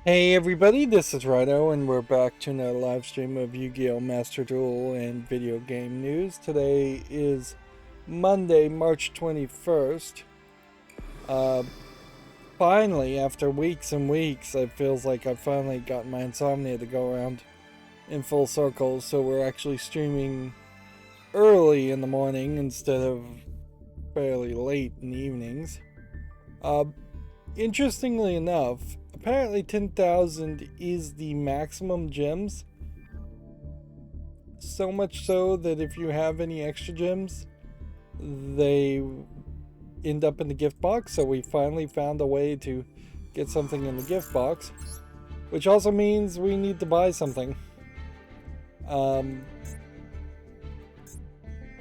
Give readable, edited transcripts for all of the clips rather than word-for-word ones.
Hey everybody, this is Rydo, and we're back to another live stream of Yu-Gi-Oh! Master Duel and video game news. Today is Monday, March 21st. Uh, Finally, after weeks and weeks, it feels like I've finally gotten my insomnia to go around in full circle, so we're actually streaming early in the morning instead of fairly late in the evenings. Uh, Interestingly enough, apparently 10,000 is the maximum gems. So much so that if you have any extra gems, they end up in the gift box. So we finally found a way to get something in the gift box, which also means we need to buy something. Um,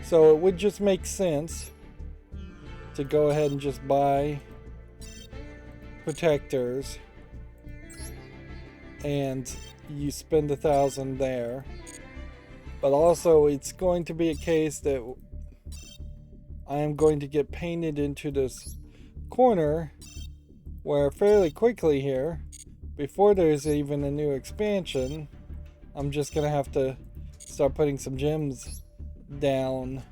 so it would just make sense to go ahead and just buy protectors, and you spend 1,000 there. But also, it's going to be a case that I am going to get painted into this corner where fairly quickly here, before there's even a new expansion, I'm just going to have to start putting some gems down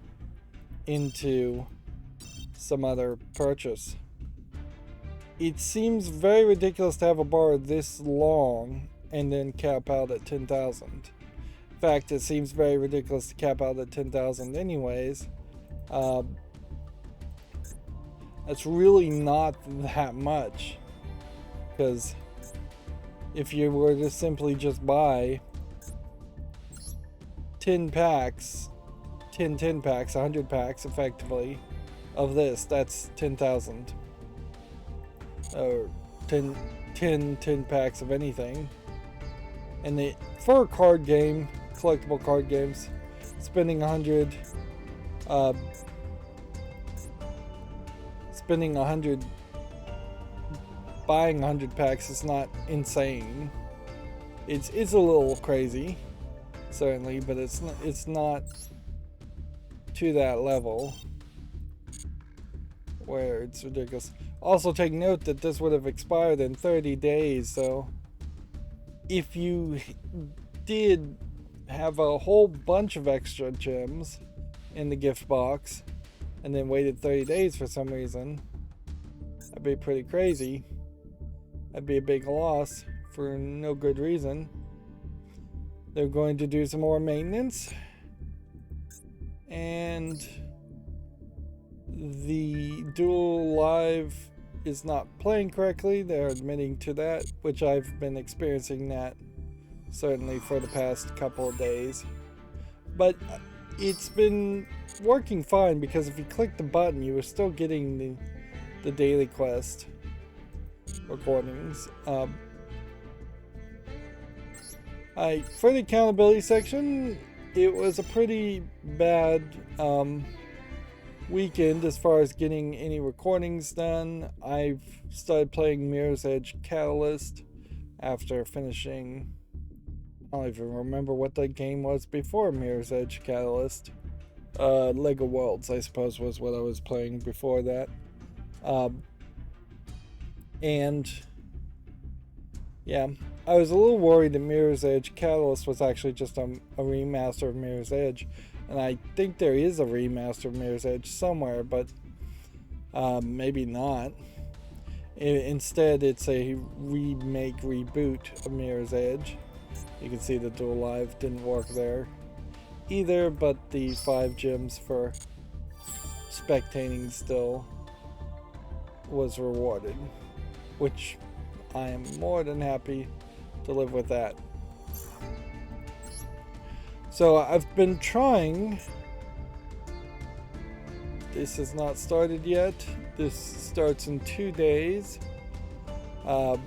into some other purchase. It seems very ridiculous to have a bar this long and then cap out at 10,000. In fact, it seems very ridiculous to cap out at 10,000 anyways. That's really not that much, because if you were to simply just buy 10 packs, 10 packs, 100 packs effectively of this, that's 10,000. Or 10 packs of anything. And for a card game, collectible card games, spending 100 buying 100 packs is not insane. It's a little crazy, certainly, but it's not to that level where it's ridiculous. Also, take note that this would have expired in 30 days, so if you did have a whole bunch of extra gems in the gift box and then waited 30 days for some reason, that'd be pretty crazy. That'd be a big loss for no good reason. They're going to do some more maintenance, and the Duel Live is not playing correctly. They're admitting to that, which I've been experiencing that certainly for the past couple of days. But it's been working fine, because if you click the button, you were still getting the daily quest recordings. For the accountability section, it was a pretty bad weekend as far as getting any recordings done. I've started playing Mirror's Edge Catalyst after finishing, I don't even remember what the game was before Mirror's Edge Catalyst. Lego Worlds, I suppose, was what I was playing before that. And yeah, I was a little worried that Mirror's Edge Catalyst was actually just a remaster of Mirror's Edge. And I think there is a remaster of Mirror's Edge somewhere, but maybe not. Instead, it's a remake, reboot of Mirror's Edge. You can see the Duel Live didn't work there either, but the 5 gems for spectating still was rewarded, which I am more than happy to live with that. So I've been trying. This has not started yet. This starts in 2 days. I've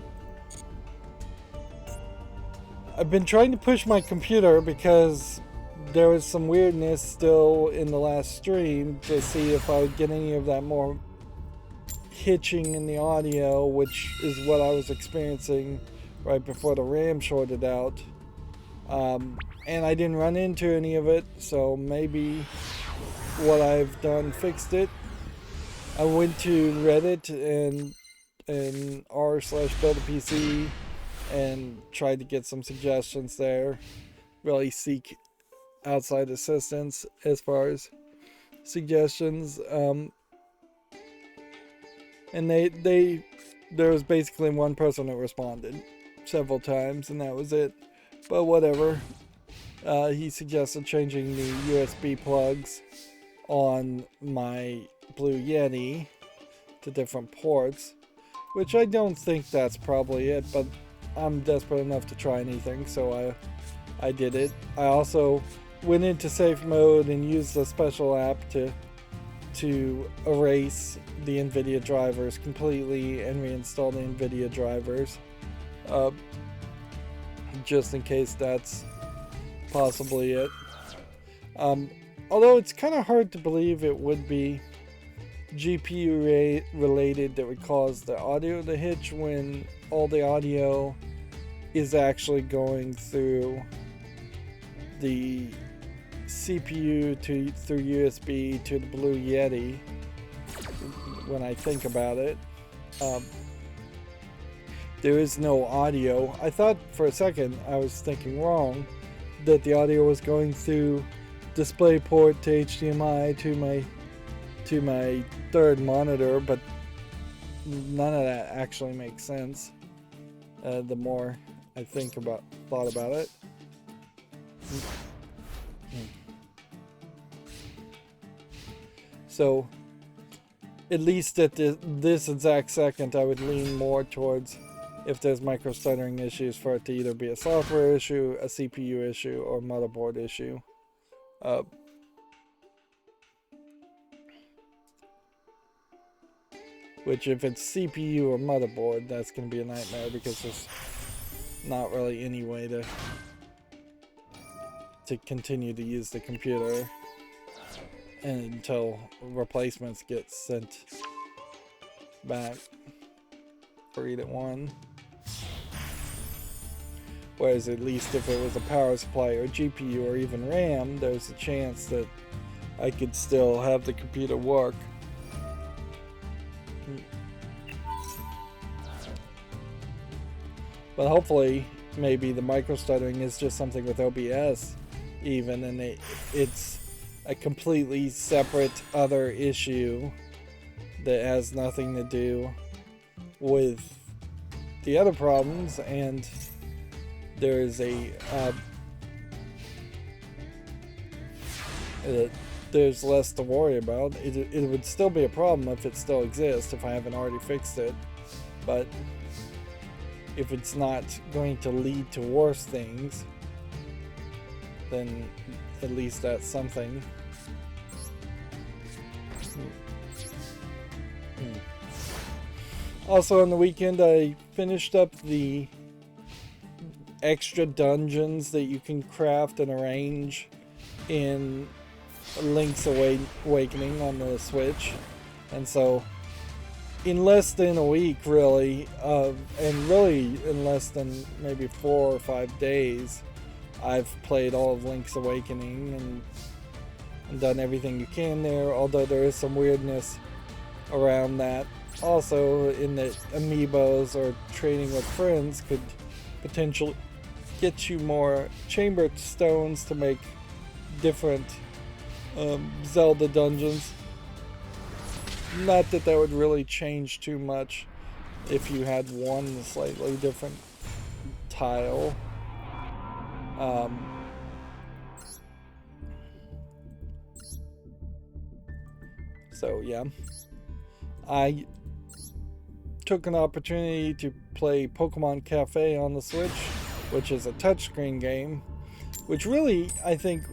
been trying to push my computer because there was some weirdness still in the last stream, to see if I would get any of that more hitching in the audio, which is what I was experiencing right before the RAM shorted out. And I didn't run into any of it, so maybe what I've done fixed it. I went to Reddit and r/buildapc and tried to get some suggestions there. Really seek outside assistance as far as suggestions. And there was basically one person that responded several times, and that was it. But whatever. He suggested changing the USB plugs on my Blue Yeti to different ports, which I don't think that's probably it, but I'm desperate enough to try anything, so I did it. I also went into safe mode and used a special app to erase the NVIDIA drivers completely and reinstall the NVIDIA drivers, just in case that's possibly it. Although it's kind of hard to believe it would be GPU related that would cause the audio to hitch when all the audio is actually going through the CPU through USB to the Blue Yeti. When I think about it, there is no audio. I thought for a second I was thinking wrong, that the audio was going through DisplayPort to HDMI to my third monitor, but none of that actually makes sense. The more I thought about it. So, at least at this exact second, I would lean more towards, if there's micro stuttering issues, for it to either be a software issue, a CPU issue, or motherboard issue. Which, if it's CPU or motherboard, that's going to be a nightmare, because there's not really any way to continue to use the computer until replacements get sent back for Read It 1. Whereas at least if it was a power supply or GPU or even RAM, there's a chance that I could still have the computer work. But hopefully, maybe the micro stuttering is just something with OBS even, and it's a completely separate other issue that has nothing to do with the other problems, and there's there's less to worry about. It would still be a problem if it still exists, if I haven't already fixed it, but if it's not going to lead to worse things, then at least that's something. Also on the weekend, I finished up the extra dungeons that you can craft and arrange in Link's Awakening on the Switch, and so in less than a week, really, and really in less than maybe 4 or 5 days, I've played all of Link's Awakening and done everything you can there, although there is some weirdness around that. Also, in that amiibos or trading with friends could potentially get you more chamber stones to make different Zelda dungeons. Not that would really change too much if you had one slightly different tile. So yeah, I took an opportunity to play Pokemon Cafe on the Switch, which is a touchscreen game, which really, I think,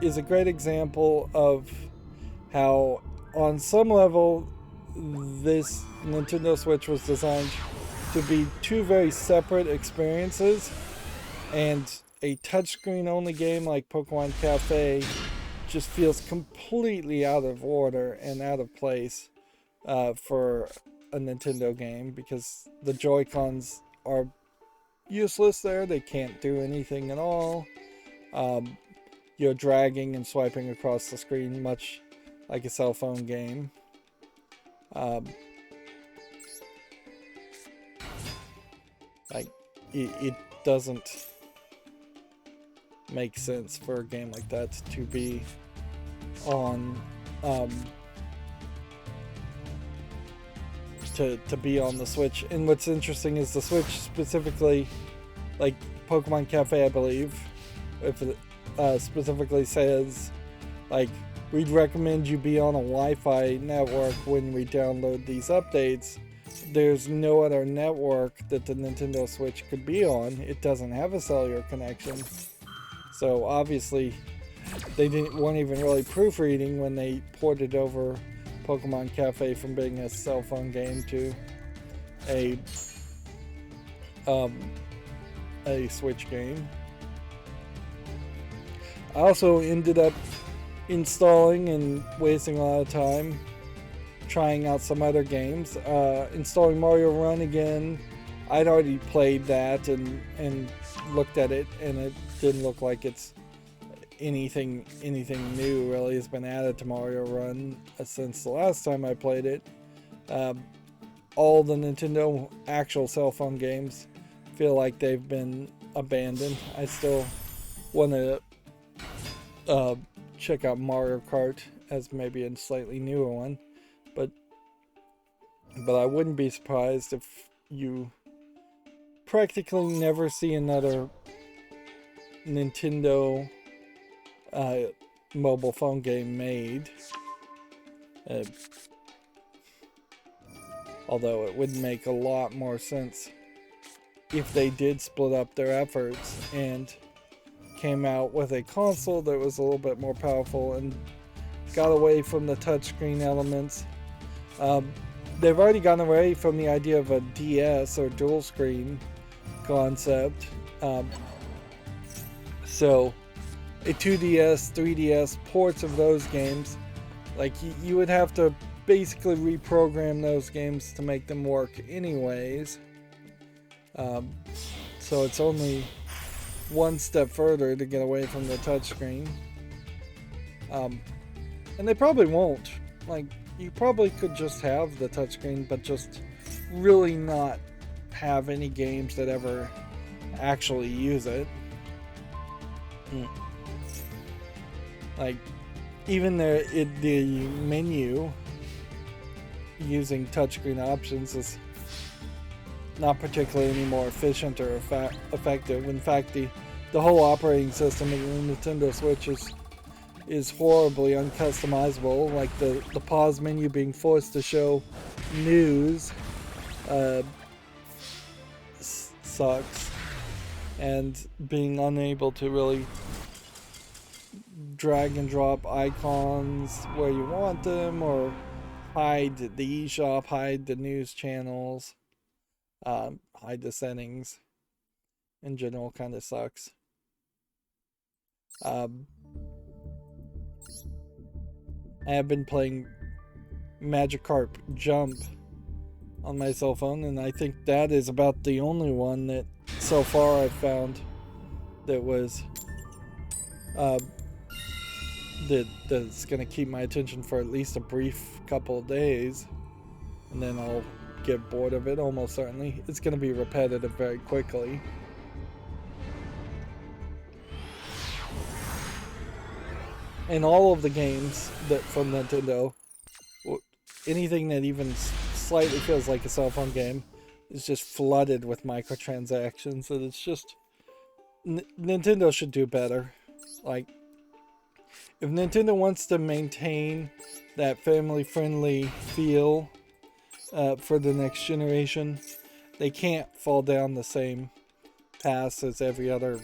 is a great example of how, on some level, this Nintendo Switch was designed to be two very separate experiences, and a touchscreen only game like Pokemon Cafe just feels completely out of order and out of place for a Nintendo game, because the Joy-Cons are useless there. They can't do anything at all. You're dragging and swiping across the screen much like a cell phone game. Like, it doesn't make sense for a game like that to be on to be on the Switch. And what's interesting is the Switch specifically, like Pokemon Cafe, I believe, if it specifically says, like, we'd recommend you be on a Wi-Fi network when we download these updates. There's no other network that the Nintendo Switch could be on. It doesn't have a cellular connection. So obviously they weren't even really proofreading when they ported over Pokemon Cafe from being a cell phone game to a Switch game. I also ended up installing and wasting a lot of time trying out some other games. Installing Mario Run again. I'd already played that and looked at it, and it didn't look like it's anything new really has been added to Mario Run since the last time I played it. All the Nintendo actual cell phone games feel like they've been abandoned. I still want to check out Mario Kart as maybe a slightly newer one, but I wouldn't be surprised if you practically never see another Nintendo mobile phone game made. Although it would make a lot more sense if they did split up their efforts and came out with a console that was a little bit more powerful and got away from the touchscreen elements. They've already gone away from the idea of a DS or dual screen concept. So a 2DS, 3DS ports of those games, like you would have to basically reprogram those games to make them work anyways. So it's only one step further to get away from the touchscreen. And they probably won't. Like, you probably could just have the touchscreen, but just really not have any games that ever actually use it. Like, even the menu using touchscreen options is not particularly any more efficient or effective. In fact, the whole operating system of the Nintendo Switch is horribly uncustomizable. Like the pause menu being forced to show news sucks, and being unable to really drag and drop icons where you want them, or hide the eShop, hide the news channels, hide the settings in general kind of sucks. I have been playing Magikarp Jump on my cell phone, and I think that is about the only one that so far I've found that was that's gonna keep my attention for at least a brief couple of days, and then I'll get bored of it almost certainly. It's gonna be repetitive very quickly. And all of the games that from Nintendo, anything that even slightly feels like a cell phone game, is just flooded with microtransactions, and it's just Nintendo should do better. Like, if Nintendo wants to maintain that family-friendly feel for the next generation, they can't fall down the same path as every other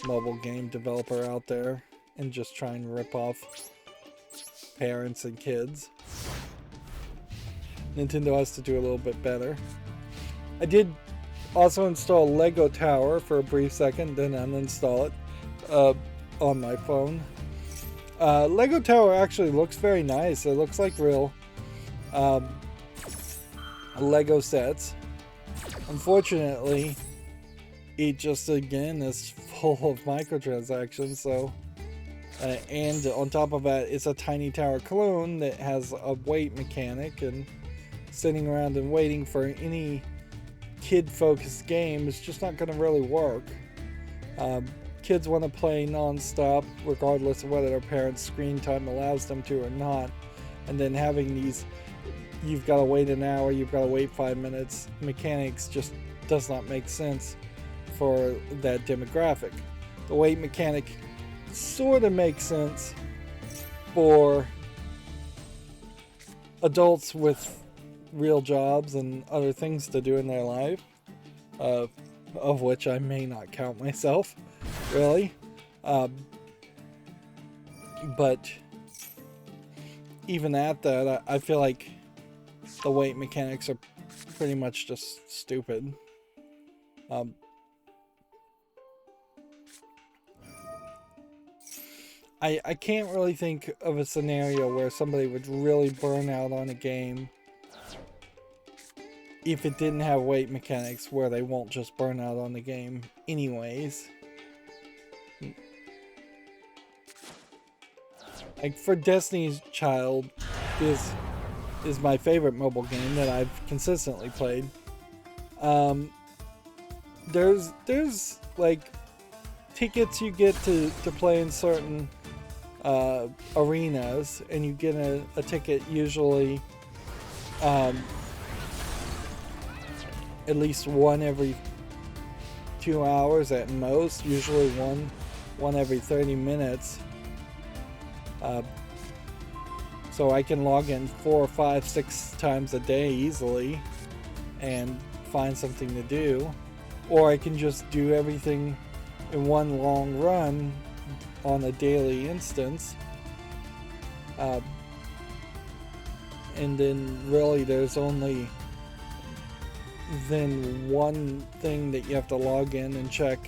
mobile game developer out there and just try and rip off parents and kids. Nintendo has to do a little bit better. I did also install Lego Tower for a brief second, then uninstall it on my phone. Lego Tower actually looks very nice. It looks like real Lego sets. Unfortunately, it just again is full of microtransactions, so and on top of that, it's a tiny tower clone that has a wait mechanic, and sitting around and waiting for any kid-focused game is just not going to really work. Kids want to play non-stop regardless of whether their parents' screen time allows them to or not, and then having these you've got to wait an hour, you've got to wait 5 minutes mechanics just does not make sense for that demographic. The wait mechanic sort of makes sense for adults with real jobs and other things to do in their life, of which I may not count myself, really. But even at that, I feel like the wait mechanics are pretty much just stupid. I can't really think of a scenario where somebody would really burn out on a game if it didn't have wait mechanics where they won't just burn out on the game anyways. Like, for Destiny's Child is my favorite mobile game that I've consistently played. There's like tickets you get to play in certain arenas, and you get a ticket usually at least one every 2 hours at most, usually one every 30 minutes. So I can log in 4, 5, 6 times a day easily and find something to do, or I can just do everything in one long run on a daily instance, and then really there's only then one thing that you have to log in and check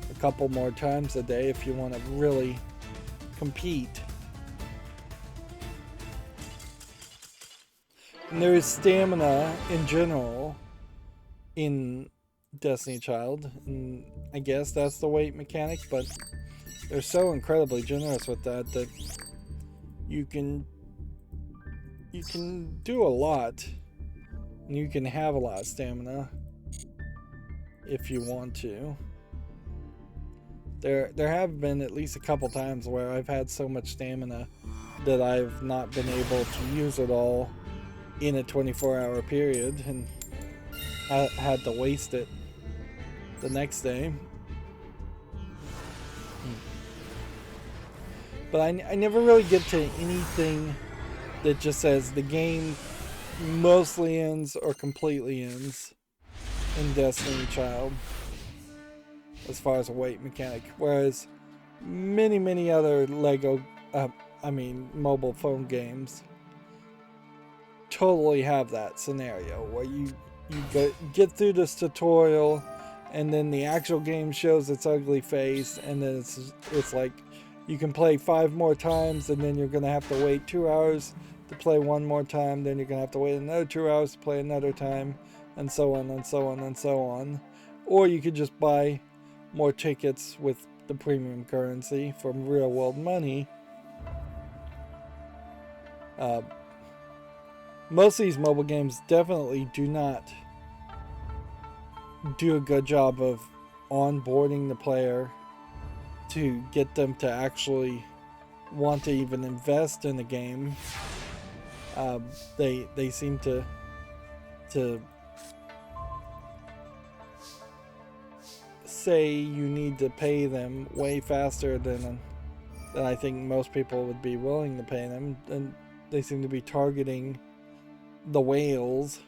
a couple more times a day if you want to really compete. And there is stamina in general in Destiny Child, and I guess that's the wait mechanic, but they're so incredibly generous with that you can do a lot, and you can have a lot of stamina if you want to. There have been at least a couple times where I've had so much stamina that I've not been able to use it all in a 24-hour period, and I had to waste it the next day. But I never really get to anything that just says the game mostly ends or completely ends in Destiny Child as far as a wait mechanic, whereas many other mobile phone games totally have that scenario where you get through this tutorial and then the actual game shows its ugly face, and then it's like you can play 5 more times, and then you're gonna have to wait 2 hours to play one more time, then you're gonna have to wait another 2 hours to play another time, and so on and so on and so on. Or you could just buy more tickets with the premium currency from real world money. Most of these mobile games definitely do not do a good job of onboarding the player to get them to actually want to even invest in the game. They seem to say you need to pay them way faster than I think most people would be willing to pay them, and they seem to be targeting the whales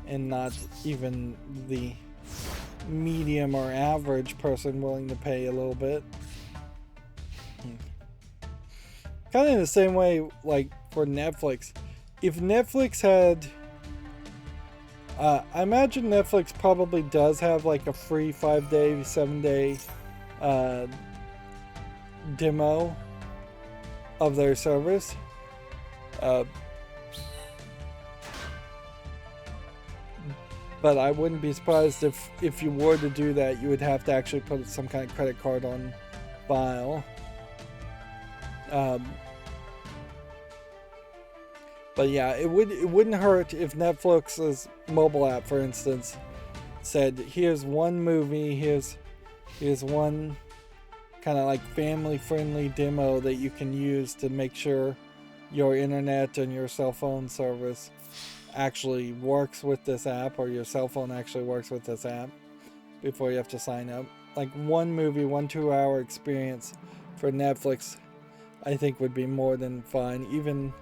and not even the medium or average person willing to pay a little bit. Kind of in the same way, like for Netflix. If Netflix had I imagine Netflix probably does have like a free 5-day, 7-day demo of their service. But I wouldn't be surprised if you were to do that, you would have to actually put some kind of credit card on file. But yeah, it wouldn't hurt if Netflix's mobile app, for instance, said, here's one movie, here's one kind of like family friendly demo that you can use to make sure your internet and your cell phone service actually works with this app, or your cell phone actually works with this app before you have to sign up. Like one movie, 2-hour experience for Netflix, I think would be more than fine. Even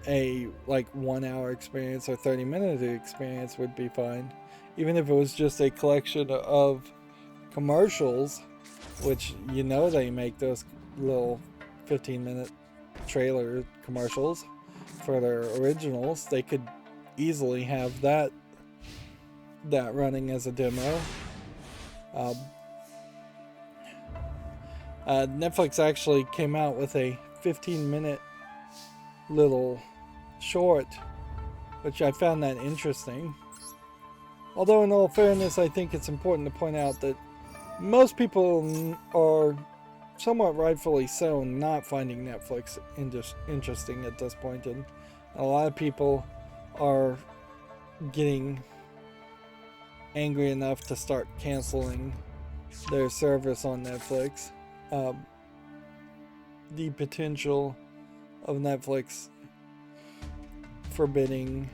a like 1 hour experience or 30-minute experience would be fine. Even if it was just a collection of commercials, which they make those little 15-minute trailer commercials for their originals. They could easily have that running as a demo. Netflix actually came out with a 15-minute little short, which I found that interesting. Although in all fairness, I think it's important to point out that most people are somewhat rightfully so not finding Netflix interesting at this point, and a lot of people are getting angry enough to start canceling their service on Netflix. The potential of Netflix forbidding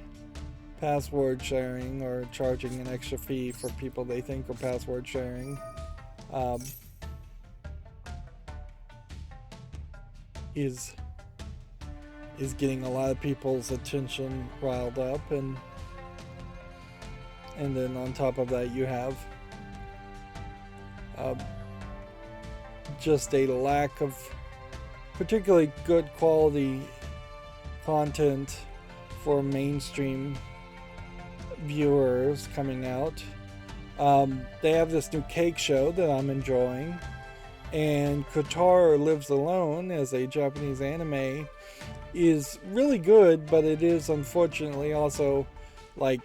password sharing or charging an extra fee for people they think are password sharing is getting a lot of people's attention riled up, and then on top of that you have just a lack of particularly good quality content for mainstream viewers coming out. They have this new cake show that I'm enjoying, and Kotaro Lives Alone as a Japanese anime is really good, but it is unfortunately also like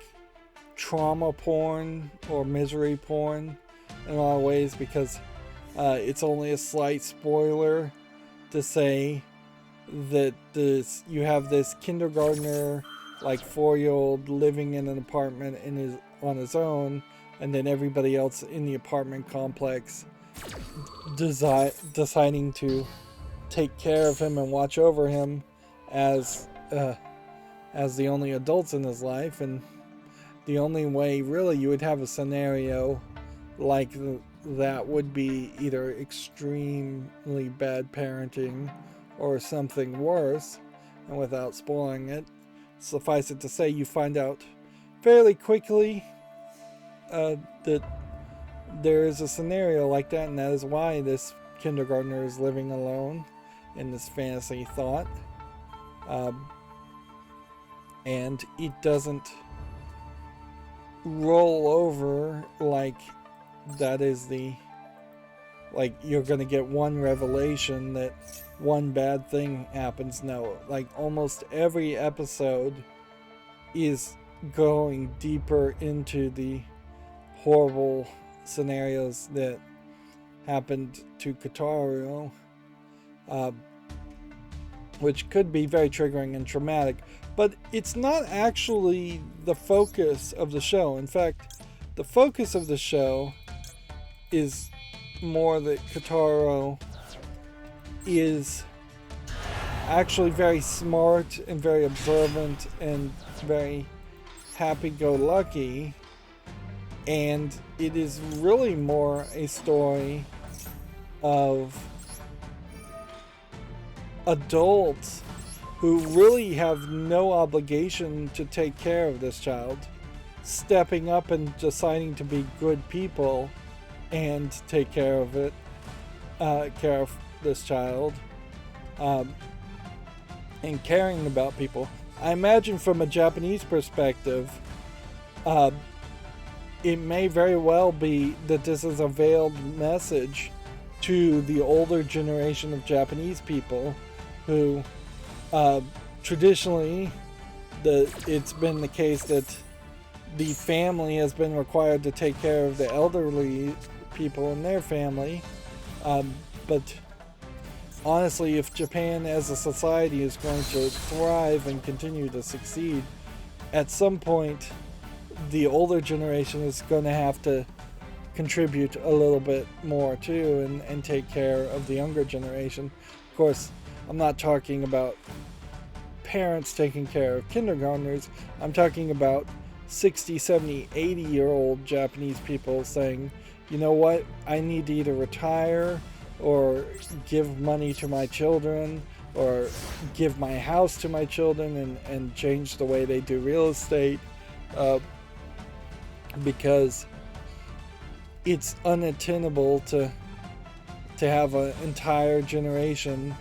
trauma porn or misery porn in a lot of ways, because it's only a slight spoiler to say that you have this kindergartner, like 4-year-old, living in an apartment on his own, and then everybody else in the apartment complex deciding to take care of him and watch over him as the only adults in his life. And the only way really you would have a scenario like that would be either extremely bad parenting or something worse. And without spoiling it, suffice it to say, you find out fairly quickly that there is a scenario like that, and that is why this kindergartner is living alone in this fantasy thought. And it doesn't roll over like that is like you're gonna get one revelation that one bad thing happens. No, like almost every episode is going deeper into the horrible scenarios that happened to Kotaro, which could be very triggering and traumatic, but it's not actually the focus of the show. In fact, the focus of the show is more that Kotaro is actually very smart and very observant and very happy-go-lucky, and it is really more a story of adults who really have no obligation to take care of this child stepping up and deciding to be good people and take care of this child, and caring about people. I imagine from a Japanese perspective, it may very well be that this is a veiled message to the older generation of Japanese people who traditionally it's been the case that the family has been required to take care of the elderly people in their family, but honestly, if Japan as a society is going to thrive and continue to succeed, at some point, the older generation is going to have to contribute a little bit more too, and take care of the younger generation. Of course, I'm not talking about parents taking care of kindergartners. I'm talking about 60, 70, 80-year-old Japanese people saying, you know what, I need to either retire or give money to my children or give my house to my children, and change the way they do real estate, because it's unattainable to have an entire generation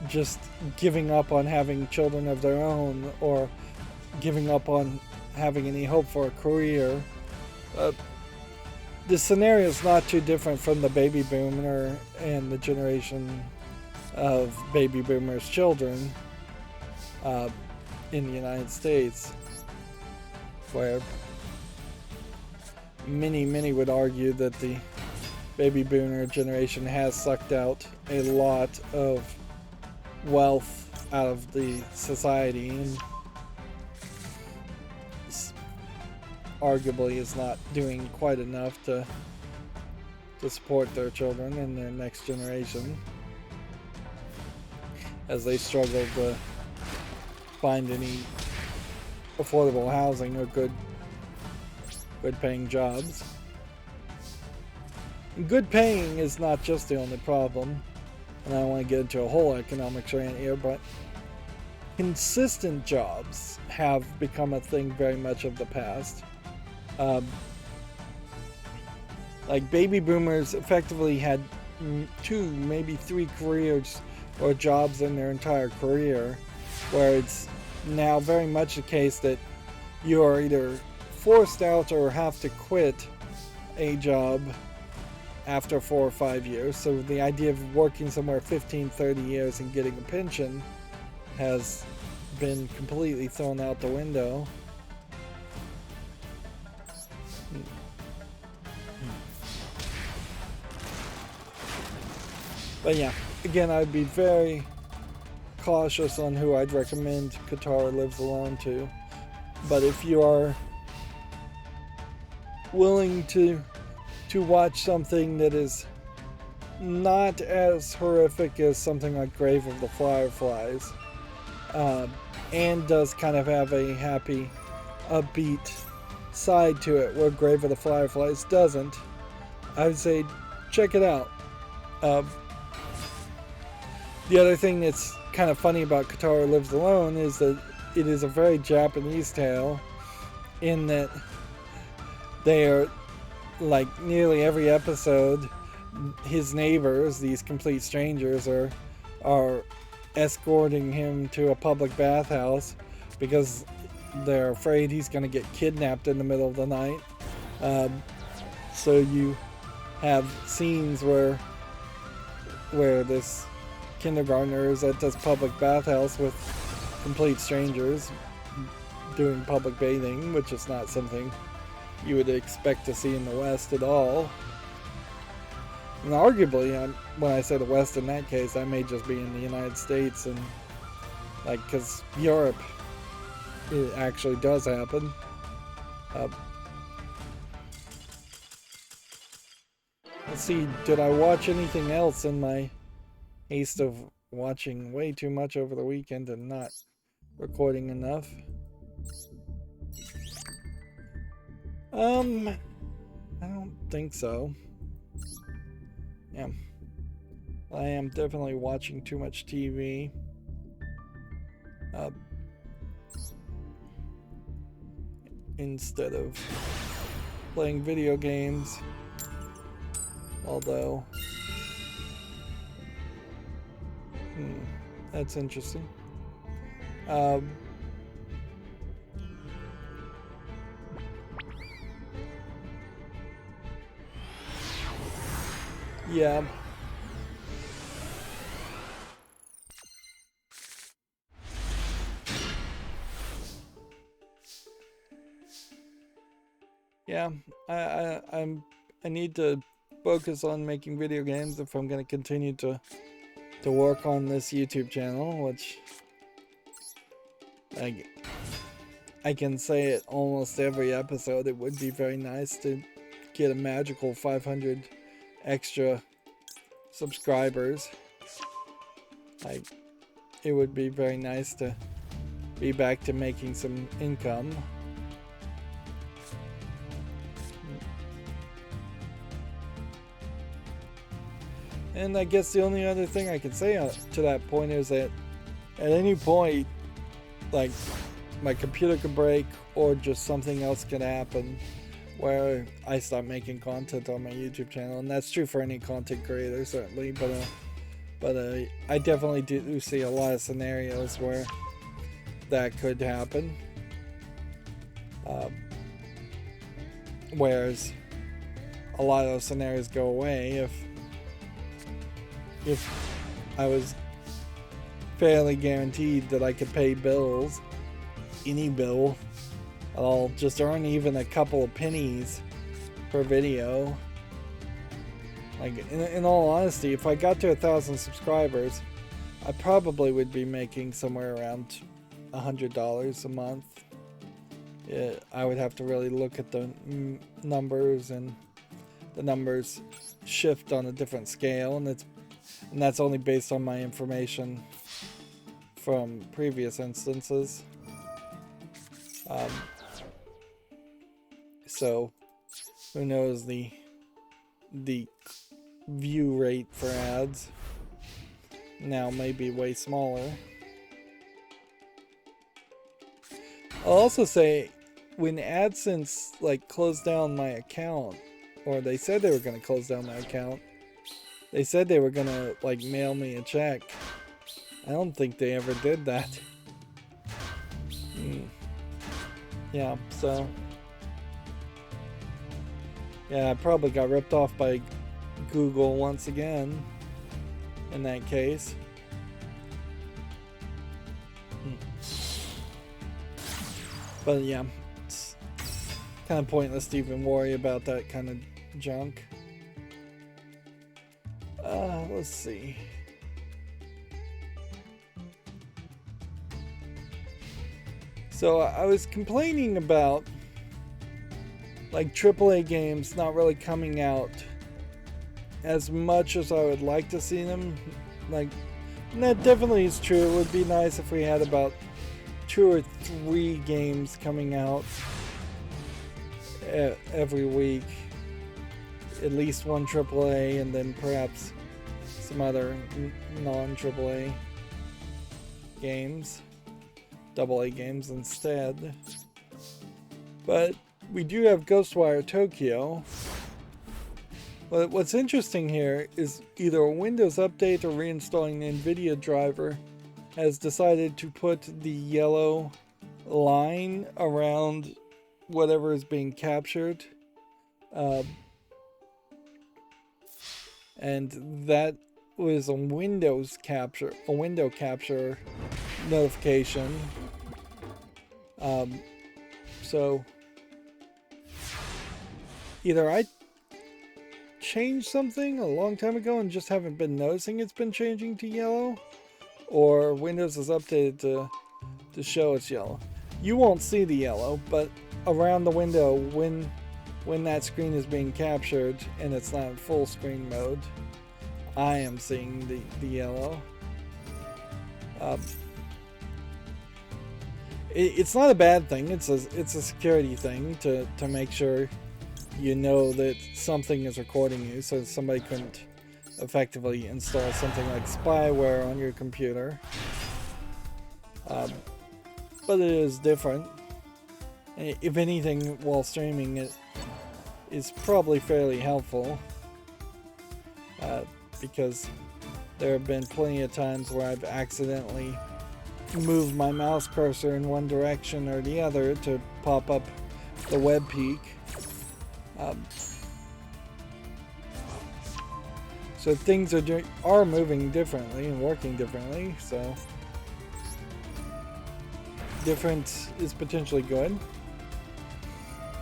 just giving up on having children of their own, or giving up on having any hope for a career. The scenario is not too different from the baby boomer and the generation of baby boomers' children in the United States, where many would argue that the baby boomer generation has sucked out a lot of wealth out of the society, and arguably is not doing quite enough to support their children and their next generation, as they struggle to find any affordable housing or good paying jobs. And good paying is not just the only problem, and I don't want to get into a whole economics rant here, but consistent jobs have become a thing very much of the past. Like baby boomers effectively had 2, maybe 3 careers or jobs in their entire career, where it's now very much the case that you are either forced out or have to quit a job after 4 or 5 years. So the idea of working somewhere 15, 30 years and getting a pension has been completely thrown out the window. But yeah, again, I'd be very cautious on who I'd recommend Katara Lives Alone to. But if you are willing to watch something that is not as horrific as something like Grave of the Fireflies, and does kind of have a happy, upbeat side to it, where Grave of the Fireflies doesn't, I would say check it out. The other thing that's kind of funny about Katara Lives Alone is that it is a very Japanese tale, in that they are, like, nearly every episode, his neighbors, these complete strangers, are escorting him to a public bathhouse because they're afraid he's going to get kidnapped in the middle of the night. So you have scenes where this kindergartner is at this public bathhouse with complete strangers doing public bathing, which is not something you would expect to see in the West at all. And arguably, when I say the West in that case, I may just be in the United States, and like, because Europe, it actually does happen. Let's see, did I watch anything else in my haste of watching way too much over the weekend and not recording enough? I don't think so. Yeah. I am definitely watching too much TV. Instead of playing video games. Although, that's interesting. Yeah. Yeah, I need to focus on making video games, if I'm going to continue to work on this YouTube channel, which I can say it almost every episode. It would be very nice to get a magical 500 extra subscribers. It would be very nice to be back to making some income. And I guess the only other thing I can say to that point is that at any point, like, my computer could break or just something else could happen where I stop making content on my YouTube channel. And that's true for any content creator, certainly, but I definitely do see a lot of scenarios where that could happen. Whereas a lot of those scenarios go away if I was fairly guaranteed that I could pay bills, any bill, I'll just earn even a couple of pennies per video. Like, in all honesty, if I got to 1,000 subscribers, I probably would be making somewhere around $100 a month. I would have to really look at the numbers, and the numbers shift on a different scale, and that's only based on my information from previous instances. So who knows, the view rate for ads now may be way smaller. I'll also say, when AdSense closed down my account, or they said they were going to close down my account, they said they were going to mail me a check. I don't think they ever did that. Yeah, so yeah, I probably got ripped off by Google once again in that case. But yeah, it's kind of pointless to even worry about that kind of junk. Let's see. So I was complaining about AAA games not really coming out as much as I would like to see them. And that definitely is true. It would be nice if we had about 2 or 3 games coming out every week. At least one AAA, and then perhaps some other non-AAA games. AA games instead. But we do have Ghostwire Tokyo. But what's interesting here is either a Windows update or reinstalling the NVIDIA driver has decided to put the yellow line around whatever is being captured. And that was a window capture notification. So either I changed something a long time ago and just haven't been noticing it's been changing to yellow, or Windows has updated to show it's yellow. You won't see the yellow, but around the window, when that screen is being captured and it's not in full screen mode, I am seeing the yellow. It's not a bad thing. It's a security thing to make sure you know that something is recording you, so somebody couldn't effectively install something like spyware on your computer. But it is different. If anything, while streaming, it is probably fairly helpful, because there have been plenty of times where I've accidentally moved my mouse cursor in one direction or the other to pop up the web peak. So things are moving differently and working differently, so different is potentially good.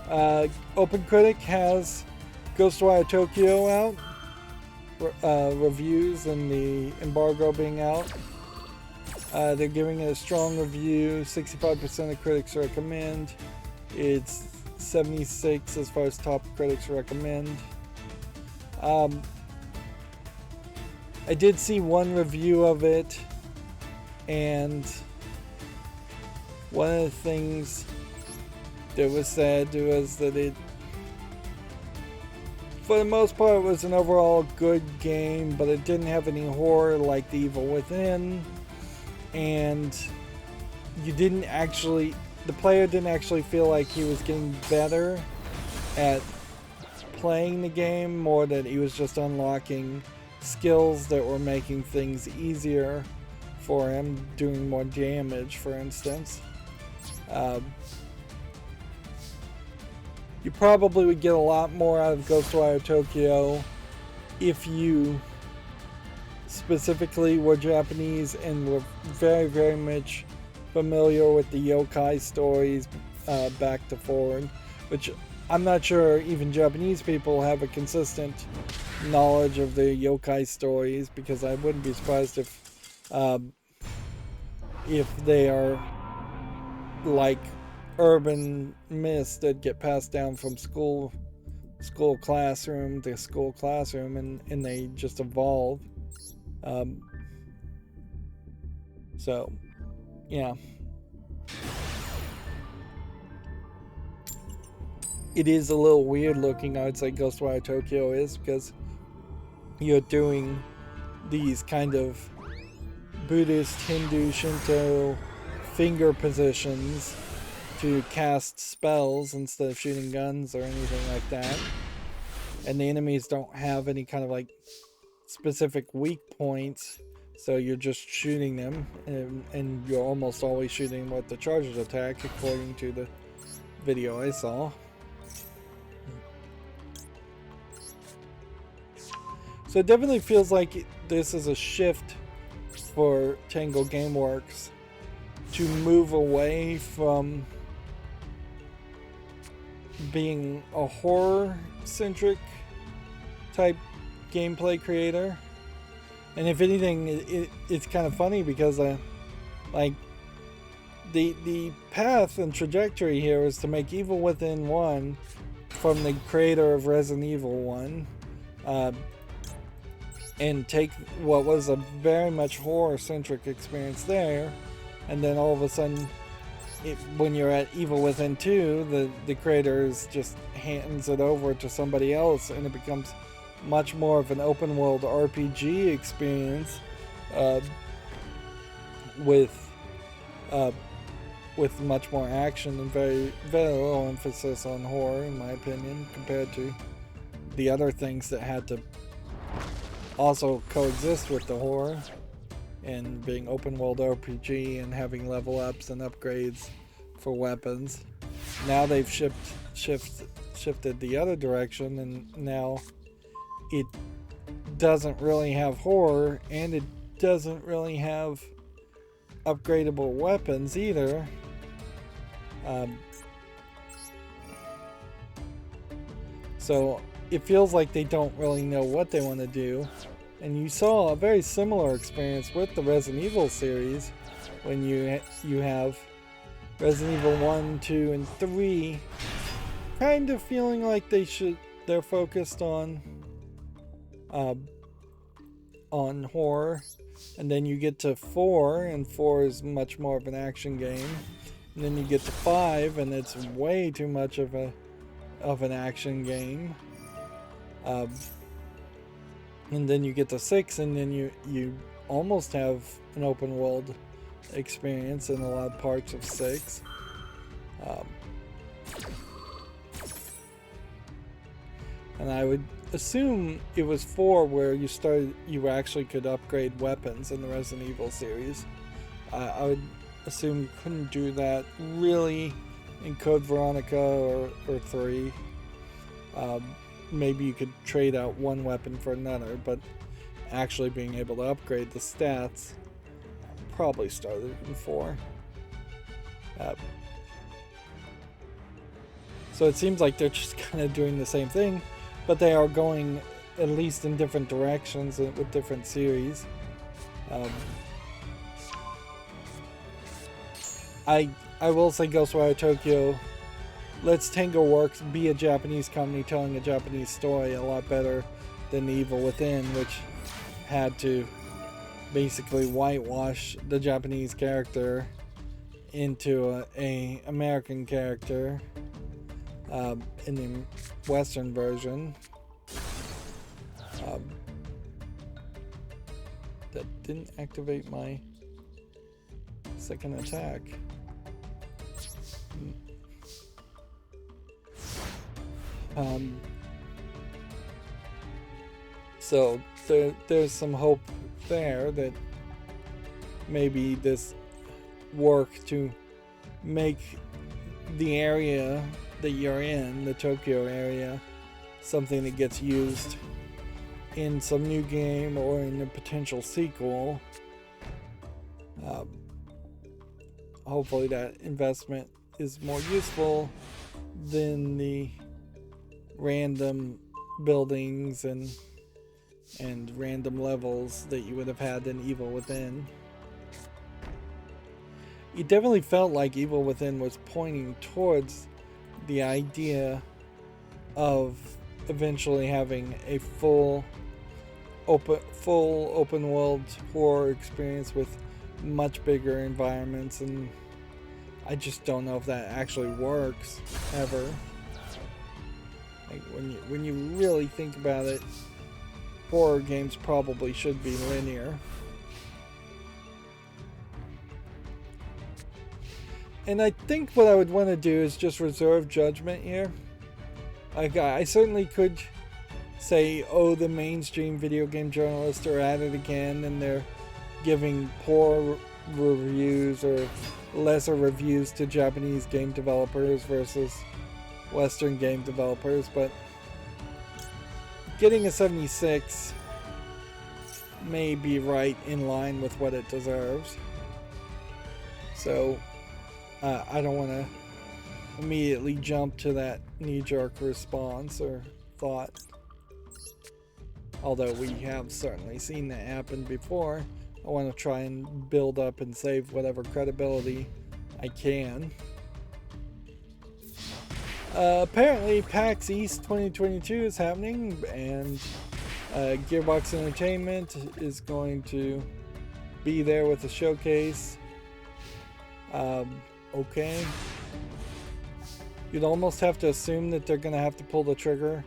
OpenCritic has Ghostwire Tokyo out. Reviews and the embargo being out. They're giving it a strong review. 65% of critics recommend. It's 76 as far as top critics recommend. I did see one review of it, and one of the things that was said was that it, for the most part, was an overall good game, but it didn't have any horror like The Evil Within, and the player didn't actually feel like he was getting better at playing the game, more that he was just unlocking skills that were making things easier for him, doing more damage, for instance. You probably would get a lot more out of Ghostwire Tokyo if you specifically were Japanese and were very, very much familiar with the yokai stories back to forward, which I'm not sure even Japanese people have a consistent knowledge of the yokai stories, because I wouldn't be surprised if they are like urban myths that get passed down from school classroom to school classroom, and they just evolve. So yeah, it is a little weird looking, I would say, Ghostwire Tokyo is, because you're doing these kind of Buddhist, Hindu, Shinto finger positions to cast spells instead of shooting guns or anything like that. And the enemies don't have any kind of like specific weak points, so you're just shooting them, and you're almost always shooting with the charged attack, according to the video I saw. So it definitely feels like this is a shift for Tango Gameworks to move away from being a horror-centric type gameplay creator. And if anything, it's kind of funny because like the path and trajectory here is to make Evil Within 1 from the creator of Resident Evil 1, and take what was a very much horror-centric experience there, and then all of a sudden, when you're at Evil Within 2, the creators just hands it over to somebody else, and it becomes much more of an open world RPG experience, with much more action and very, very little emphasis on horror, in my opinion, compared to the other things that had to also coexist with the horror, and being open world RPG and having level ups and upgrades for weapons. Now they've shifted the other direction, and now it doesn't really have horror, and it doesn't really have upgradable weapons either. So it feels like they don't really know what they want to do. And you saw a very similar experience with the Resident Evil series, when you have Resident Evil 1, 2, and 3 kind of feeling like they're focused on horror, and then you get to 4, and 4 is much more of an action game, and then you get to 5, and it's way too much of an action game. And then you get to 6, and then you almost have an open world experience in a lot of parts of 6. And I would assume it was 4 where you actually could upgrade weapons in the Resident Evil series. I would assume you couldn't do that really in Code Veronica or 3. Maybe you could trade out one weapon for another, but actually being able to upgrade the stats probably started in 4. So it seems like they're just kind of doing the same thing, but they are going at least in different directions with different series. I will say Ghostwire Tokyo lets Tango Works be a Japanese company telling a Japanese story a lot better than Evil Within, which had to basically whitewash the Japanese character into a American character in the Western version. That didn't activate my second attack. So there's some hope there that maybe this work to make the area that you're in, the Tokyo area, something that gets used in some new game or in a potential sequel. Hopefully that investment is more useful than the random buildings and random levels that you would have had in Evil Within. It definitely felt like Evil Within was pointing towards the idea of eventually having a full open world horror experience with much bigger environments, and I just don't know if that actually works ever. Like when you really think about it, horror games probably should be linear. And I think what I would want to do is just reserve judgment here. Like, I certainly could say, oh, the mainstream video game journalists are at it again and they're giving poor reviews or lesser reviews to Japanese game developers versus Western game developers, but getting a 76 may be right in line with what it deserves. So I don't want to immediately jump to that knee-jerk response or thought. Although we have certainly seen that happen before, I want to try and build up and save whatever credibility I can. Apparently PAX East 2022 is happening, and Gearbox Entertainment is going to be there with a showcase. Okay. You'd almost have to assume that they're going to have to pull the trigger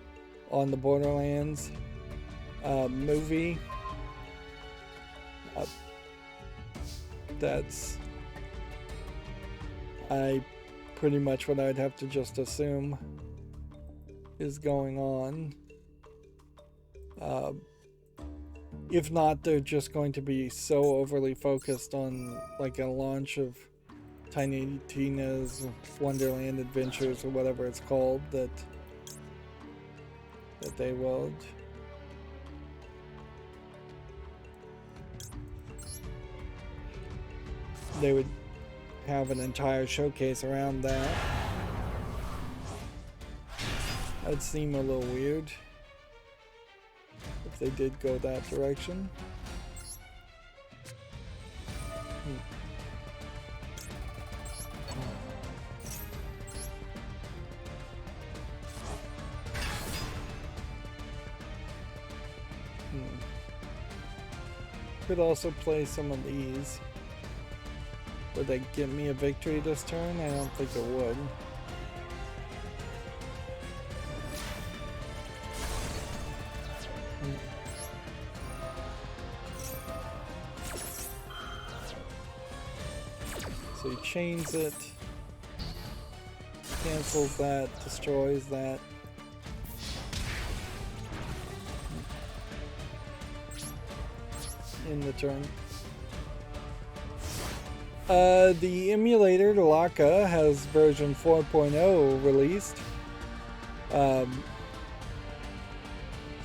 on the Borderlands movie. That's pretty much what I'd have to just assume is going on. If not, they're just going to be so overly focused on like a launch of Tiny Tina's Wonderland Adventures or whatever it's called that they would. They would have an entire showcase around that. That'd seem a little weird if they did go that direction. Could also play some of these. Would that get me a victory this turn? I don't think it would. So he chains it, cancels that, destroys that. In the turn. The emulator, the Laka, has version 4.0 released.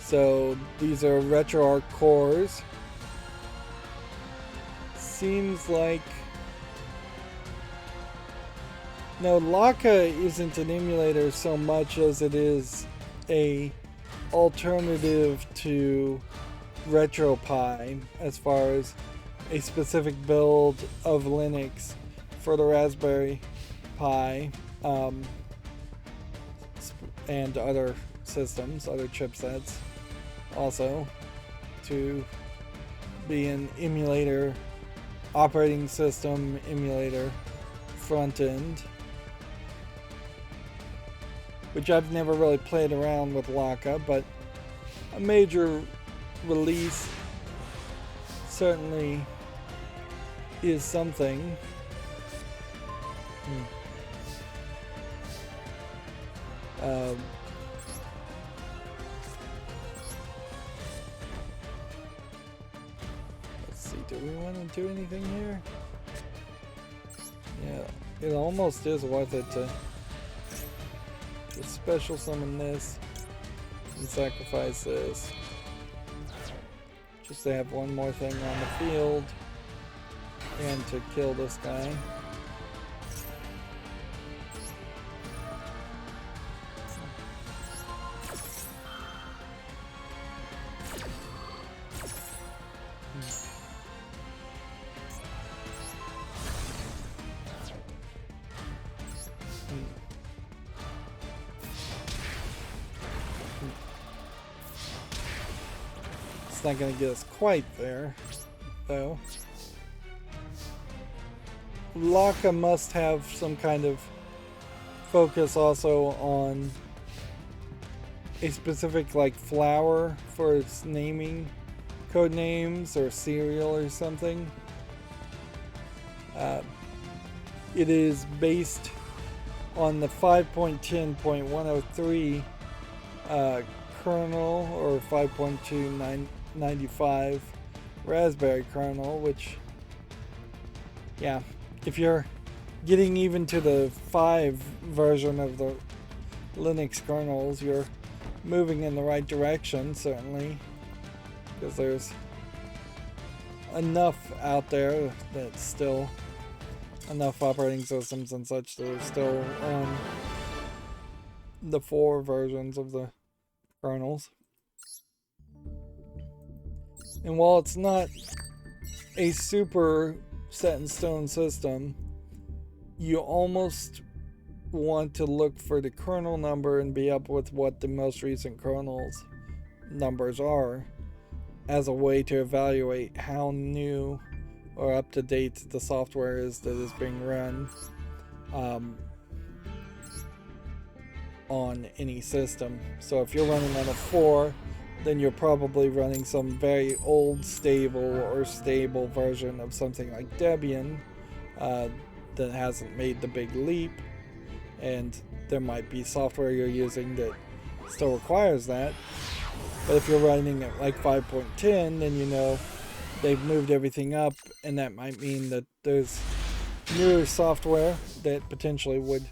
So these are RetroArch cores. Seems like... No, Laka isn't an emulator so much as it is a alternative to RetroPie as far as a specific build of Linux for the Raspberry Pi and other systems, other chipsets, also to be an emulator, operating system emulator front end, which I've never really played around with Laka, but a major release certainly is something. Let's see, do we want to do anything here? Yeah, it almost is worth it to special summon this and sacrifice this. Just to have one more thing on the field and to kill this guy. It's not going to get us quite there, though. Laka must have some kind of focus also on a specific like flower for its naming, code names or cereal or something. It is based on the 5.10.103 kernel or 5.295 Raspberry kernel, which, yeah, if you're getting even to the 5 version of the Linux kernels, you're moving in the right direction, certainly, because there's enough out there that's still enough operating systems and such that are still on the 4 versions of the kernels. And while it's not a super set in stone system, you almost want to look for the kernel number and be up with what the most recent kernels numbers are as a way to evaluate how new or up to date the software is that is being run on any system. So if you're running on a 4, then you're probably running some very old stable version of something like Debian that hasn't made the big leap, and there might be software you're using that still requires that. But if you're running at like 5.10, then you know they've moved everything up, and that might mean that there's newer software that potentially would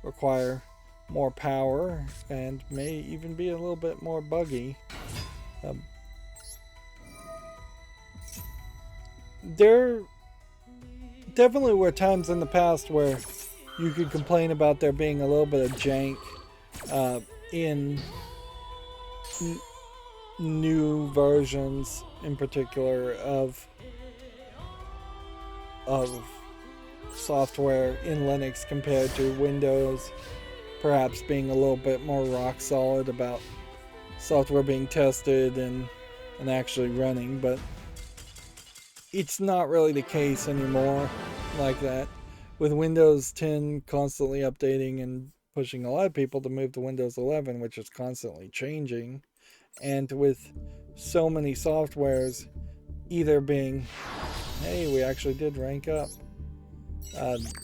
require more power and may even be a little bit more buggy. There definitely were times in the past where you could complain about there being a little bit of jank in new versions, in particular of software in Linux compared to Windows, perhaps being a little bit more rock solid about software being tested and actually running, but it's not really the case anymore like that. With Windows 10 constantly updating and pushing a lot of people to move to Windows 11, which is constantly changing, and with so many softwares either being, hey, we actually did rank up,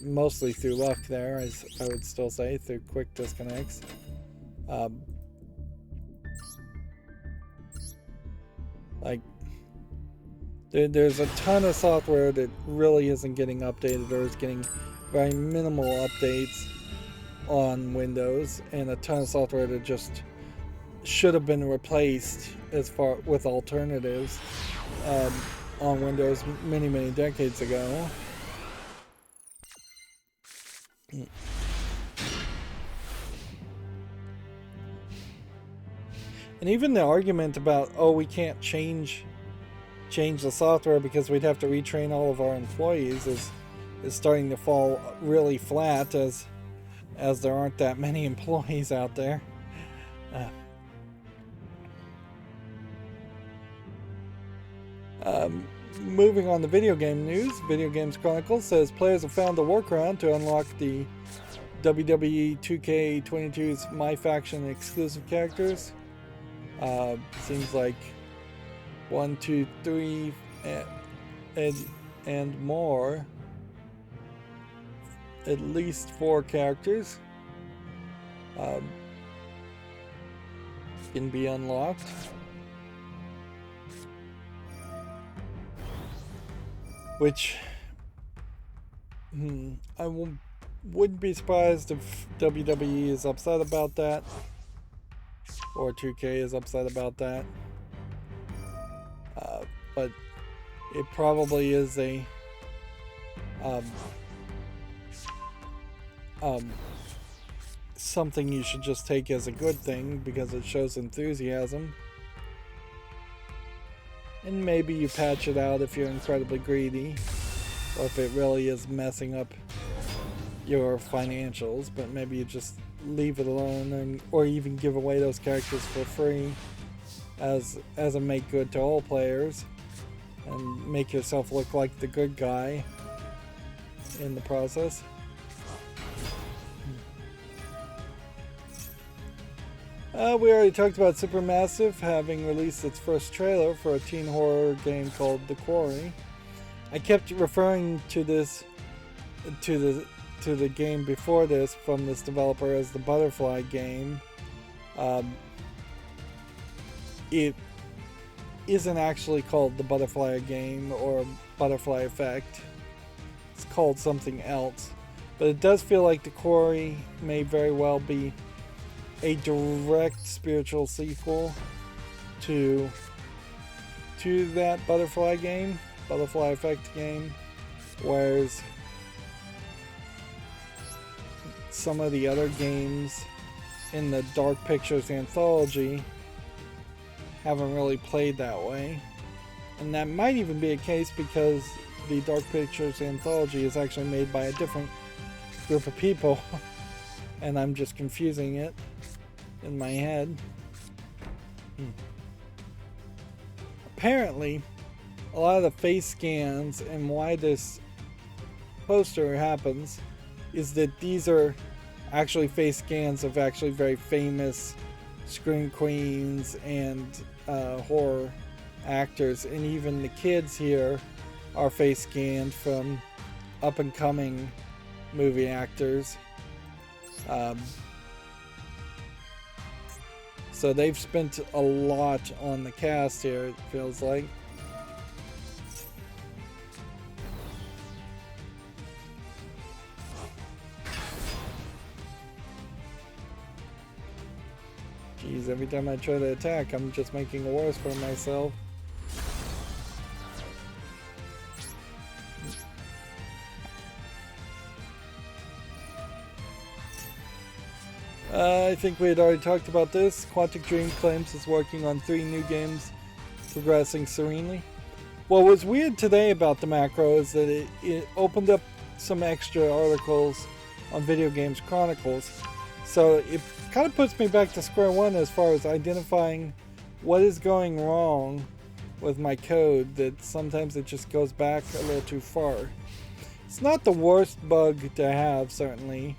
mostly through luck there, as I would still say, through quick disconnects. Like, there's a ton of software that really isn't getting updated or is getting very minimal updates on Windows, and a ton of software that just should have been replaced as far with alternatives on Windows many decades ago. And even the argument about, oh, we can't change the software because we'd have to retrain all of our employees is starting to fall really flat, as there aren't that many employees out there. Moving on to video game news, Video Games Chronicle says players have found a workaround to unlock the WWE 2K22's My Faction exclusive characters. Seems like 1, 2, 3, and more. At least 4 characters can be unlocked. Which I wouldn't be surprised if WWE is upset about that, or 2K is upset about that. But it probably is a something you should just take as a good thing because it shows enthusiasm. And maybe you patch it out if you're incredibly greedy, or if it really is messing up your financials, but maybe you just leave it alone, or even give away those characters for free as a make good to all players, and make yourself look like the good guy in the process. We already talked about Supermassive having released its first trailer for a teen horror game called The Quarry. I kept referring to this, to the game before this from this developer as the Butterfly game. It isn't actually called the Butterfly game or Butterfly Effect. It's called something else. But it does feel like The Quarry may very well be a direct spiritual sequel to that Butterfly Effect game, whereas some of the other games in the Dark Pictures anthology haven't really played that way. And that might even be a case because the Dark Pictures anthology is actually made by a different group of people and I'm just confusing it in my head. Apparently, a lot of the face scans and why this poster happens is that these are actually face scans of actually very famous scream queens and horror actors, and even the kids here are face scanned from up and coming movie actors. So they've spent a lot on the cast here, it feels like. Jeez, every time I try to attack, I'm just making it worse for myself. I think we had already talked about this. Quantic Dream claims it's working on 3 new games, progressing serenely. What was weird today about the macro is that it opened up some extra articles on Video Games Chronicles. So it kind of puts me back to square one as far as identifying what is going wrong with my code, that sometimes it just goes back a little too far. It's not the worst bug to have, certainly,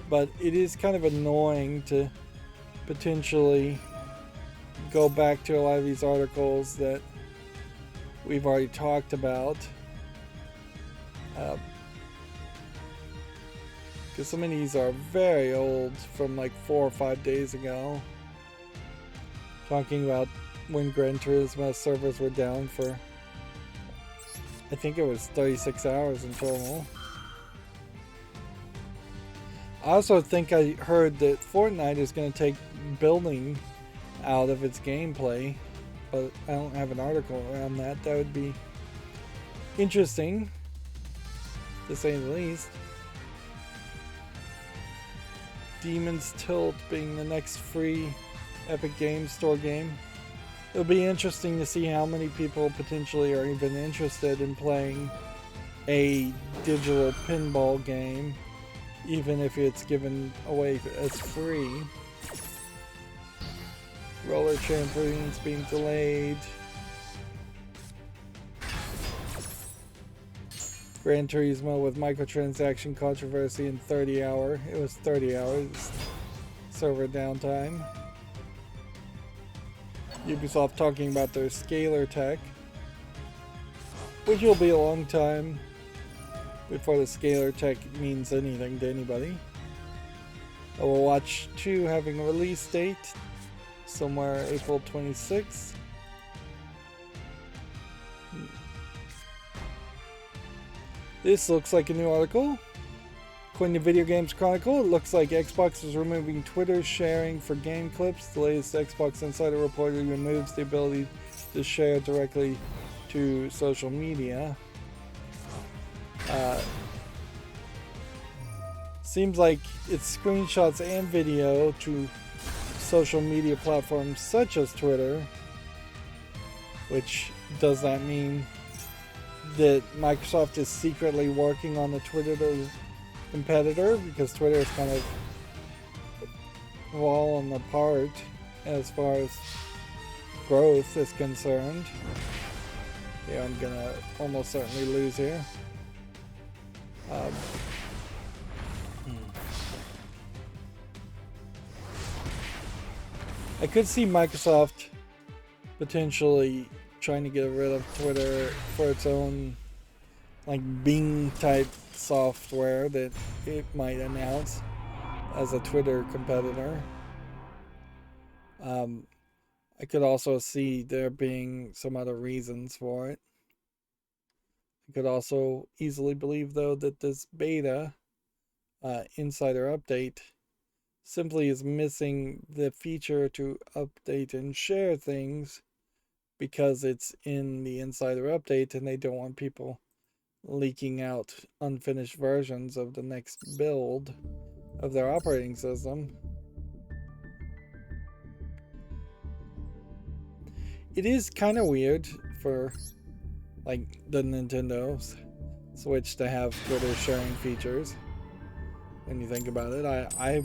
but it is kind of annoying to potentially go back to a lot of these articles that we've already talked about. Because some of these are very old, from like 4 or 5 days ago. Talking about when Gran Turismo servers were down for, I think it was 36 hours in total. I also think I heard that Fortnite is going to take building out of its gameplay, but I don't have an article around that. That would be interesting, to say the least. Demon's Tilt being the next free Epic Games Store game. It'll be interesting to see how many people potentially are even interested in playing a digital pinball game, even if it's given away as free. Roller trampolines being delayed. Gran Turismo with microtransaction controversy in 30 hour. It was 30 hours. Server downtime. Ubisoft talking about their scalar tech, which will be a long time before the scalar tech means anything to anybody. Overwatch 2 having a release date somewhere April 26th. This looks like a new article. According to Video Games Chronicle, it looks like Xbox is removing Twitter sharing for game clips. The latest Xbox Insider reportedly removes the ability to share directly to social media. Seems like it's screenshots and video to social media platforms such as Twitter, which does that mean that Microsoft is secretly working on the Twitter competitor, because Twitter is kind of falling apart as far as growth is concerned. Yeah, I'm gonna almost certainly lose here. I could see Microsoft potentially trying to get rid of Twitter for its own like Bing type software that it might announce as a Twitter competitor. I could also see there being some other reasons for it. I could also easily believe though that this beta insider update simply is missing the feature to update and share things because it's in the insider update and they don't want people leaking out unfinished versions of the next build of their operating system. It is kind of weird for like the Nintendo Switch to have Twitter sharing features. When you think about it, I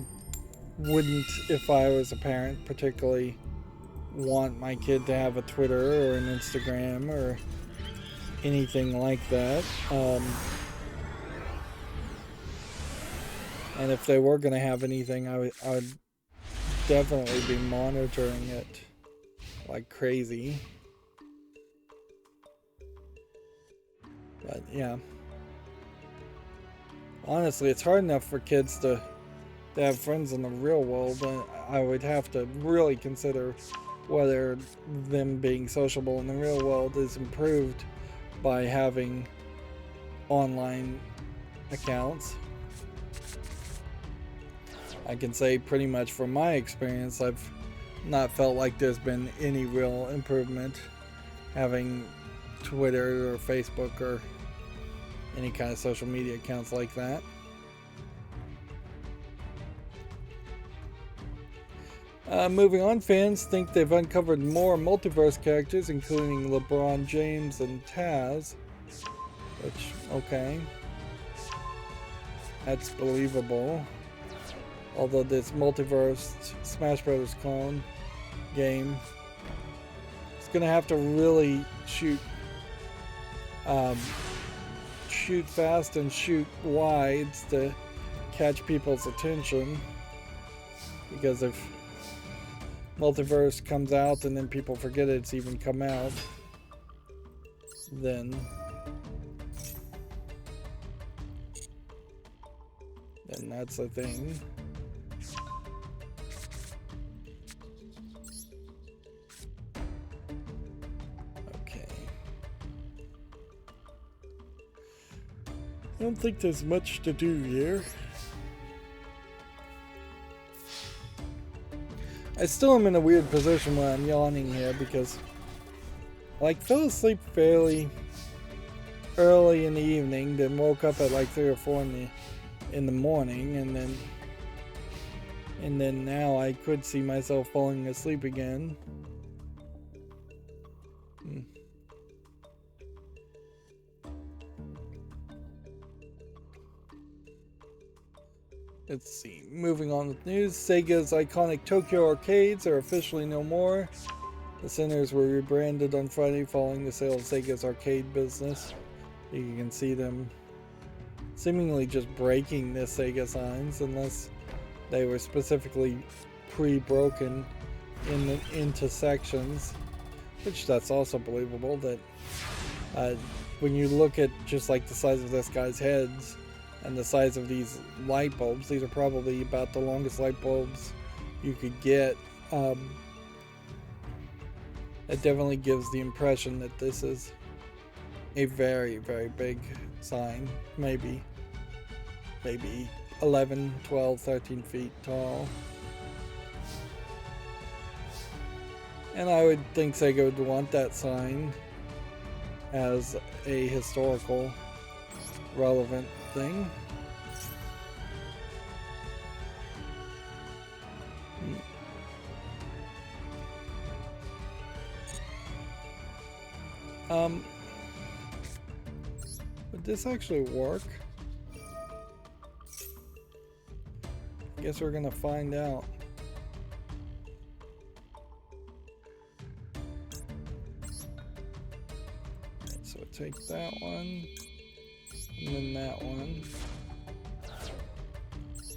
wouldn't, if I was a parent, particularly want my kid to have a Twitter or an Instagram or anything like that. And if they were going to have anything, I would definitely be monitoring it like crazy. But yeah, honestly, it's hard enough for kids to have friends in the real world. I would have to really consider whether them being sociable in the real world is improved by having online accounts. I can say pretty much from my experience, I've not felt like there's been any real improvement having Twitter or Facebook or any kind of social media accounts like that. Moving on, fans think they've uncovered more multiverse characters, including LeBron James and Taz. Which, okay. That's believable. Although this multiverse Smash Brothers clone game is going to have to really shoot fast and shoot wides to catch people's attention. Because if Multiverse comes out and then people forget it's even come out, then that's a thing. Okay. I don't think there's much to do here. I still am in a weird position where I'm yawning here because I fell asleep fairly early in the evening, then woke up at like 3 or 4 in the morning, and then And then now I could see myself falling asleep again. Let's see. Moving on with news. Sega's iconic Tokyo arcades are officially no more. The centers were rebranded on Friday following the sale of Sega's arcade business. You can see them seemingly just breaking the Sega signs unless they were specifically pre-broken into sections, which that's also believable that when you look at just like the size of this guy's heads and the size of these light bulbs, these are probably about the longest light bulbs you could get. It definitely gives the impression that this is a very, very big sign, maybe 11, 12, 13 feet tall. And I would think Sega would want that sign as a historical relevant thing. Would this actually work? I guess we're gonna find out. So take that one, and then that one.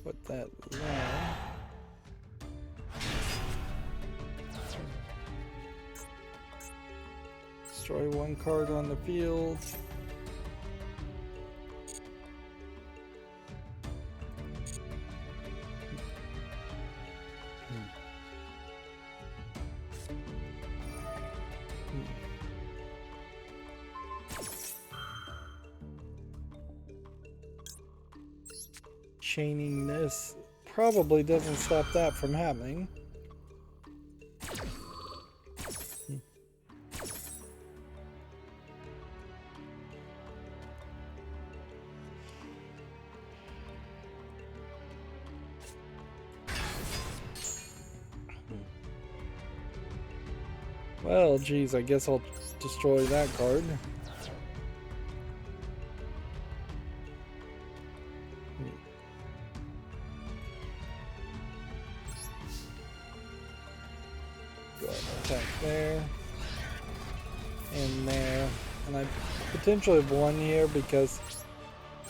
Put that there. Destroy one card on the field. Chaining this probably doesn't stop that from happening. Well, geez, I guess I'll destroy that card. Go ahead and attack there. And there. And I potentially have won here because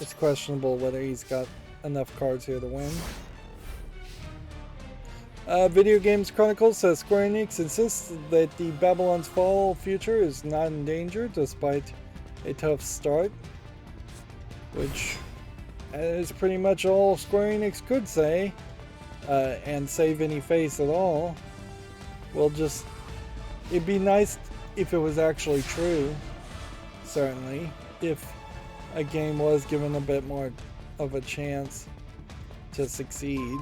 it's questionable whether he's got enough cards here to win. Video Games Chronicles says Square Enix insists that the Babylon's Fall future is not in danger despite a tough start, which is pretty much all Square Enix could say, and save any face at all. Well, just, it'd be nice if it was actually true, certainly, if a game was given a bit more of a chance to succeed.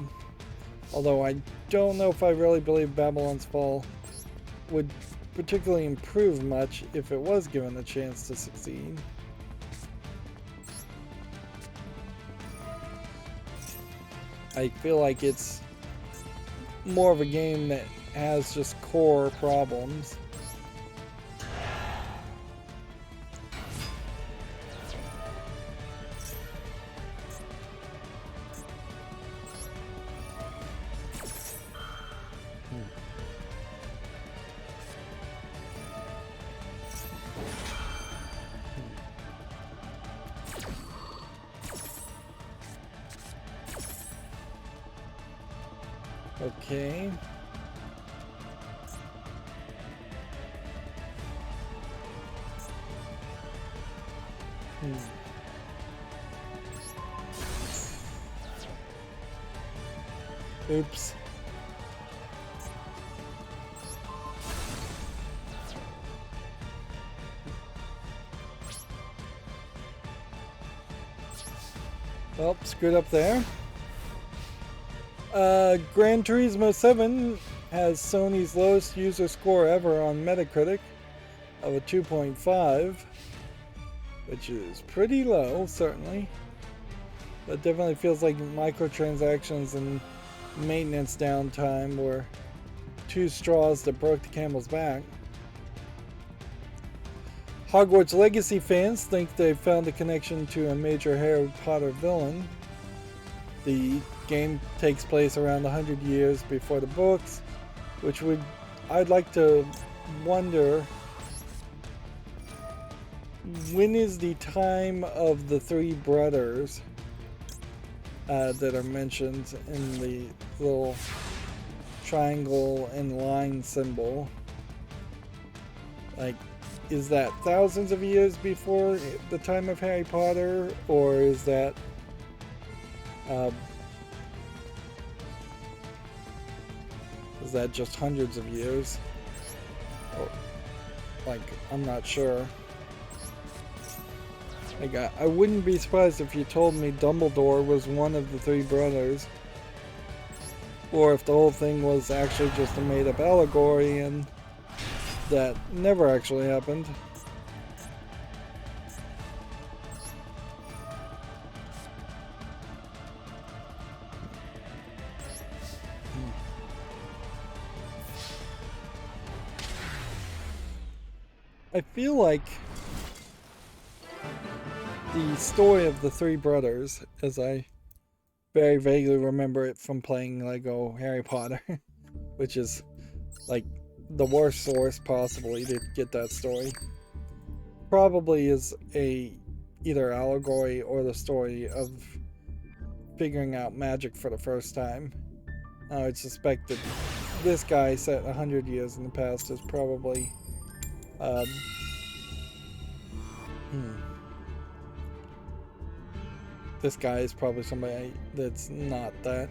Although I don't know if I really believe Babylon's Fall would particularly improve much if it was given a chance to succeed. I feel like it's more of a game that has just core problems. Okay. Oops. Well, screwed up there. Gran Turismo 7 has Sony's lowest user score ever on Metacritic of a 2.5, which is pretty low, certainly. But definitely feels like microtransactions and maintenance downtime were two straws that broke the camel's back. Hogwarts Legacy fans think they've found a connection to a major Harry Potter villain. The game takes place around 100 years before the books, which I'd like to wonder, when is the time of the three brothers that are mentioned in the little triangle and line symbol? Like, is that thousands of years before the time of Harry Potter, or is that just hundreds of years? Or, like, I'm not sure. Like, I wouldn't be surprised if you told me Dumbledore was one of the three brothers, or if the whole thing was actually just a made-up allegory and that never actually happened. I feel like the story of the three brothers, as I very vaguely remember it from playing Lego Harry Potter, which is like the worst source possibly to get that story, probably is either allegory or the story of figuring out magic for the first time. I would suspect that this guy set 100 years in the past is probably this guy is probably somebody that's not that.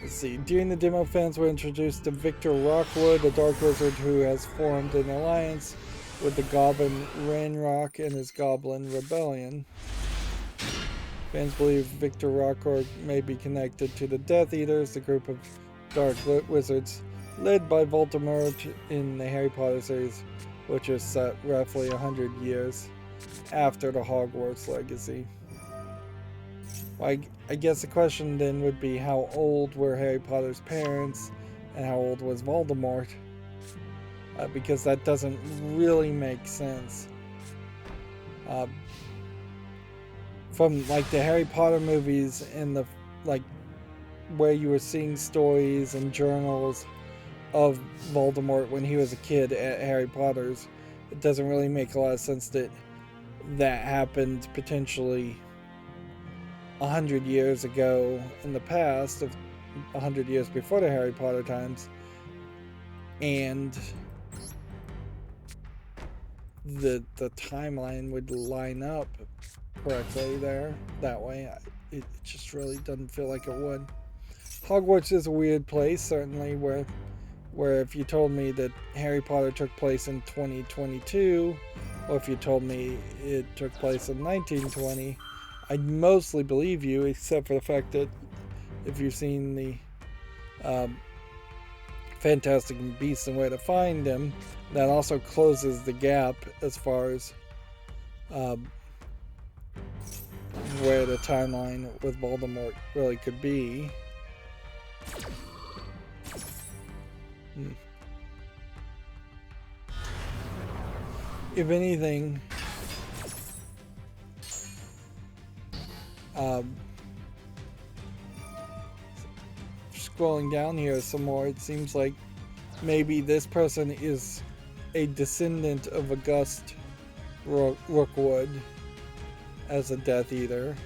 Let's see. During the demo, fans were introduced to Victor Rockwood, a dark wizard who has formed an alliance with the goblin Ranrock and his goblin rebellion. Fans believe Victor Rockwood may be connected to the Death Eaters, the group of dark wizards led by Voldemort in the Harry Potter series, which is set roughly 100 years after the Hogwarts Legacy. I guess the question then would be, how old were Harry Potter's parents and how old was Voldemort? Because that doesn't really make sense. From like the Harry Potter movies and the where you were seeing stories and journals of Voldemort when he was a kid at Harry Potter's, it doesn't really make a lot of sense that that happened potentially 100 years ago in the past, of 100 years before the Harry Potter times, and the timeline would line up correctly there that way. It just really doesn't feel like it would. Hogwarts is a weird place, certainly, where if you told me that Harry Potter took place in 2022, or if you told me it took place in 1920, I'd mostly believe you, except for the fact that if you've seen the Fantastic Beasts and Where to Find Them, that also closes the gap as far as where the timeline with Voldemort really could be. If anything, scrolling down here some more, it seems like maybe this person is a descendant of August Rookwood as a Death Eater.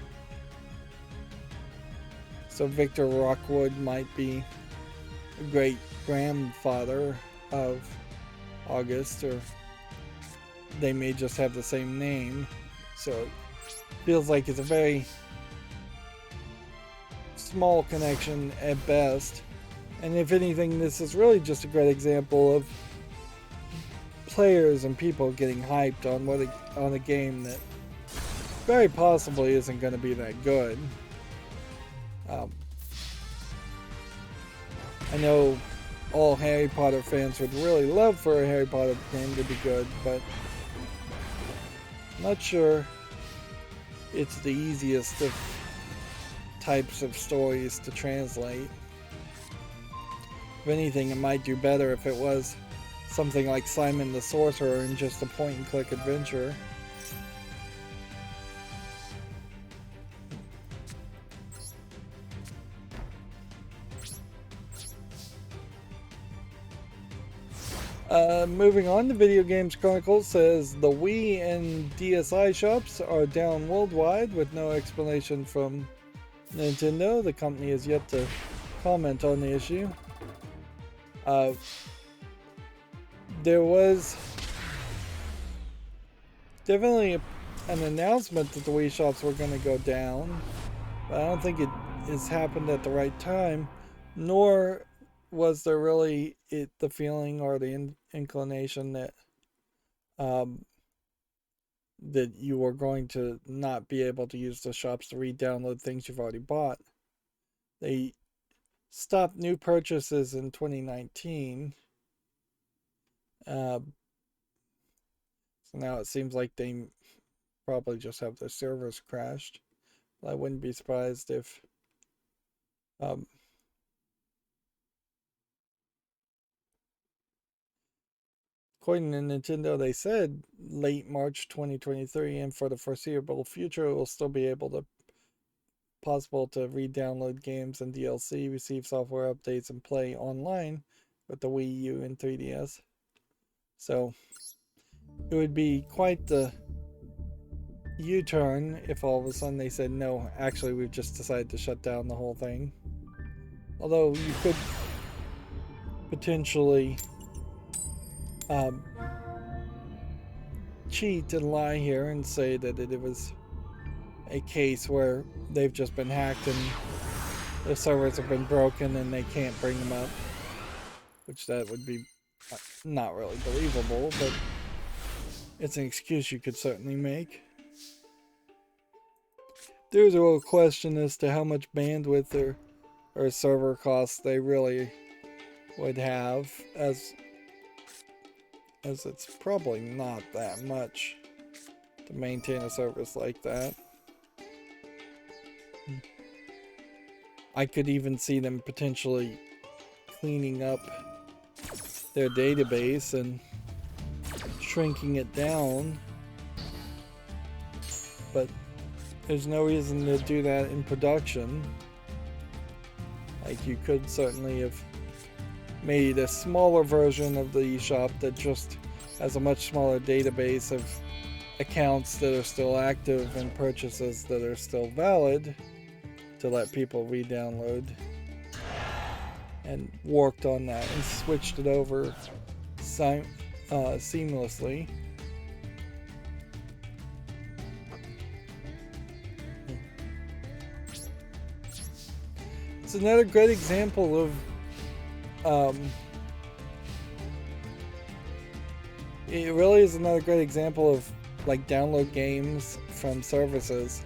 So Victor Rockwood might be a great grandfather of August, or they may just have the same name. So it feels like it's a very small connection at best. And if anything, this is really just a great example of players and people getting hyped on a game that very possibly isn't going to be that good. I know all Harry Potter fans would really love for a Harry Potter game to be good, but I'm not sure it's the easiest of types of stories to translate. If anything, it might do better if it was something like Simon the Sorcerer and just a point-and-click adventure. Moving on, the Video Games Chronicle says the Wii and DSi shops are down worldwide with no explanation from Nintendo. The company has yet to comment on the issue. There was definitely an announcement that the Wii shops were going to go down, but I don't think it has happened at the right time, nor was there really the feeling or the inclination that that you were going to not be able to use the shops to re-download things you've already bought. They stopped new purchases in 2019. So now it seems like they probably just have their servers crashed. I wouldn't be surprised if according to Nintendo, they said late March 2023, and for the foreseeable future, it will still be possible to re-download games and DLC, receive software updates, and play online with the Wii U and 3DS. So it would be quite the U-turn if all of a sudden they said, no, actually we've just decided to shut down the whole thing. Although you could potentially cheat and lie here and say that it was a case where they've just been hacked and the servers have been broken and they can't bring them up, which that would be not really believable, but it's an excuse you could certainly make. There's a real question as to how much bandwidth or server costs they really would have, as it's probably not that much to maintain a service like that. I could even see them potentially cleaning up their database and shrinking it down, but there's no reason to do that in production. Like, you could certainly have made a smaller version of the eShop that just has a much smaller database of accounts that are still active and purchases that are still valid to let people re-download, and worked on that and switched it over seamlessly. It's another great example of it really is another great example of, like, download games from services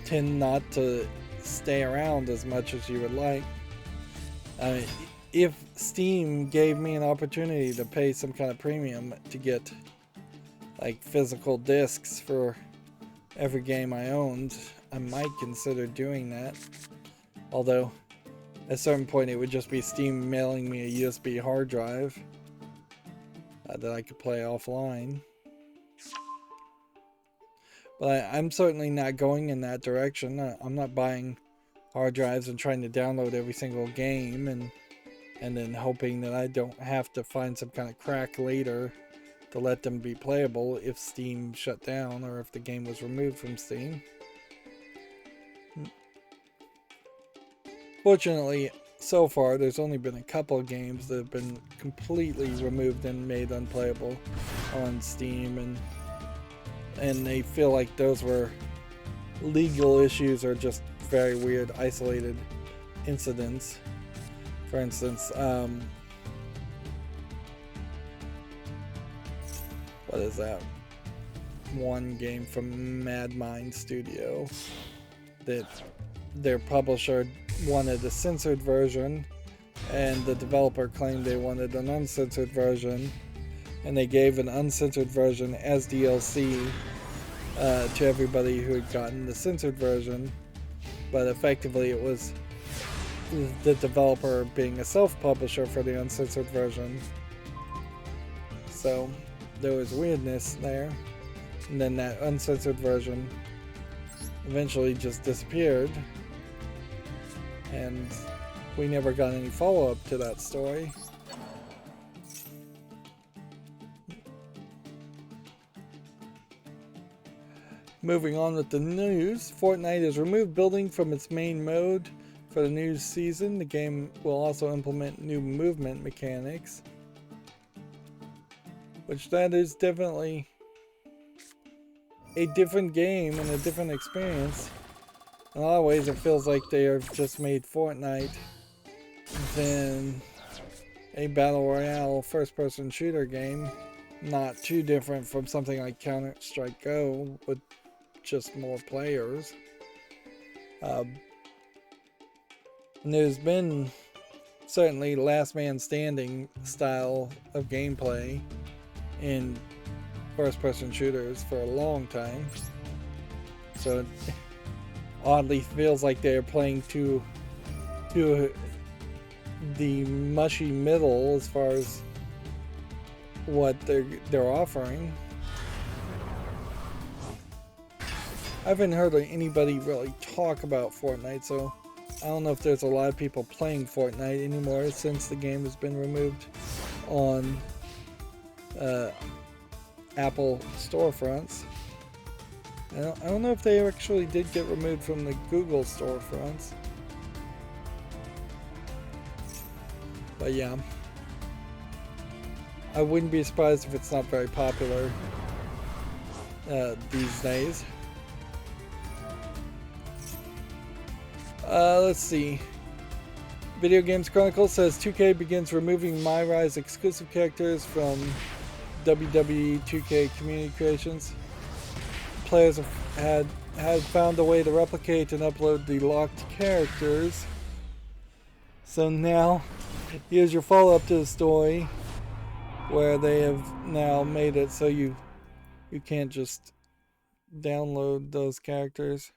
tend not to stay around as much as you would like. If Steam gave me an opportunity to pay some kind of premium to get, like, physical discs for every game I owned, I might consider doing that. Although at a certain point it would just be Steam mailing me a USB hard drive that I could play offline. But I'm certainly not going in that direction. I'm not buying hard drives and trying to download every single game and then hoping that I don't have to find some kind of crack later to let them be playable if Steam shut down or if the game was removed from Steam. Fortunately, so far, there's only been a couple of games that have been completely removed and made unplayable on Steam, and they feel like those were legal issues or just very weird, isolated incidents. For instance, what is that one game from Mad Mind Studio that their publisher wanted a censored version and the developer claimed they wanted an uncensored version, and they gave an uncensored version as DLC to everybody who had gotten the censored version, but effectively it was the developer being a self-publisher for the uncensored version. So there was weirdness there, and then that uncensored version eventually just disappeared, and we never got any follow-up to that story. Moving on with the news, Fortnite has removed building from its main mode for the new season. The game will also implement new movement mechanics, which that is definitely a different game and a different experience. In a lot of ways it feels like they have just made Fortnite than a battle royale first-person shooter game. Not too different from something like Counter-Strike Go with just more players. And there's been certainly last man standing style of gameplay in first-person shooters for a long time. So it oddly feels like they're playing to the mushy middle as far as what they're offering. I haven't heard anybody really talk about Fortnite, so I don't know if there's a lot of people playing Fortnite anymore since the game has been removed on Apple storefronts. I don't know if they actually did get removed from the Google storefronts. But yeah, I wouldn't be surprised if it's not very popular these days. Let's see. Video Games Chronicle says 2K begins removing MyRise exclusive characters from WWE 2K community creations. Players had found a way to replicate and upload the locked characters. So now, here's your follow-up to the story, where they have now made it so you can't just download those characters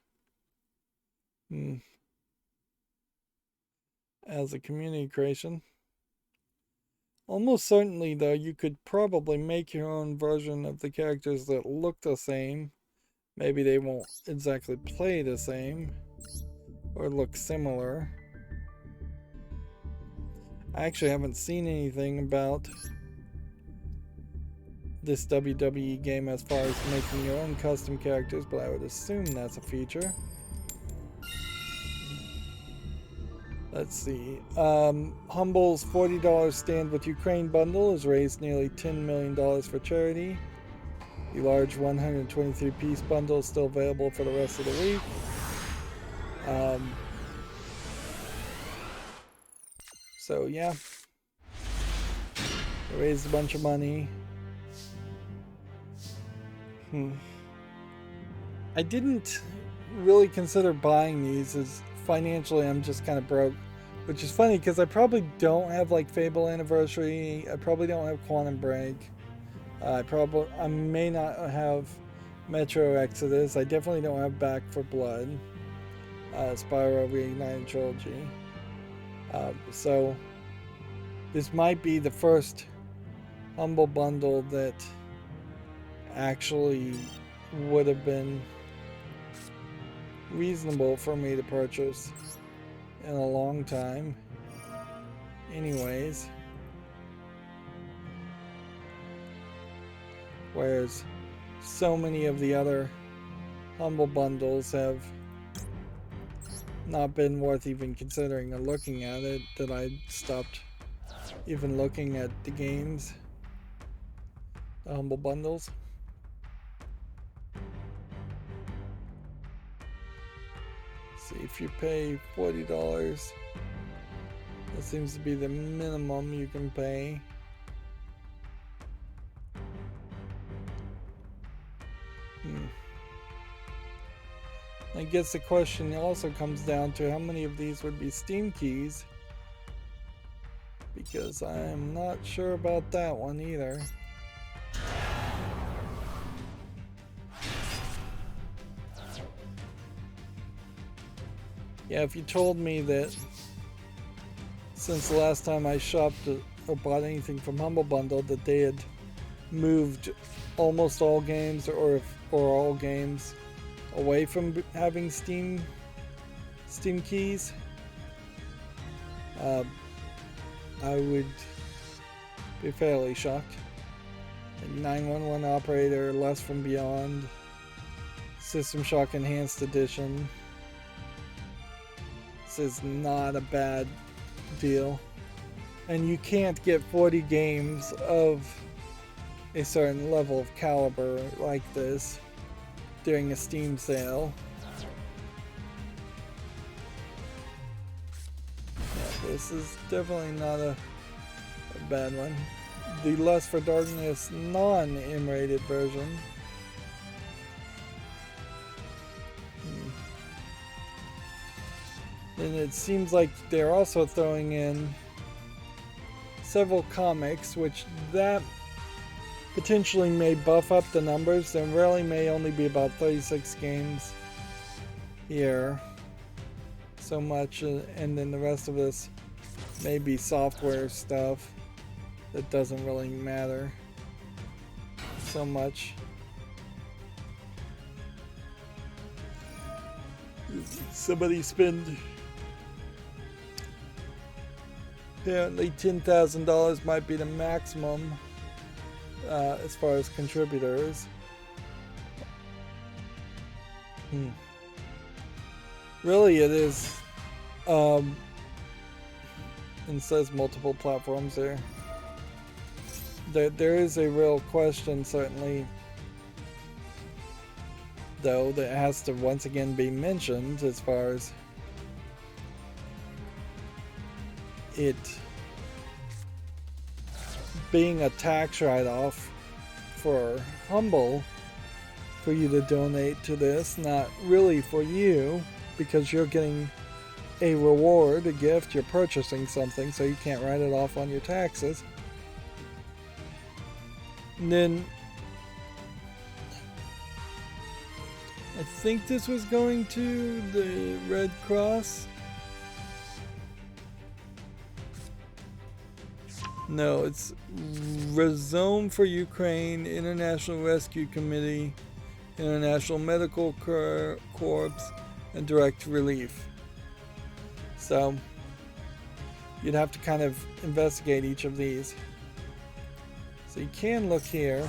as a community creation. Almost certainly, though, you could probably make your own version of the characters that look the same. Maybe they won't exactly play the same or look similar. I actually haven't seen anything about this WWE game as far as making your own custom characters, but I would assume that's a feature. Let's see. Humble's $40 Stand with Ukraine bundle has raised nearly $10 million for charity. The large 123-piece bundle is still available for the rest of the week. So yeah, they raised a bunch of money. I didn't really consider buying these, as financially I'm just kind of broke, which is funny because I probably don't have like Fable Anniversary. I probably don't have Quantum Break. I may not have Metro Exodus. I definitely don't have Back for Blood, Spyro Reignited Trilogy. So this might be the first Humble bundle that actually would have been reasonable for me to purchase in a long time. Anyways. Whereas so many of the other Humble bundles have not been worth even considering or looking at it, that I stopped even looking at the games, the Humble bundles. See, if you pay $40, that seems to be the minimum you can pay. I guess the question also comes down to how many of these would be Steam keys, because I am not sure about that one either. Yeah, if you told me that since the last time I shopped or bought anything from Humble Bundle that they had moved almost all games or all games away from having Steam keys, I would be fairly shocked. 911 Operator, Less from Beyond, System Shock Enhanced Edition. This is not a bad deal. And you can't get 40 games of a certain level of caliber like this during a Steam sale. Yeah, this is definitely not a bad one. The Lust for Darkness non-M-rated version. And it seems like they're also throwing in several comics, which that potentially may buff up the numbers. There really may only be about 36 games here. So much, and then the rest of this may be software stuff that doesn't really matter so much. Somebody spend apparently $10,000 might be the maximum as far as contributors. Really, it is. And says multiple platforms there. There is a real question, certainly, though, that has to once again be mentioned as far as it being a tax write-off for Humble for you to donate to this, not really for you, because you're getting a reward, a gift, you're purchasing something, so you can't write it off on your taxes. And then I think this was going to the Red Cross. No, it's Rhizome for Ukraine, International Rescue Committee, International Medical Corps, and Direct Relief. So you'd have to kind of investigate each of these. So you can look here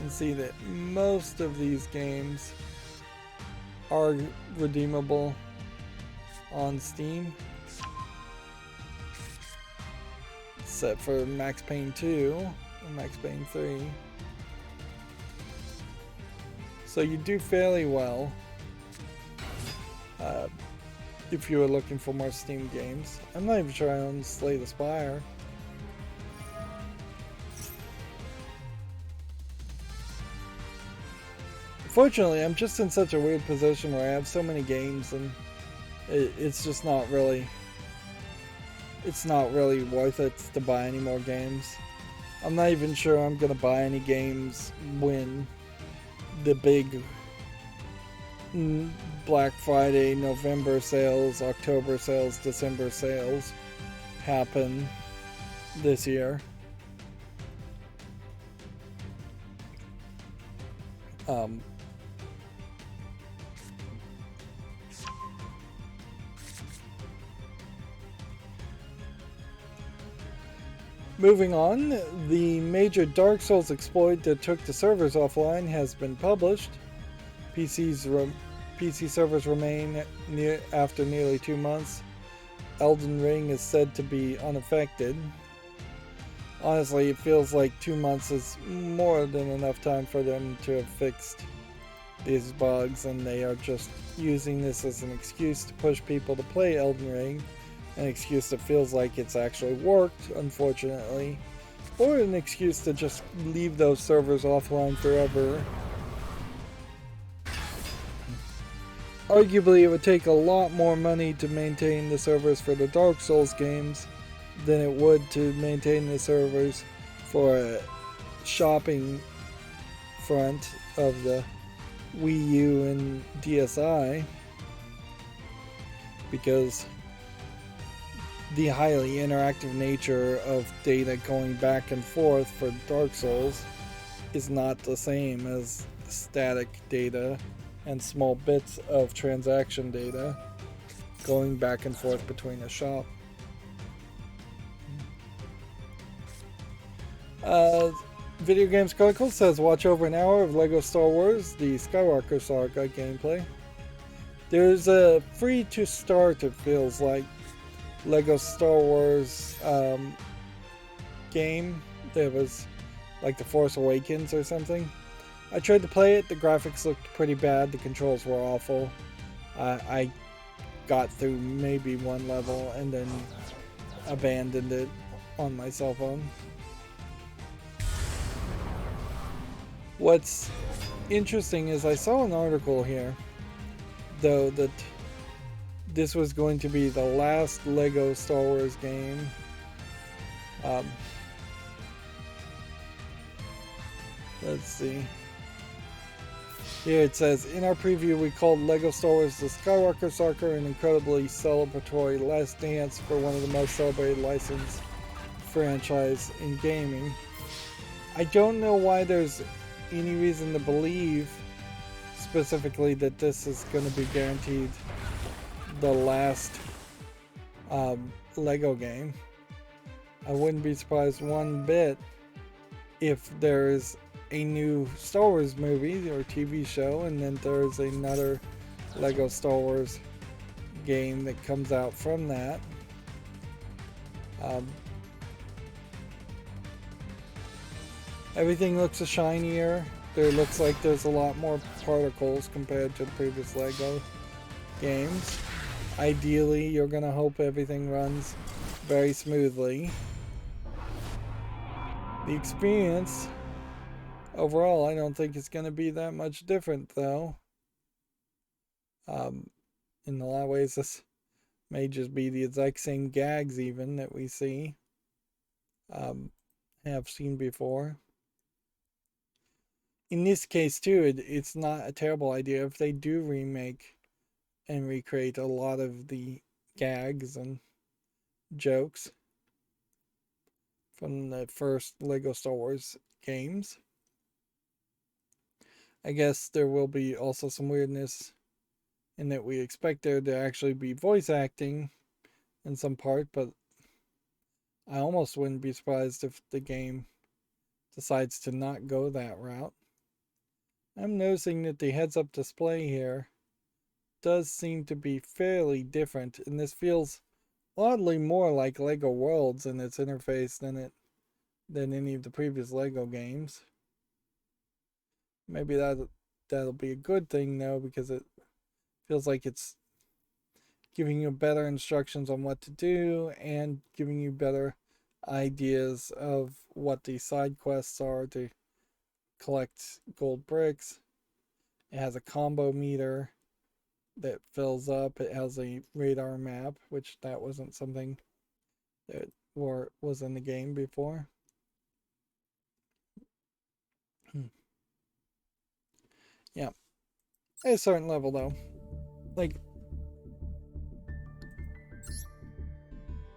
and see that most of these games are redeemable on Steam, except for Max Payne 2 and Max Payne 3. So you do fairly well if you were looking for more Steam games. I'm not even sure I own Slay the Spire. Fortunately, I'm just in such a weird position where I have so many games, and it's just not really. It's not really worth it to buy any more games. I'm not even sure I'm gonna buy any games when the big Black Friday, November sales, October sales, December sales happen this year. Moving on, the major Dark Souls exploit that took the servers offline has been published. PC servers remain after nearly 2 months. Elden Ring is said to be unaffected. Honestly, it feels like 2 months is more than enough time for them to have fixed these bugs, and they are just using this as an excuse to push people to play Elden Ring. An excuse that feels like it's actually worked, unfortunately, or an excuse to just leave those servers offline forever. Arguably, it would take a lot more money to maintain the servers for the Dark Souls games than it would to maintain the servers for a shopping front of the Wii U and DSi. because the highly interactive nature of data going back and forth for Dark Souls is not the same as static data and small bits of transaction data going back and forth between a shop. Video Games Chronicle says watch over an hour of LEGO Star Wars The Skywalker Saga gameplay. There's a free to start, it feels like, LEGO Star Wars game that was like The Force Awakens or something. I tried to play it, the graphics looked pretty bad, the controls were awful. I got through maybe one level and then abandoned it on my cell phone. What's interesting is I saw an article here, though, that this was going to be the last LEGO Star Wars game. Let's see. Here it says, in our preview we called LEGO Star Wars The Skywalker Saga an incredibly celebratory last dance for one of the most celebrated licensed franchise in gaming. I don't know why there's any reason to believe specifically that this is going to be guaranteed the last LEGO game. I wouldn't be surprised one bit if there's a new Star Wars movie or TV show and then there's another LEGO Star Wars game that comes out from that. Everything looks shinier. There looks like there's a lot more particles compared to the previous LEGO games. Ideally, you're gonna hope everything runs very smoothly. The experience overall, I don't think it's gonna be that much different though. In a lot of ways, this may just be the exact same gags even that we see, have seen before. In this case too, it's not a terrible idea if they do remake and recreate a lot of the gags and jokes from the first LEGO Star Wars games. I guess there will be also some weirdness in that we expect there to actually be voice acting in some part, but I almost wouldn't be surprised if the game decides to not go that route. I'm noticing that the heads-up display here does seem to be fairly different, and this feels oddly more like LEGO Worlds in its interface than any of the previous LEGO games. Maybe that'll be a good thing though, because it feels like it's giving you better instructions on what to do and giving you better ideas of what the side quests are to collect gold bricks. It has a combo meter that fills up. It has a radar map, which that wasn't something that was in the game before. Yeah, at a certain level though, like,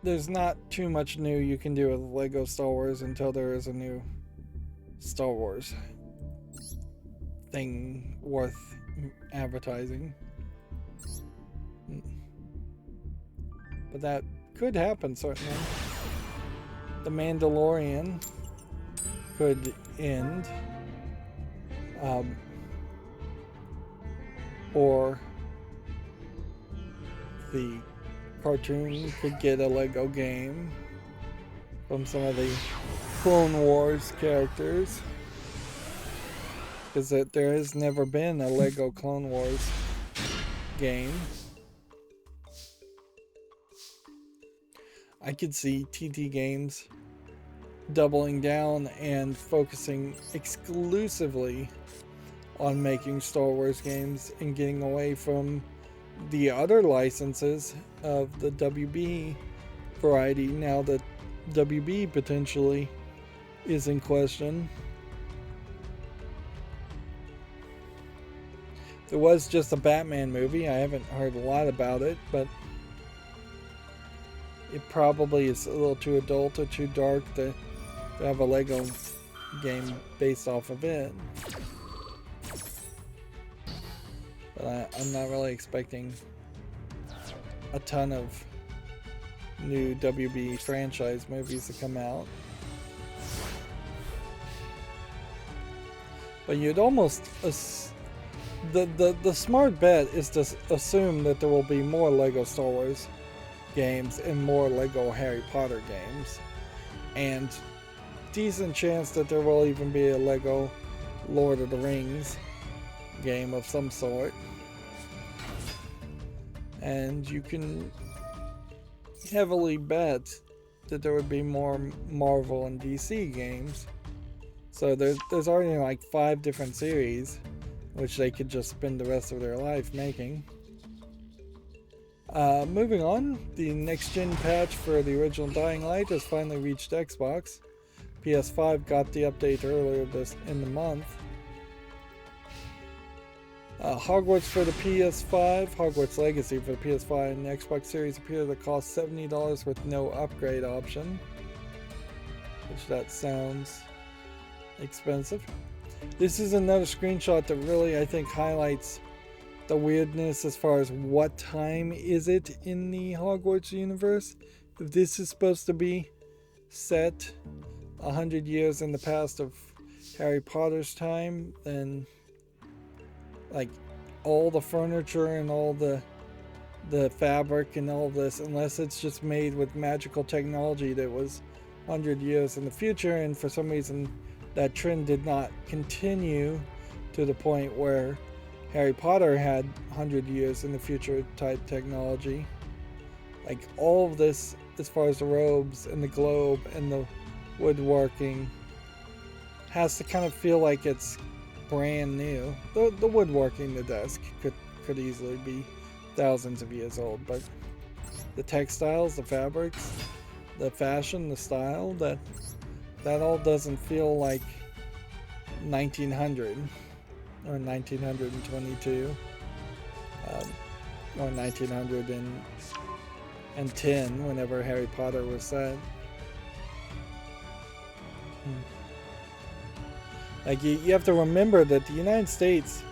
there's not too much new you can do with LEGO Star Wars until there is a new Star Wars thing worth advertising. But that could happen, certainly. The Mandalorian could end. Or the cartoon could get a LEGO game from some of the Clone Wars characters, because there has never been a LEGO Clone Wars game. I could see TT Games doubling down and focusing exclusively on making Star Wars games and getting away from the other licenses of the WB variety now that WB potentially is in question. There was just a Batman movie. I haven't heard a lot about it, but it probably is a little too adult or too dark to have a Lego game based off of it. But I'm not really expecting a ton of new WB franchise movies to come out. But you'd almost the smart bet is to assume that there will be more Lego Star Wars games and more Lego Harry Potter games, and decent chance that there will even be a Lego Lord of the Rings game of some sort. And you can heavily bet that there would be more Marvel and DC games. So there's already like 5 different series which they could just spend the rest of their life making. Moving on, the next gen patch for the original Dying Light has finally reached Xbox. PS5 got the update earlier in the month. Hogwarts for the PS5, Hogwarts Legacy for the PS5 and the Xbox Series appear to cost $70 with no upgrade option, which that sounds expensive. This is another screenshot that really, I think, highlights the weirdness as far as what time is it in the Hogwarts universe. If this is supposed to be set 100 years in the past of Harry Potter's time, then like all the furniture and all the fabric and all this, unless it's just made with magical technology that was 100 years in the future, and for some reason that trend did not continue to the point where Harry Potter had 100 years in the future type technology. Like all of this, as far as the robes and the globe and the woodworking, has to kind of feel like it's brand new. The woodworking, the desk could easily be thousands of years old, but the textiles, the fabrics, the fashion, the style, that all doesn't feel like 1900 or 1922 or 1910 whenever Harry Potter was set. Like you have to remember that the United States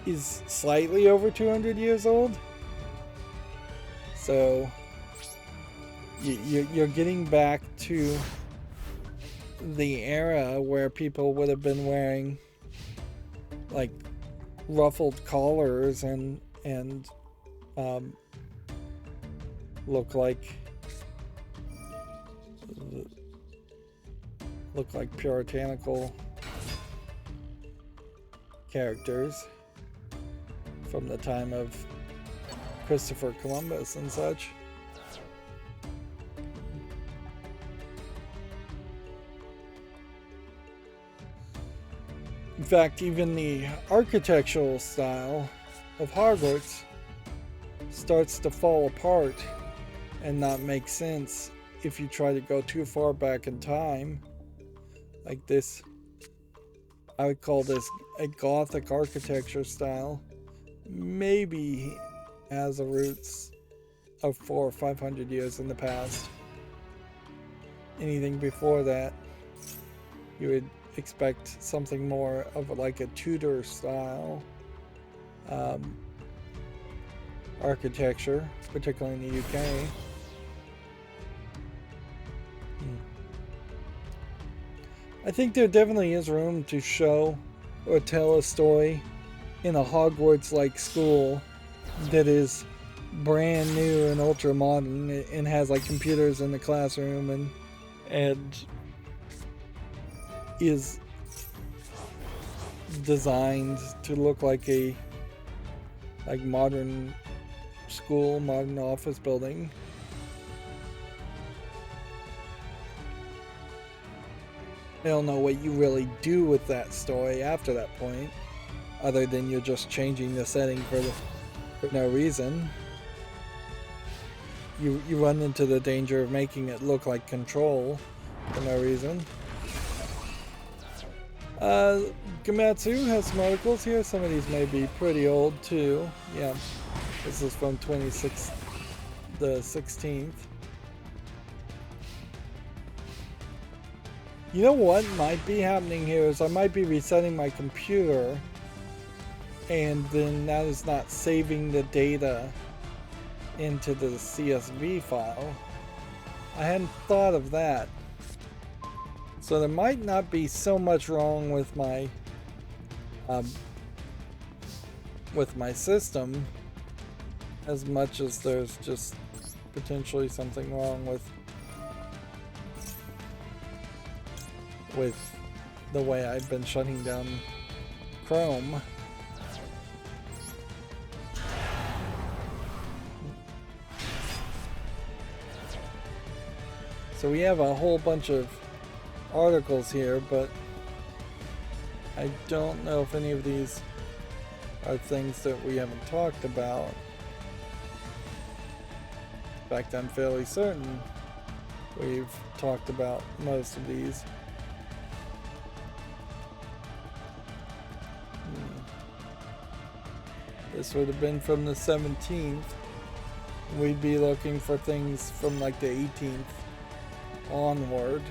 is slightly over 200 years old, so you're getting back to the era where people would have been wearing like ruffled collars and look like puritanical characters from the time of Christopher Columbus and such. In fact, even the architectural style of Hogwarts starts to fall apart and not make sense if you try to go too far back in time. Like this, I would call this a Gothic architecture style. Maybe has a roots of 400 or 500 years in the past. Anything before that, you would expect something more of like a Tudor style architecture, particularly in the UK. I think there definitely is room to show or tell a story in a Hogwarts-like school that is brand new and ultra modern and has like computers in the classroom and is designed to look like a modern school, modern office building. I don't know what you really do with that story after that point, other than you're just changing the setting for no reason. You run into the danger of making it look like Control for no reason. Gamatsu has some articles here. Some of these may be pretty old too. Yeah, this is from the 16th. You know what might be happening here is I might be resetting my computer, and then that is not saving the data into the CSV file. I hadn't thought of that. So there might not be so much wrong with my system as much as there's just potentially something wrong with the way I've been shutting down Chrome. So we have a whole bunch of articles here, but I don't know if any of these are things that we haven't talked about. In fact, I'm fairly certain we've talked about most of these. This would have been from the 17th. We'd be looking for things from like the 18th onward.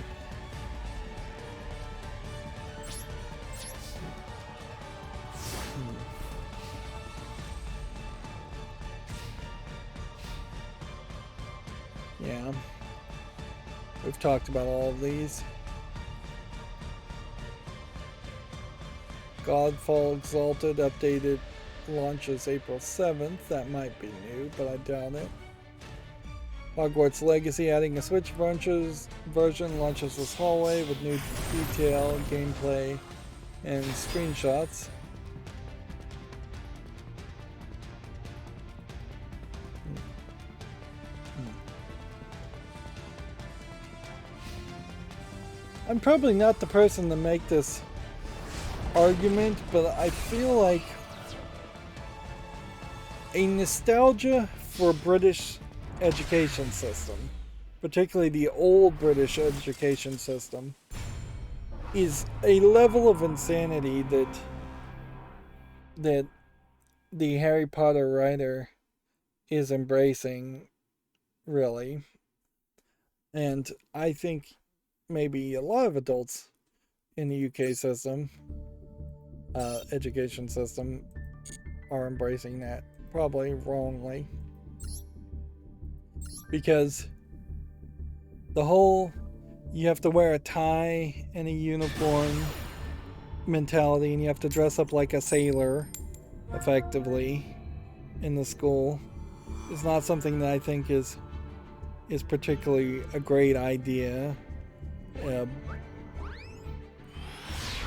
Yeah, we've talked about all of these. Godfall Exalted updated launches April 7th. That might be new, but I doubt it. Hogwarts Legacy adding a Switch version launches this hallway with new detail, gameplay, and screenshots. I'm probably not the person to make this argument, but I feel like a nostalgia for British education system, particularly the old British education system, is a level of insanity that the Harry Potter writer is embracing, really. And I think maybe a lot of adults in the UK system, education system, are embracing that, probably wrongly, because the whole you have to wear a tie and a uniform mentality, and you have to dress up like a sailor effectively in the school is not something that I think is particularly a great idea.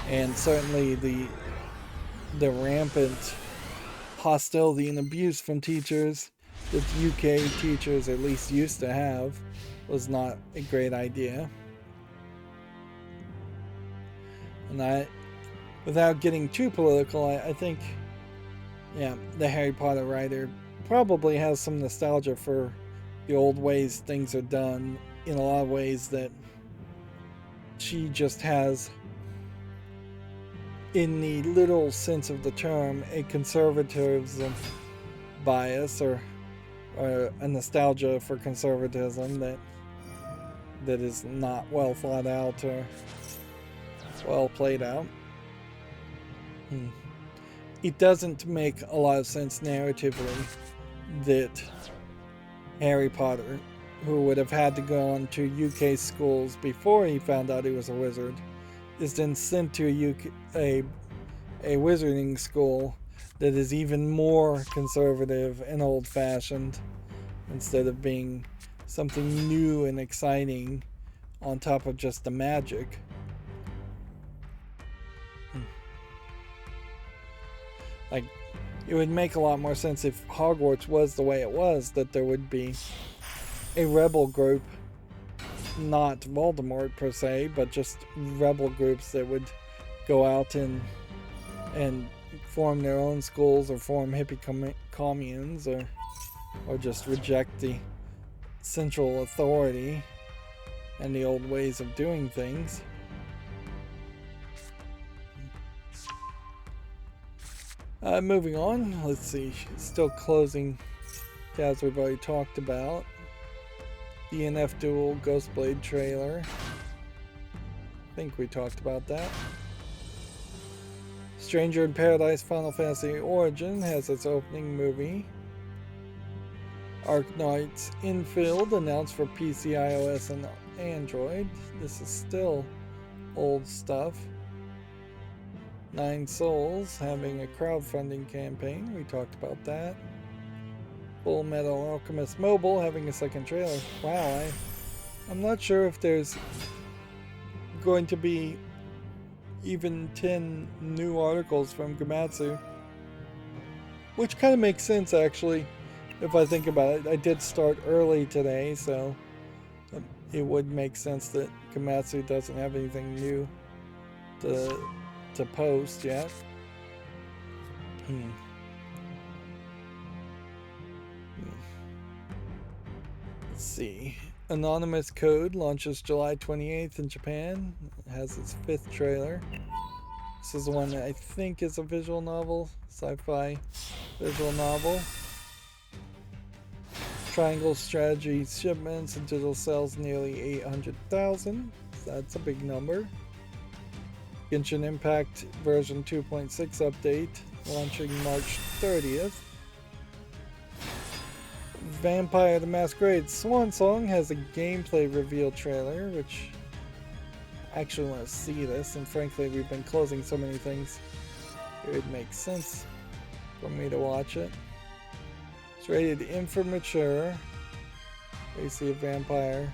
And certainly the rampant hostility and abuse from teachers that UK teachers at least used to have was not a great idea. And without getting too political, I think, yeah, the Harry Potter writer probably has some nostalgia for the old ways things are done, in a lot of ways that she just has, in the literal sense of the term, a conservatism bias or a nostalgia for conservatism that is not well thought out or well played out. It doesn't make a lot of sense narratively that Harry Potter, who would have had to go on to UK schools before he found out he was a wizard, is then sent to a wizarding school that is even more conservative and old-fashioned, instead of being something new and exciting on top of just the magic. Like, it would make a lot more sense if Hogwarts was the way it was, that there would be a rebel group, not Voldemort per se, but just rebel groups that would go out and form their own schools, or form hippie communes, or just reject the central authority and the old ways of doing things. Moving on, let's see, still closing tabs we've already talked about. DNF Duel Ghostblade trailer. think we talked about that. Stranger in Paradise Final Fantasy Origin has its opening movie. Arknight's Infield announced for PC, iOS, and Android. This is still old stuff. Nine Souls having a crowdfunding campaign. We talked about that. Full Metal Alchemist Mobile having a second trailer. Wow, I'm not sure if there's going to be even 10 new articles from Gamatsu. Which kind of makes sense, actually, if I think about it. I did start early today, so it would make sense that Gamatsu doesn't have anything new to post yet. Let's see. Anonymous Code launches July 28th in Japan. It has its 5th trailer. This is the one that I think is a visual novel, sci-fi visual novel. Triangle Strategy shipments and digital sales nearly 800,000. That's a big number. Genshin Impact version 2.6 update launching March 30th. Vampire the Masquerade Swan Song has a gameplay reveal trailer, which I actually want to see this, and frankly we've been closing so many things it would make sense for me to watch it. It's rated M for mature. You see a vampire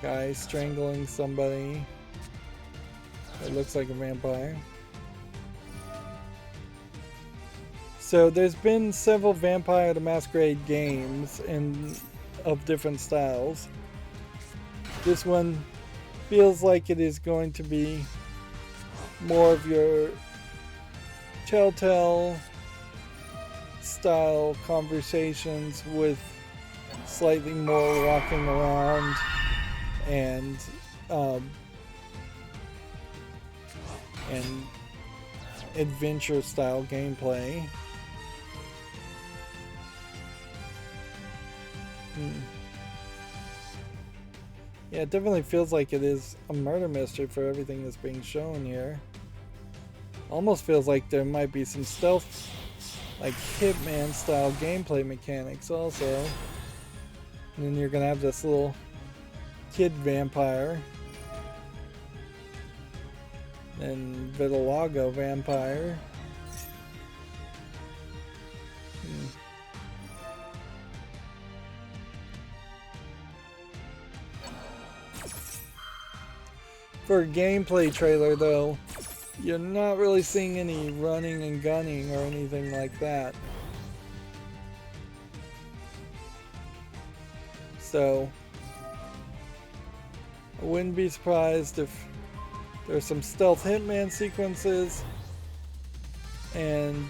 guy strangling somebody. It looks like a vampire. So there's been several Vampire the Masquerade games of different styles. This one feels like it is going to be more of your Telltale style conversations with slightly more walking around and adventure style gameplay. Yeah, it definitely feels like it is a murder mystery for everything that's being shown here. Almost feels like there might be some stealth, like Hitman style gameplay mechanics also. And then you're gonna have this little kid vampire. And Vitiligo vampire. For a gameplay trailer though, you're not really seeing any running and gunning or anything like that. So I wouldn't be surprised if there's some stealth Hitman sequences, and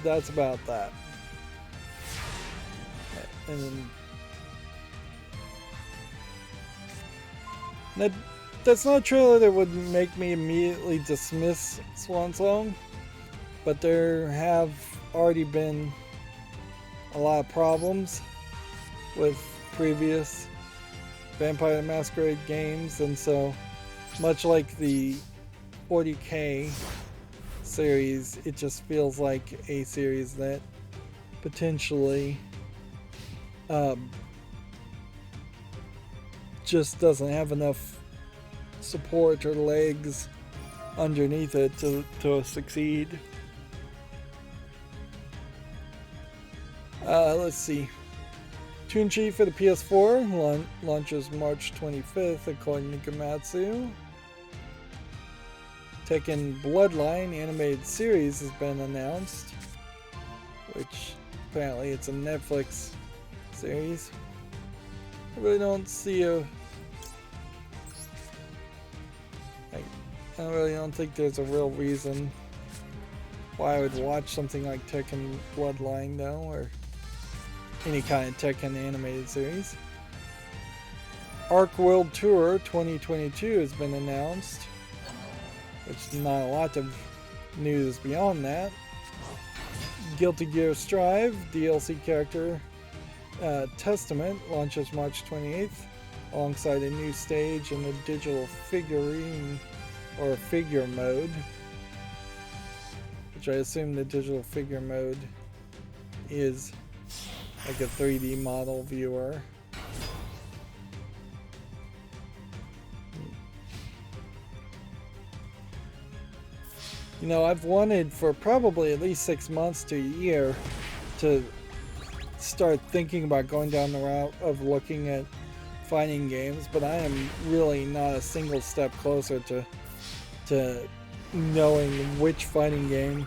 that's about that. And that's not a trailer that would make me immediately dismiss Swan Song, but there have already been a lot of problems with previous Vampire the Masquerade games, and so much like the 40K series, it just feels like a series that potentially just doesn't have enough support or legs underneath it to succeed. Let's see. Tunchi for the PS4 launches March 25th according to Gamatsu. Tekken Bloodline animated series has been announced, which apparently it's a Netflix series. I really don't see I really don't think there's a real reason why I would watch something like Tekken Bloodline though, or any kind of Tekken animated series. Arc World Tour 2022 has been announced, which is not a lot of news beyond that. Guilty Gear Strive DLC character Testament launches March 28th alongside a new stage and a digital figurine or figure mode, which I assume the digital figure mode is like a 3D model viewer. You know, I've wanted for probably at least 6 months to a year to start thinking about going down the route of looking at fighting games, but I am really not a single step closer to knowing which fighting game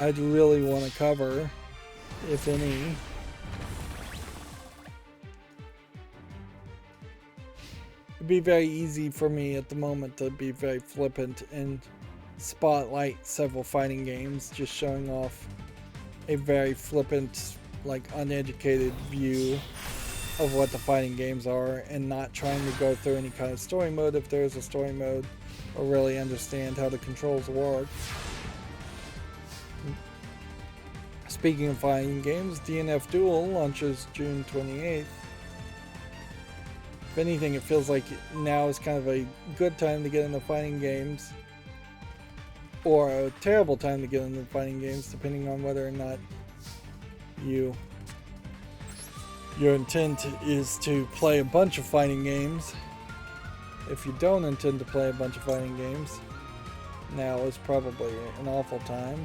I'd really want to cover, if any. It'd be very easy for me at the moment to be very flippant and spotlight several fighting games, just showing off a very flippant, like uneducated view of what the fighting games are, and not trying to go through any kind of story mode if there is a story mode, or really understand how the controls work. Speaking of fighting games, DNF Duel launches June 28th. If anything, it feels like now is kind of a good time to get into fighting games, or a terrible time to get into fighting games, depending on whether or not your intent is to play a bunch of fighting games. If you don't intend to play a bunch of fighting games, now is probably an awful time.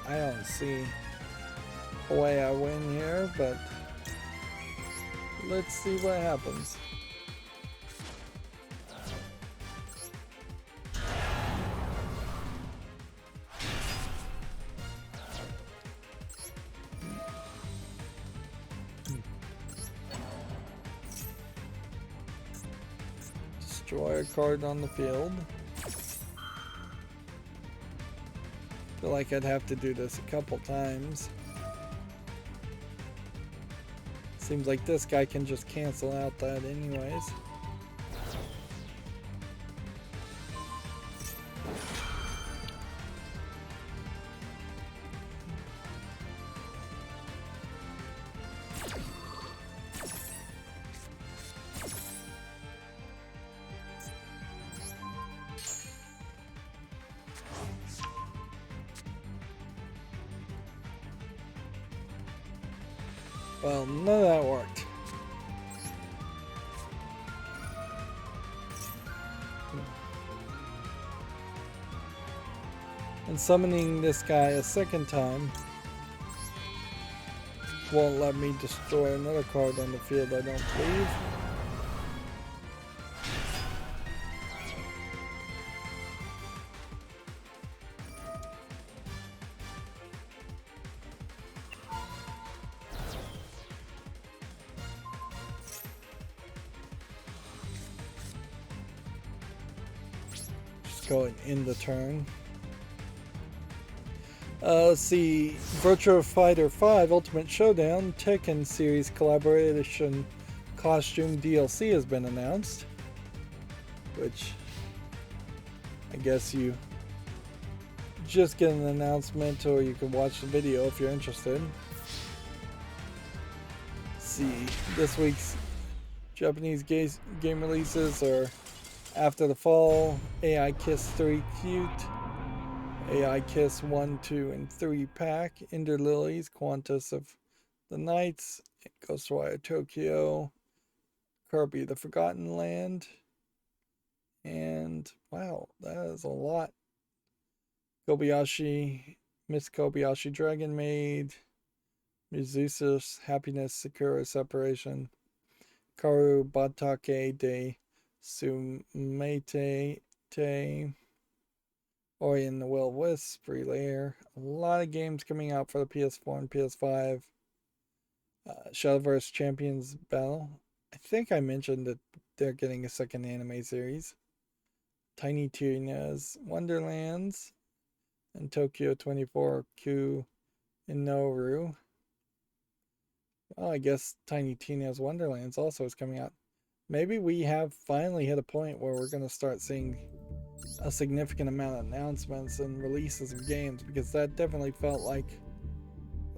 I don't see a way I win here, but let's see what happens. Destroy a card on the field. Feel like I'd have to do this a couple times. Seems like this guy can just cancel out that anyways. Well, none of that worked. And summoning this guy a second time won't let me destroy another card on the field, I don't believe. Going in the turn. Let's see. Virtua Fighter 5 Ultimate Showdown Tekken series collaboration costume DLC has been announced, which I guess you just get an announcement, or you can watch the video if you're interested. Let's see, this week's Japanese game releases are After the Fall, AI Kiss 3 Cute, AI Kiss 1, 2, and 3 Pack, Ender Lilies, Quantus of the Nights, Ghostwire Tokyo, Kirby the Forgotten Land, and wow, that is a lot. Kobayashi, Miss Kobayashi Dragon Maid, Mizusa's Happiness, Sakura Separation, Karu Batake de Sumete Te, Ori and the Will Wisp, Relayer. A lot of games coming out for the PS4 and PS5. Shadowverse Champions Battle. I think I mentioned that they're getting a second anime series. Tiny Tina's Wonderlands and Tokyo 24Q in Noru. Well, I guess Tiny Tina's Wonderlands also is coming out. Maybe we have finally hit a point where we're going to start seeing a significant amount of announcements and releases of games, because that definitely felt like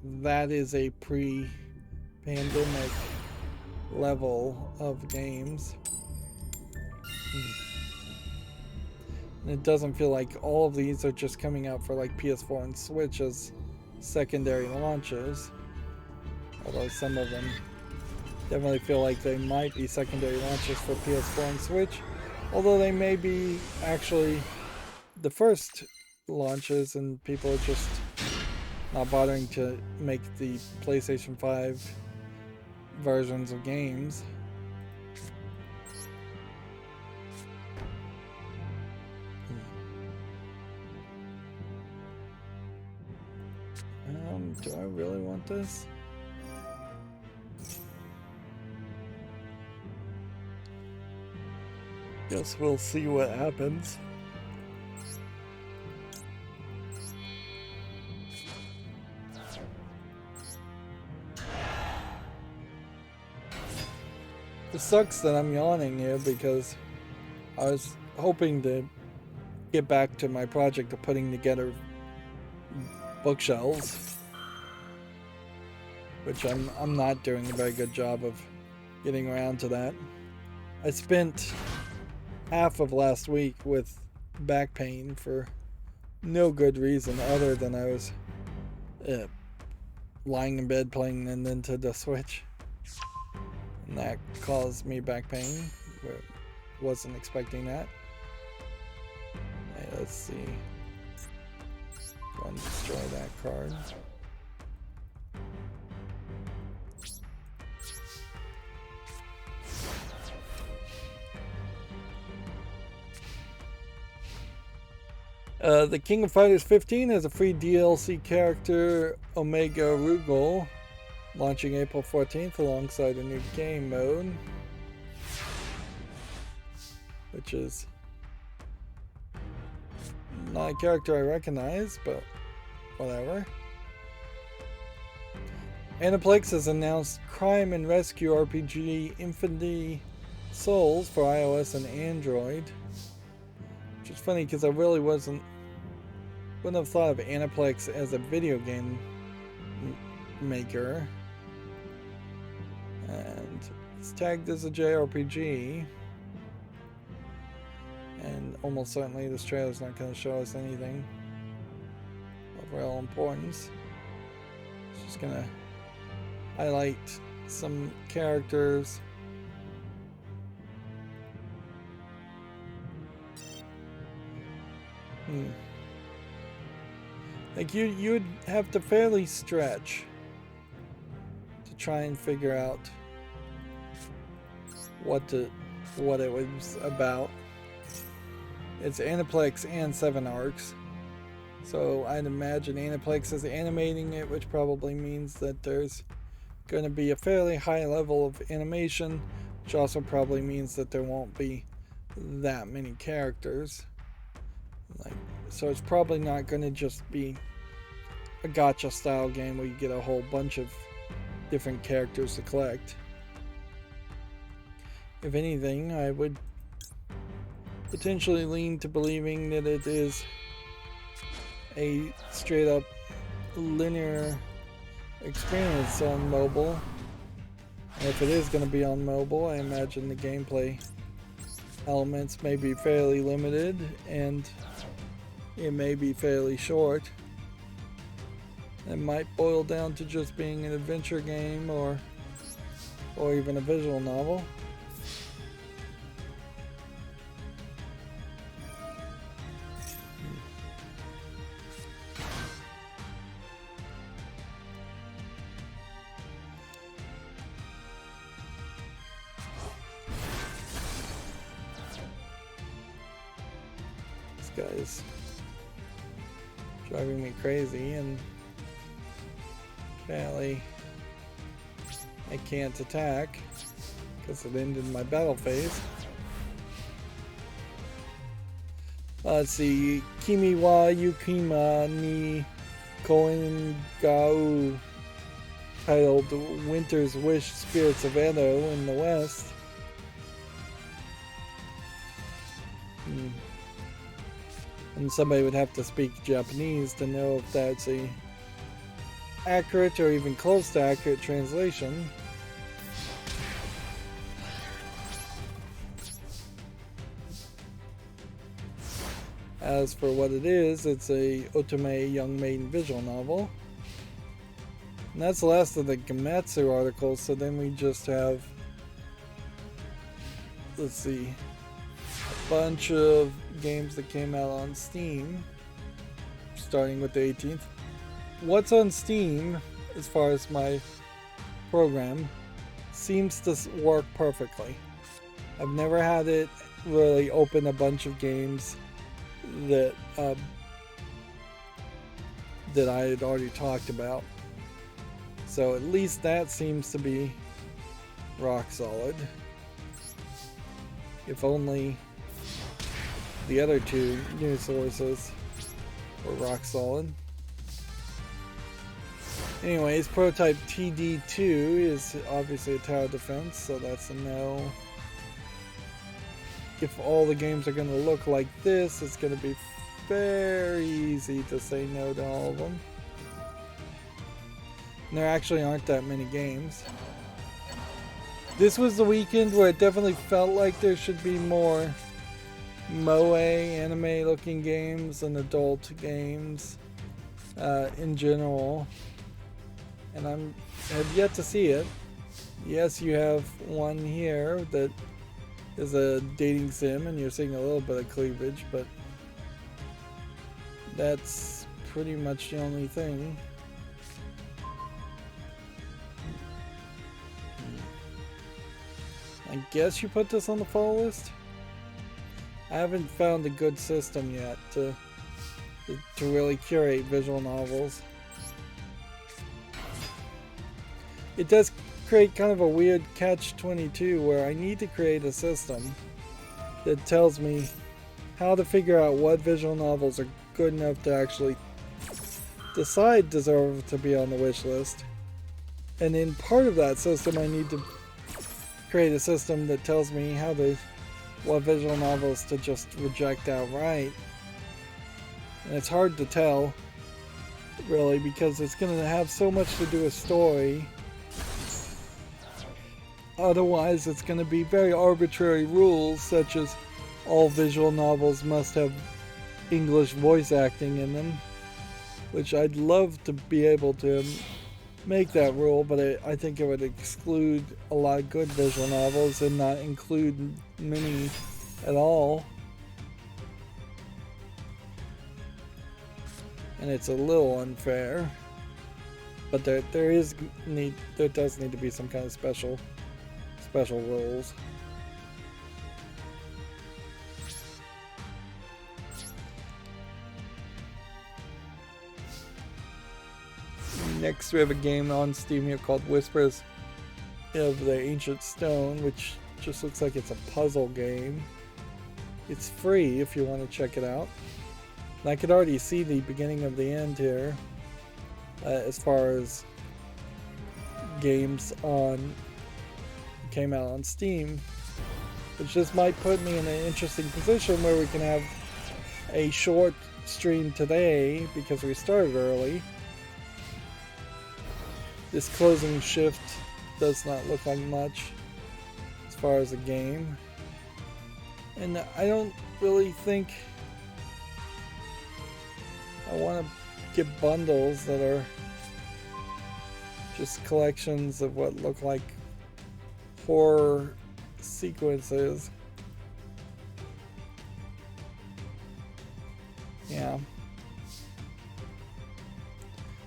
that is a pre-pandemic level of games. And it doesn't feel like all of these are just coming out for like PS4 and Switch as secondary launches. Although some of them definitely feel like they might be secondary launches for PS4 and Switch. Although they may be actually the first launches and people are just not bothering to make the PlayStation 5 versions of games. Do I really want this? Guess we'll see what happens. It sucks that I'm yawning here because I was hoping to get back to my project of putting together bookshelves, which I'm not doing a very good job of getting around to that. I spent half of last week with back pain for no good reason other than I was lying in bed playing the Nintendo Switch, and that caused me back pain. Wasn't expecting that. Hey, let's see. Go and destroy that card. The King of Fighters 15 has a free DLC character, Omega Rugal, launching April 14th alongside a new game mode, which is not a character I recognize, but whatever. Aniplex has announced crime and rescue RPG Infinity Souls for iOS and Android, which is funny because I really wouldn't have thought of Aniplex as a video game maker. And it's tagged as a JRPG. And almost certainly this trailer's not going to show us anything of real importance. It's just going to highlight some characters. Like you'd have to fairly stretch to try and figure out what it was about. It's Aniplex and 7 Arcs, so I'd imagine Aniplex is animating it, which probably means that there's going to be a fairly high level of animation, which also probably means that there won't be that many characters. So it's probably not going to just be a gacha style game where you get a whole bunch of different characters to collect. If anything, I would potentially lean to believing that it is a straight up linear experience on mobile. And if it is going to be on mobile, I imagine the gameplay elements may be fairly limited and it may be fairly short. It might boil down to just being an adventure game or even a visual novel. This guy's driving me crazy, and apparently I can't attack because it ended my battle phase. Let's see, Kimi wa Yukima ni Koengau, titled Winter's Wish Spirits of Edo in the West. And somebody would have to speak Japanese to know if that's a accurate or even close to accurate translation. As for what it is, it's a otome young maiden visual novel. And that's the last of the Gamatsu articles, so then we just have, let's see, a bunch of games that came out on Steam, starting with the 18th. What's on Steam, as far as my program, seems to work perfectly. I've never had it really open a bunch of games that that I had already talked about. So at least that seems to be rock solid. If only the other two news sources were rock solid. Anyways, prototype TD2 is obviously a tower defense, so that's a no. If all the games are going to look like this, it's going to be very easy to say no to all of them. And there actually aren't that many games. This was the weekend where it definitely felt like there should be more moe anime looking games and adult games in general. And have yet to see it. Yes, you have one here that is a dating sim and you're seeing a little bit of cleavage, but that's pretty much the only thing. I guess you put this on the fall list? I haven't found a good system yet to really curate visual novels. It does create kind of a weird catch-22 where I need to create a system that tells me how to figure out what visual novels are good enough to actually decide deserve to be on the wish list. And in part of that system, I need to create a system that tells me what visual novels to just reject outright. And it's hard to tell, really, because it's going to have so much to do with story. Otherwise, it's going to be very arbitrary rules, such as all visual novels must have English voice acting in them, which I'd love to be able to make that rule, but I think it would exclude a lot of good visual novels and not include many at all. And it's a little unfair, but there does need to be some kind of special rules. Next we have a game on Steam here called Whispers of the Ancient Stone, which just looks like it's a puzzle game. It's free if you want to check it out. And I could already see the beginning of the end here as far as games came out on Steam, which just might put me in an interesting position where we can have a short stream today because we started early. This closing shift does not look like much as far as a game, and I don't really think I want to get bundles that are just collections of what look like horror sequences. Yeah.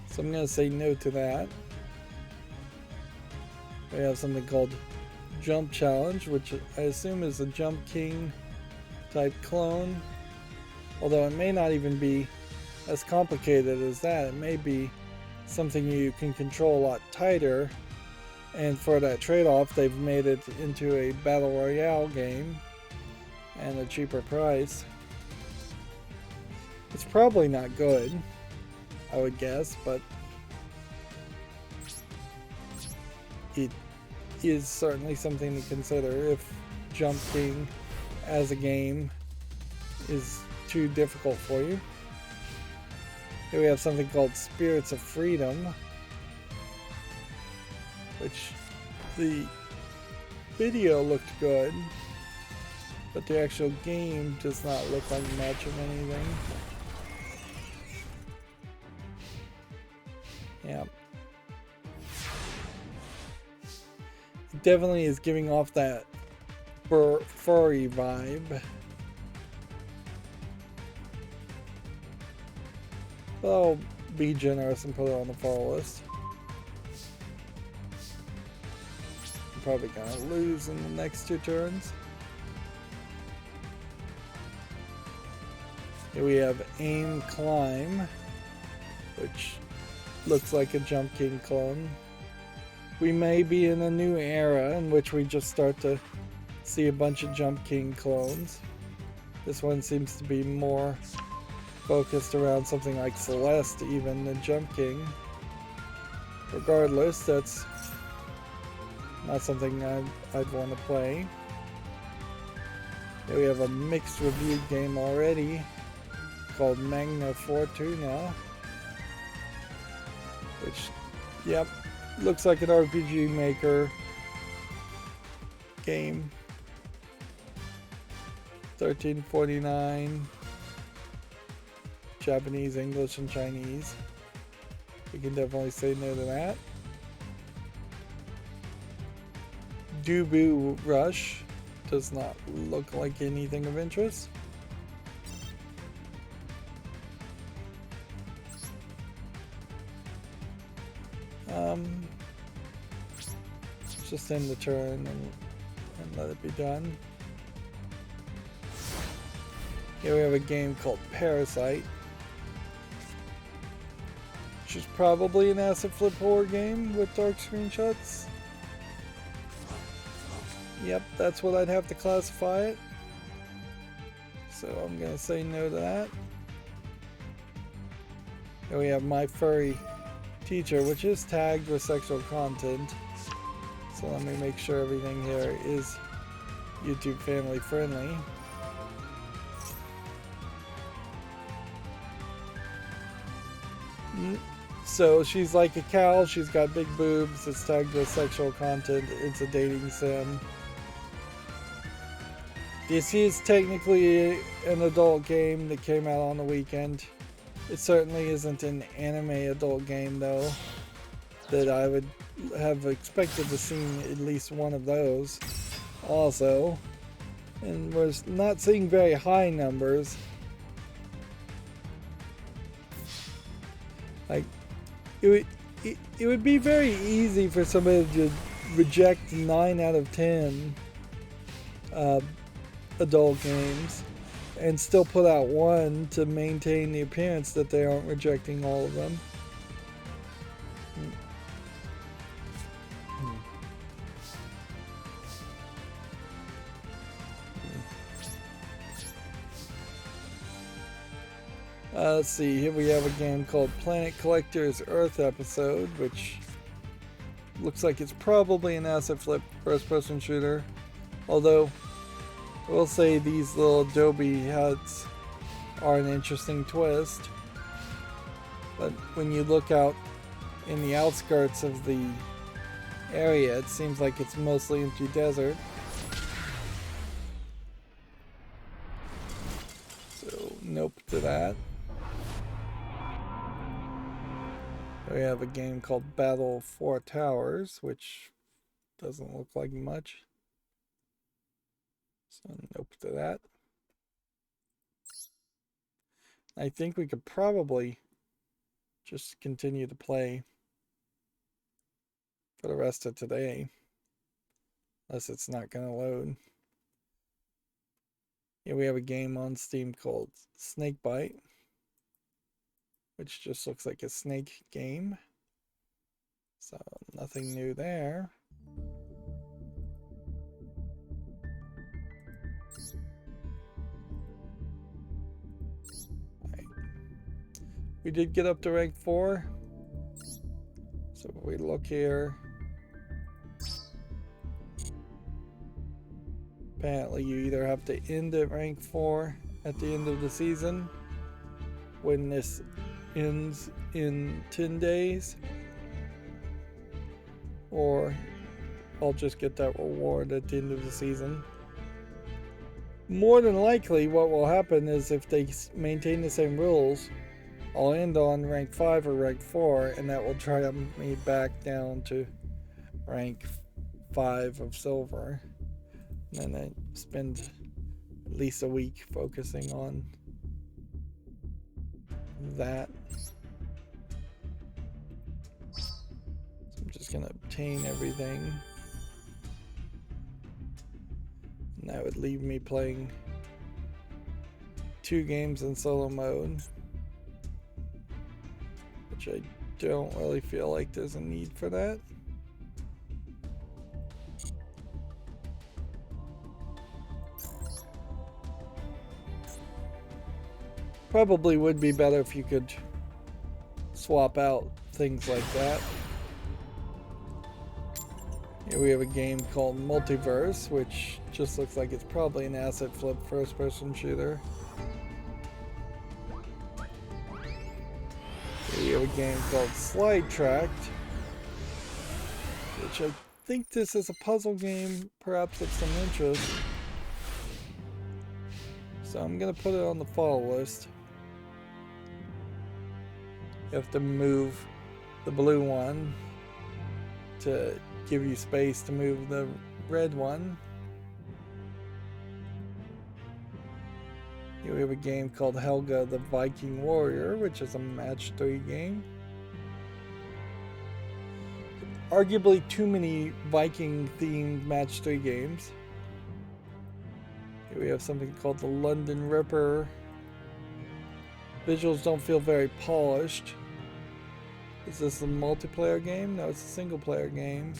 So I'm going to say no to that. We have something called Jump Challenge, which I assume is a Jump King type clone. Although it may not even be as complicated as that. It may be something you can control a lot tighter. And for that trade-off, they've made it into a Battle Royale game and a cheaper price. It's probably not good, I would guess, but it is certainly something to consider if Jump King as a game is too difficult for you. Here we have something called Spirits of Freedom, which the video looked good, but the actual game does not look like much of anything. Yeah. It definitely is giving off that furry vibe. But I'll be generous and put it on the follow list. I'm probably gonna lose in the next 2 turns. Here we have Aim Climb, which looks like a Jump King clone. We may be in a new era in which we just start to see a bunch of Jump King clones. This one seems to be more focused around something like Celeste even than Jump King. Regardless, that's not something I'd want to play. Here we have a mixed reviewed game already called Magna Fortuna, which, yep, looks like an RPG Maker game. $13.49. Japanese, English, and Chinese. We can definitely say no to that. Dubu Rush does not look like anything of interest. Let's just end the turn and let it be done. Here we have a game called Parasite, which is probably an asset flip horror game with dark screenshots. Yep, that's what I'd have to classify it. So I'm gonna say no to that. Here we have My Furry Teacher, which is tagged with sexual content. So let me make sure everything here is YouTube family friendly. So she's like a cow, she's got big boobs, it's tagged with sexual content, it's a dating sim. This is technically an adult game that came out on the weekend. It certainly isn't an anime adult game though, that I would have expected to see at least one of those also. And we're not seeing very high numbers. Like, it would be very easy for somebody to reject 9 out of 10 adult games and still put out one to maintain the appearance that they aren't rejecting all of them. Let's see, here we have a game called Planet Collector's Earth Episode, which looks like it's probably an asset flip first-person shooter. Although, I will say these little adobe huts are an interesting twist. But when you look out in the outskirts of the area, it seems like it's mostly empty desert. So, nope to that. We have a game called Battle 4 Towers, which doesn't look like much. So nope to that. I think we could probably just continue to play for the rest of today. Unless it's not going to load. Here we have a game on Steam called Snakebite, which just looks like a snake game. So nothing new there. Right. We did get up to rank 4. So if we look here, apparently you either have to end at rank 4 at the end of the season, when this ends in 10 days, or I'll just get that reward at the end of the season. more than likely what will happen is if they maintain the same rules, I'll end on rank 5 or rank 4, and that will drop me back down to rank 5 of silver. And then I spend at least a week focusing on that. So I'm just gonna obtain everything. And that would leave me playing 2 games in solo mode, which I don't really feel like there's a need for that. Probably would be better if you could swap out things like that. Here we have a game called Multiverse, which just looks like it's probably an asset flip first-person shooter. Here we have a game called Slide Tracked, which I think this is a puzzle game, perhaps of some interest. So I'm gonna put it on the follow list. You have to move the blue one to give you space to move the red one. Here we have a game called Helga the Viking Warrior, which is a match 3 game. Arguably too many Viking themed match 3 games. Here we have something called the London Ripper. Visuals don't feel very polished. Is this a multiplayer game? No, it's a single player game.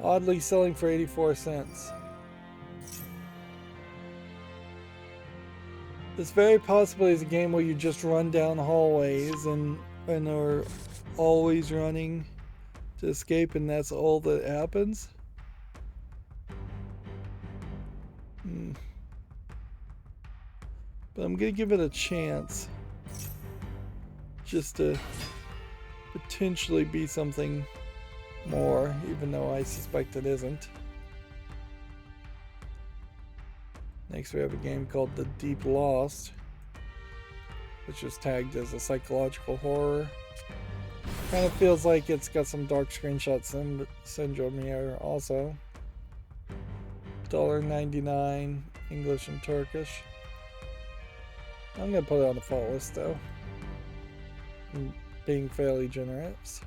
Oddly selling for 84 cents. This very possibly is a game where you just run down hallways and are always running to escape, and that's all that happens. But I'm gonna give it a chance, just to potentially be something more, even though I suspect it isn't. Next we have a game called The Deep Lost, which is tagged as a psychological horror. Kind of feels like it's got some dark screenshot syndrome here also. $1.99, English and Turkish. I'm gonna put it on the fall list though, I'm being fairly generous.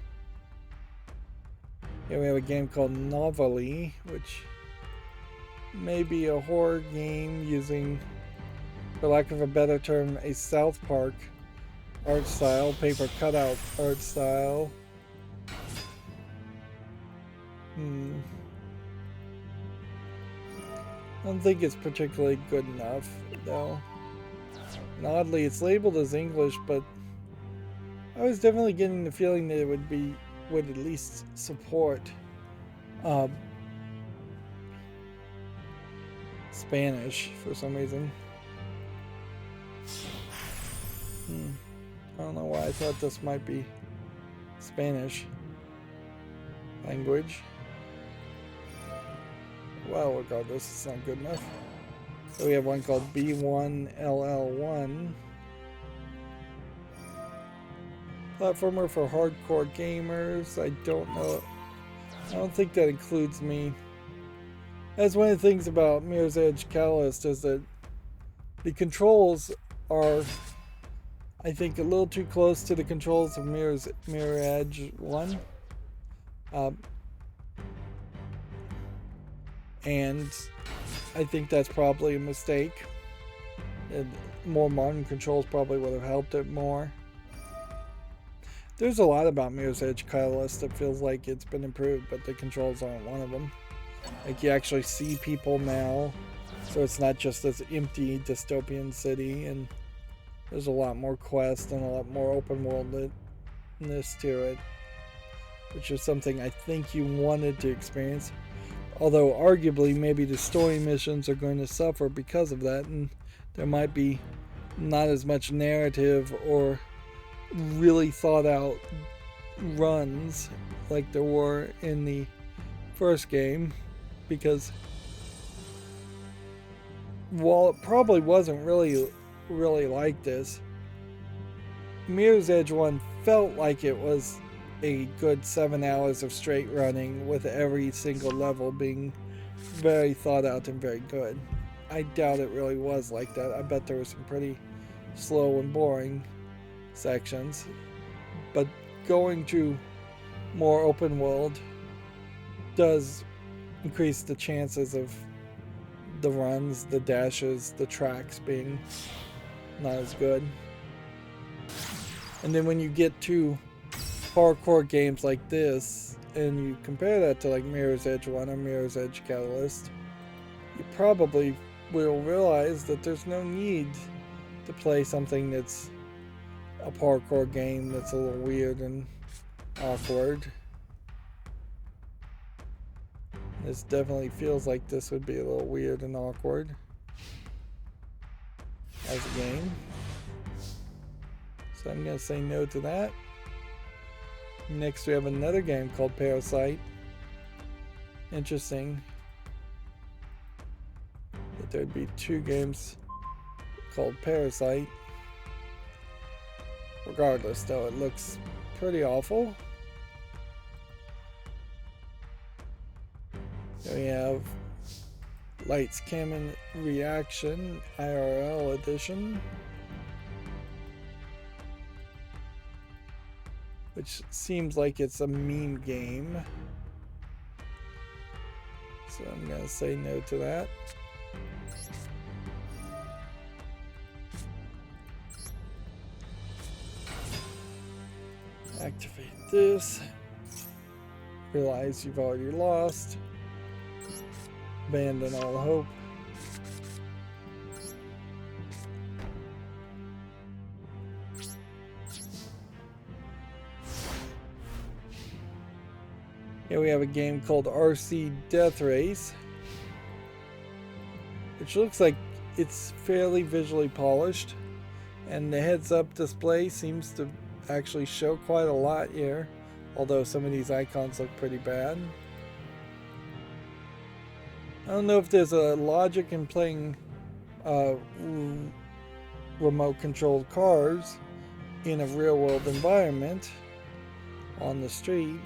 Here we have a game called Novelly, which may be a horror game using, for lack of a better term, a South Park art style, paper cutout art style. I don't think it's particularly good enough though. And oddly, it's labeled as English, but I was definitely getting the feeling that it would at least support Spanish for some reason. I don't know why I thought this might be Spanish language. Well, regardless, it's not good enough. So we have one called B1LL1. Platformer for hardcore gamers. I don't know. I don't think that includes me. That's one of the things about Mirror's Edge Catalyst, is that the controls are, I think, a little too close to the controls of Mirror Edge 1. And I think that's probably a mistake. More modern controls probably would have helped it more. There's a lot about Mirror's Edge Catalyst that feels like it's been improved, but the controls aren't one of them. Like, you actually see people now, so it's not just this empty dystopian city, and there's a lot more quest and a lot more open worldness to it, which is something I think you wanted to experience. Although arguably maybe the story missions are going to suffer because of that, and there might be not as much narrative or really thought out runs like there were in the first game, because while it probably wasn't really like this, Mirror's Edge 1 felt like it was a good 7 hours of straight running, with every single level being very thought out and very good. I doubt it really was like that. I bet there were some pretty slow and boring sections, but going to more open world does increase the chances of the runs, the dashes, the tracks being not as good. And then when you get to hardcore games like this, and you compare that to like Mirror's Edge 1 or Mirror's Edge Catalyst, you probably will realize that there's no need to play something that's a parkour game that's a little weird and awkward. This definitely feels like this would be a little weird and awkward as a game. So I'm going to say no to that. Next we have another game called Parasite. Interesting that there'd be two games called Parasite. Regardless though, it looks pretty awful. Then we have Lights Camera Reaction IRL edition, which seems like it's a meme game. So I'm going to say no to that. Activate this. Realize you've already lost. Abandon all hope. Here we have a game called RC Death Race, which looks like it's fairly visually polished, and the heads-up display seems to actually show quite a lot here, although some of these icons look pretty bad. I don't know if there's a logic in playing remote controlled cars in a real world environment on the street.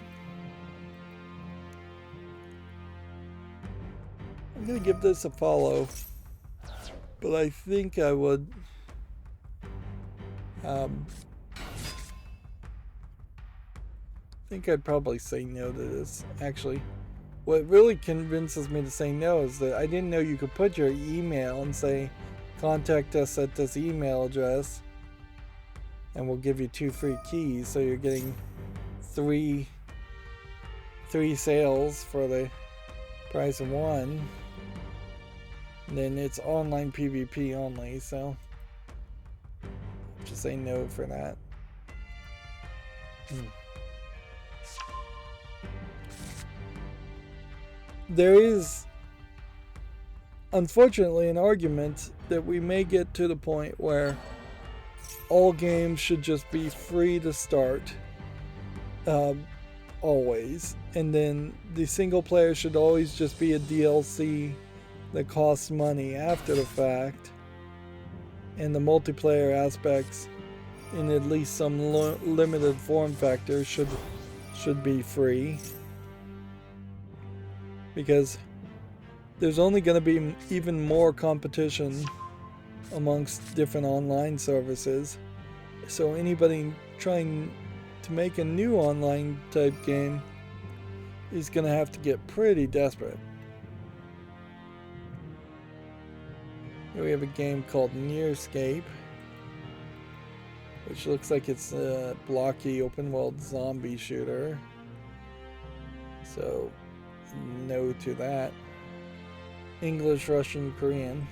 I'm gonna give this a follow, but I think I would think I'd probably say no to this. Actually, what really convinces me to say no is that I didn't know you could put your email and say, contact us at this email address, and we'll give you 2 free keys. So you're getting three sales for the price of 1. And then it's online PvP only, so just say no for that. There is, unfortunately, an argument that we may get to the point where all games should just be free to start, always, and then the single player should always just be a DLC that costs money after the fact, and the multiplayer aspects in at least some limited form factor should be free, because there's only going to be even more competition amongst different online services. So anybody trying to make a new online type game is going to have to get pretty desperate. Here we have a game called Nearscape, which looks like it's a blocky open world zombie shooter. So no to that. English, Russian, Korean.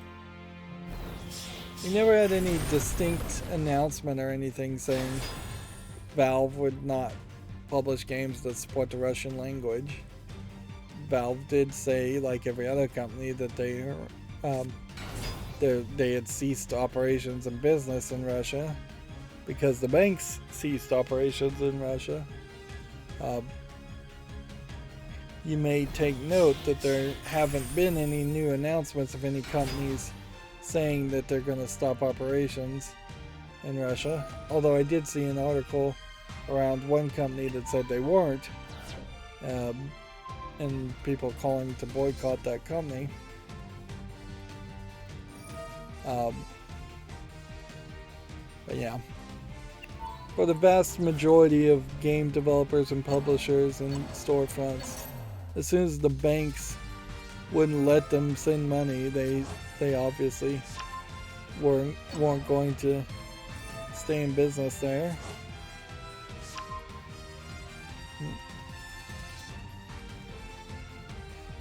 We never had any distinct announcement or anything saying Valve would not publish games that support the Russian language. Valve did say, like every other company, that they had ceased operations and business in Russia because the banks ceased operations in Russia. You may take note that there haven't been any new announcements of any companies saying that they're going to stop operations in Russia. Although I did see an article around one company that said they weren't, and people calling to boycott that company. But yeah, for the vast majority of game developers and publishers and storefronts, as soon as the banks wouldn't let them send money, they obviously weren't going to stay in business there.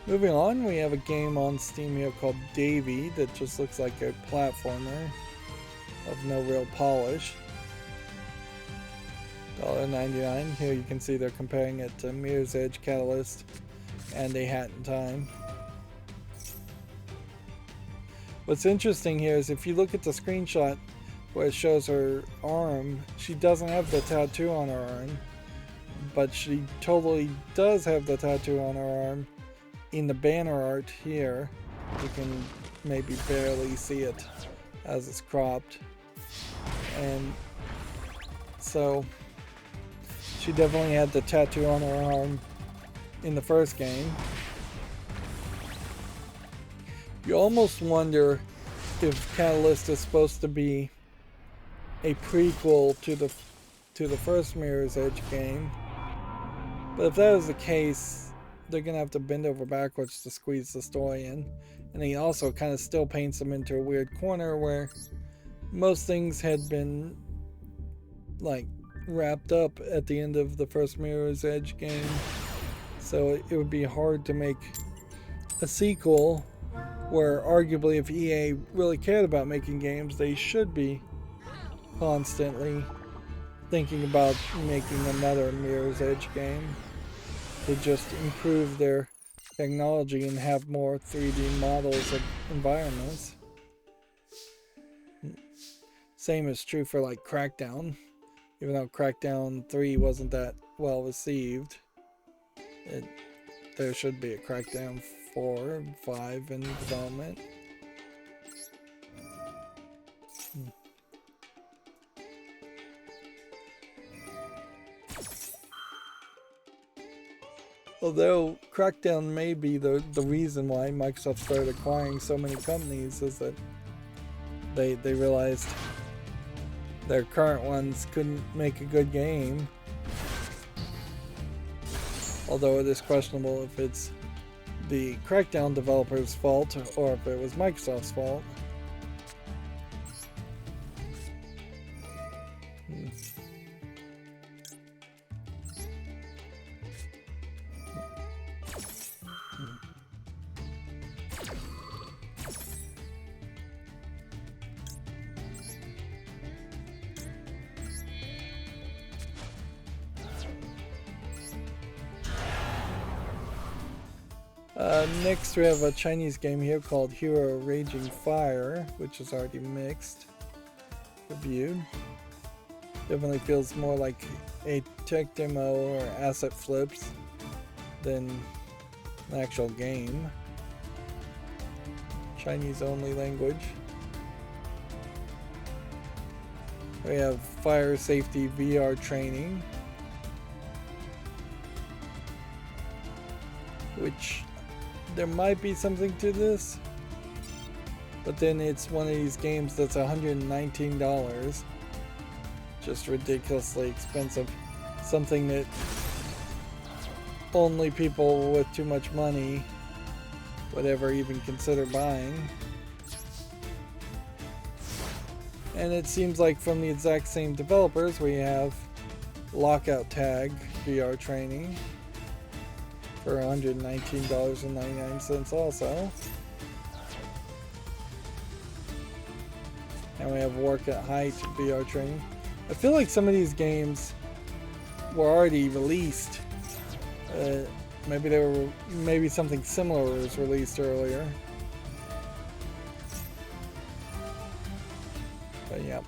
Moving on, we have a game on Steam here called Davy that just looks like a platformer of no real polish. $1.99. Here you can see they're comparing it to Mirror's Edge, Catalyst, and A Hat in Time. What's interesting here is if you look at the screenshot where it shows her arm, she doesn't have the tattoo on her arm, but she totally does have the tattoo on her arm. In the banner art here, you can maybe barely see it as it's cropped. And so she definitely had the tattoo on her arm in the first game. You almost wonder if Catalyst is supposed to be a prequel to the first Mirror's Edge game. But if that is the case, they're gonna have to bend over backwards to squeeze the story in. And he also kind of still paints them into a weird corner where most things had been like wrapped up at the end of the first Mirror's Edge game. So it would be hard to make a sequel where arguably if EA really cared about making games, they should be constantly thinking about making another Mirror's Edge game to just improve their technology and have more 3D models of environments. Same is true for like Crackdown. Even though Crackdown 3 wasn't that well received, there should be a Crackdown 4 and 5 in development. Although Crackdown may be the reason why Microsoft started acquiring so many companies, is that they realized their current ones couldn't make a good game. Although it is questionable if it's the Crackdown developers' fault or if it was Microsoft's fault. Next we have a Chinese game here called Hero Raging Fire, which is already mixed reviewed. Definitely feels more like a tech demo or asset flips than an actual game. Chinese only language. We have fire safety VR training, which there might be something to this, but then it's one of these games that's $119, just ridiculously expensive. Something that only people with too much money would ever even consider buying. And it seems like from the exact same developers we have Lockout Tag VR training for $119.99 also. And we have Work at Height VR training. I feel like some of these games were already released. Maybe something similar was released earlier. But yeah.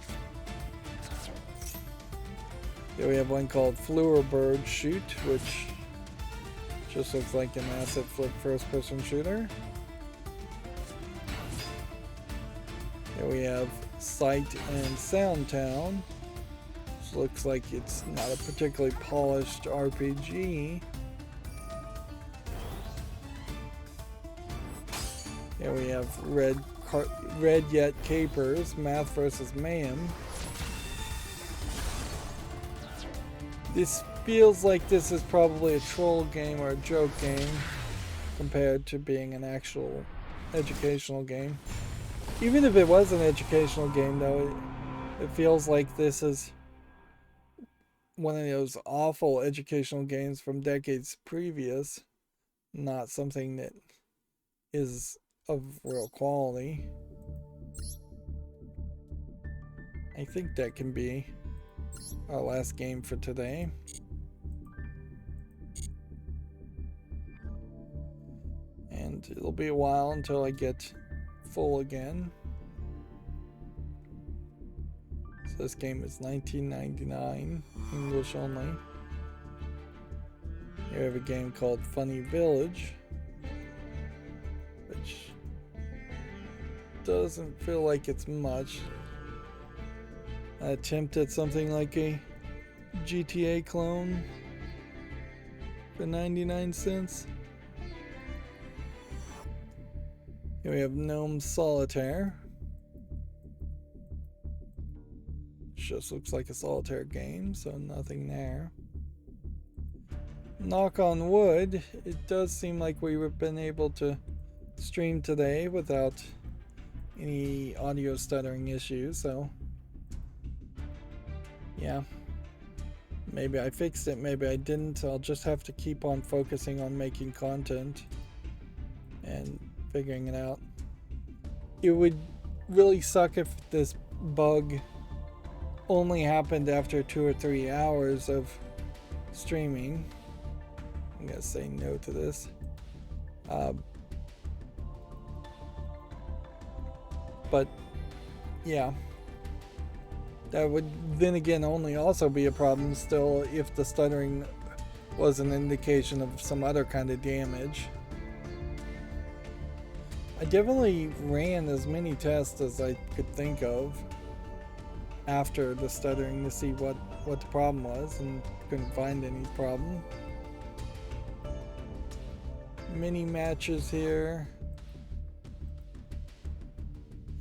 Here we have one called Fluorbird Shoot, which just looks like an asset flip first-person shooter. Here we have Sight and Sound Town, which looks like it's not a particularly polished RPG. Here we have Red Yet Capers, Math vs. Mayhem. This feels like this is probably a troll game or a joke game compared to being an actual educational game. Even if it was an educational game, though, it feels like this is one of those awful educational games from decades previous, not something that is of real quality. I think that can be our last game for today. And it'll be a while until I get full again. So this game is $19.99, English only. Here we have a game called Funny Village, which doesn't feel like it's much. An attempt at something like a GTA clone for 99 cents. Here we have Gnome Solitaire. Just looks like a solitaire game, so nothing there. Knock on wood, it does seem like we've been able to stream today without any audio stuttering issues, so yeah. Maybe I fixed it, maybe I didn't. I'll just have to keep on focusing on making content and figuring it out. It would really suck if this bug only happened after 2 or 3 hours of streaming. I'm gonna say no to this. But yeah, that would then again only also be a problem still if the stuttering was an indication of some other kind of damage. I definitely ran as many tests as I could think of after the stuttering to see what the problem was, and couldn't find any problem. Mini matches here.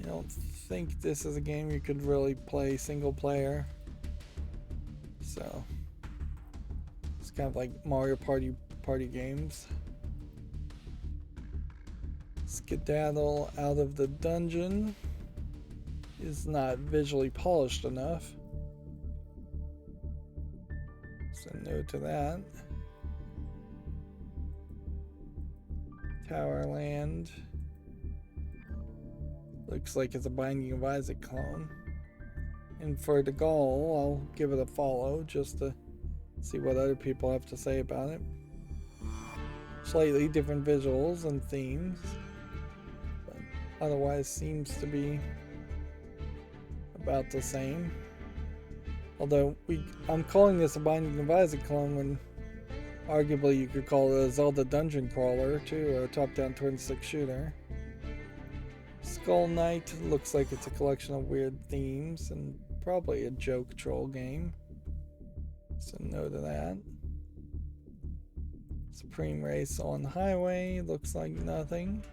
I don't think this is a game you could really play single player, so it's kind of like Mario Party games. Skedaddle out of the dungeon is not visually polished enough, so no to that. Towerland looks like it's a Binding of Isaac clone. And for the goal, I'll give it a follow just to see what other people have to say about it. Slightly different visuals and themes, but otherwise seems to be about the same. Although I'm calling this a Binding of Isaac clone when arguably you could call it a Zelda dungeon crawler too, or a top-down twin-stick shooter. Skull Knight looks like it's a collection of weird themes and probably a joke troll game, so no to that. Supreme Race on Highway looks like nothing.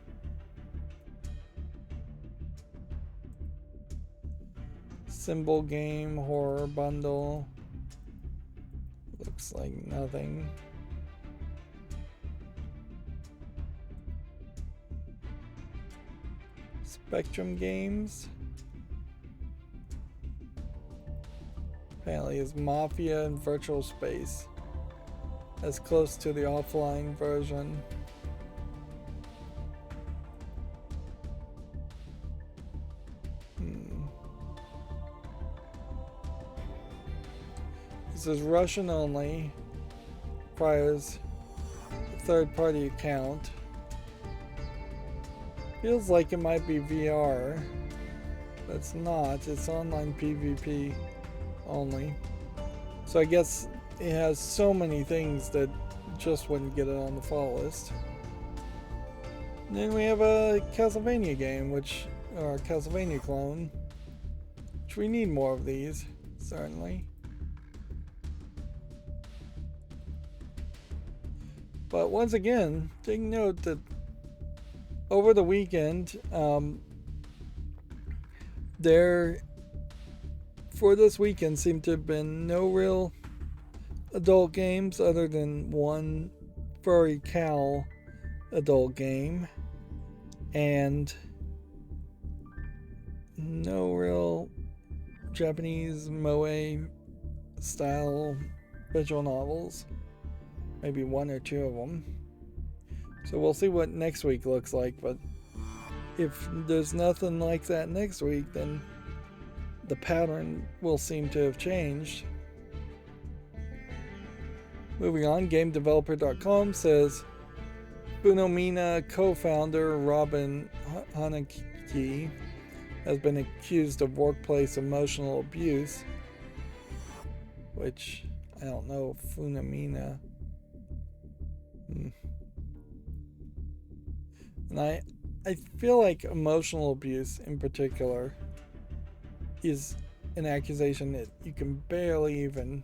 Symbol Game Horror Bundle looks like nothing. Spectrum Games apparently is Mafia and Virtual Space, as close to the offline version. This is Russian only, requires a third-party account. Feels like it might be VR, but it's not. It's online PvP only. So I guess it has so many things that just wouldn't get it on the fall list. And then we have a Castlevania game, which or Castlevania clone, which we need more of these, certainly. But once again, take note that over the weekend, there, for this weekend, seemed to have been no real adult games other than one furry cow adult game, and no real Japanese moe style visual novels. Maybe one or two of them. So we'll see what next week looks like, but if there's nothing like that next week, then the pattern will seem to have changed. Moving on, GameDeveloper.com says Funomina co-founder Robin Hanaki has been accused of workplace emotional abuse, which I don't know, Funomina. And I feel like emotional abuse in particular is an accusation that you can barely even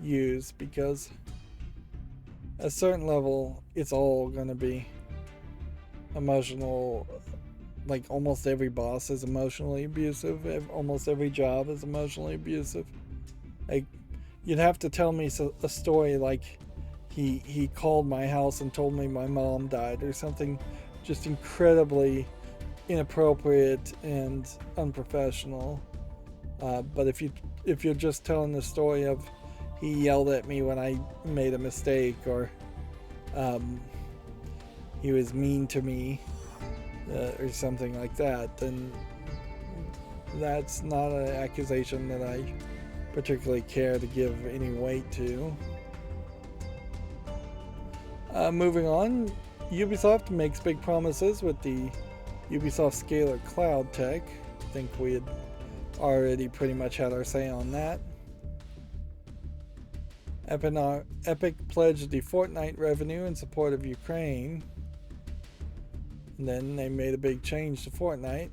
use, because at a certain level it's all going to be emotional. Like almost every boss is emotionally abusive, almost every job is emotionally abusive. Like, you'd have to tell me a story like he called my house and told me my mom died, or something just incredibly inappropriate and unprofessional. But if you're just telling the story of he yelled at me when I made a mistake, or he was mean to me, or something like that, then that's not an accusation that I particularly care to give any weight to. Moving on, Ubisoft makes big promises with the Ubisoft Scalar Cloud tech. I think we had already pretty much had our say on that. Epic pledged the Fortnite revenue in support of Ukraine. And then they made a big change to Fortnite.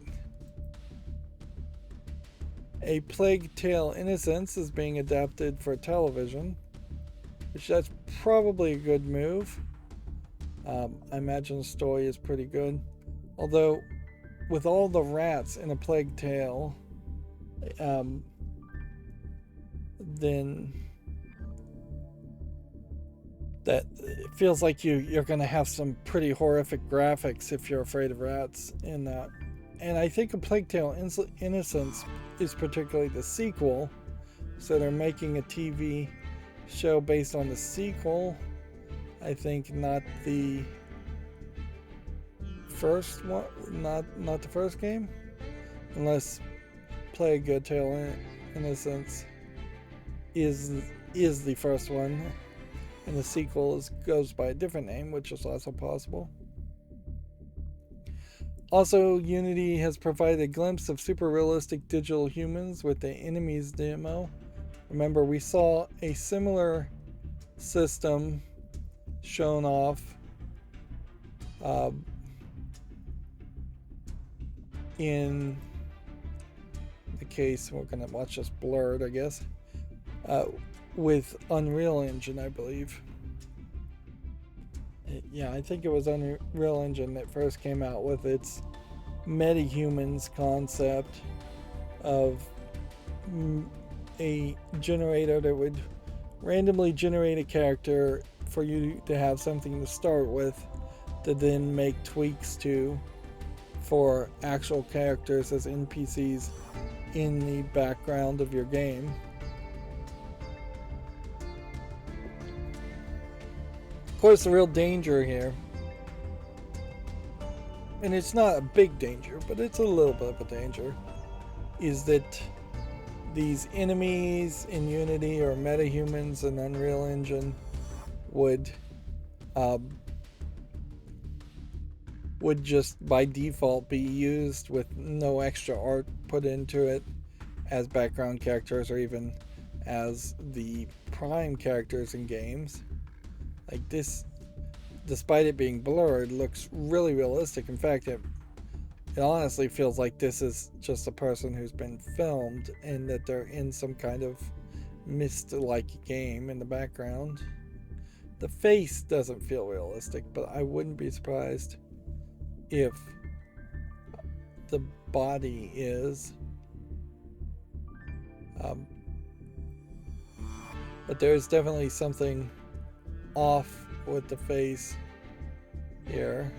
A Plague Tale Innocence is being adapted for television, which that's probably a good move. I imagine the story is pretty good. Although, with all the rats in A Plague Tale, then that it feels like you're going to have some pretty horrific graphics if you're afraid of rats in that. And I think A Plague Tale Innocence is particularly the sequel, so they're making a TV show based on the sequel. I think not the first one, not the first game, unless Plague Tale Innocence is the first one, and the sequel goes by a different name, which is also possible. Also, Unity has provided a glimpse of super realistic digital humans with the enemies demo. Remember, we saw a similar system shown off in the case, we're going to watch this blurred, I guess, with Unreal Engine, I believe. Yeah, I think it was Unreal Engine that first came out with its metahumans concept of a generator that would randomly generate a character for you to have something to start with, to then make tweaks to for actual characters as NPCs in the background of your game. Of course, the real danger here, and it's not a big danger, but it's a little bit of a danger, is that these enemies in Unity or metahumans in Unreal Engine would just by default be used with no extra art put into it as background characters, or even as the prime characters in games. Like this, despite it being blurred, looks really realistic. In fact, It honestly feels like this is just a person who's been filmed and that they're in some kind of mist-like game in the background. The face doesn't feel realistic, but I wouldn't be surprised if the body is. But there's definitely something off with the face here.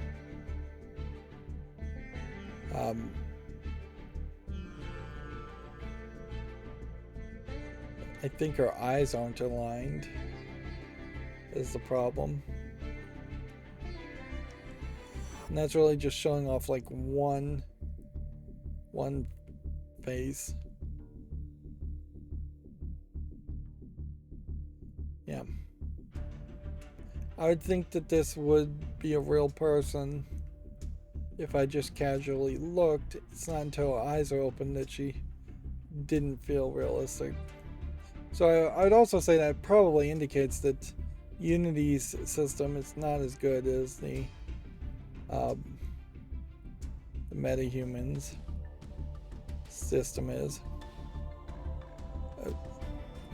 I think her eyes aren't aligned is the problem. And that's really just showing off like one face. Yeah. I would think that this would be a real person if I just casually looked. It's not until her eyes are open that she didn't feel realistic. So I would also say that probably indicates that Unity's system is not as good as the MetaHumans system is. Of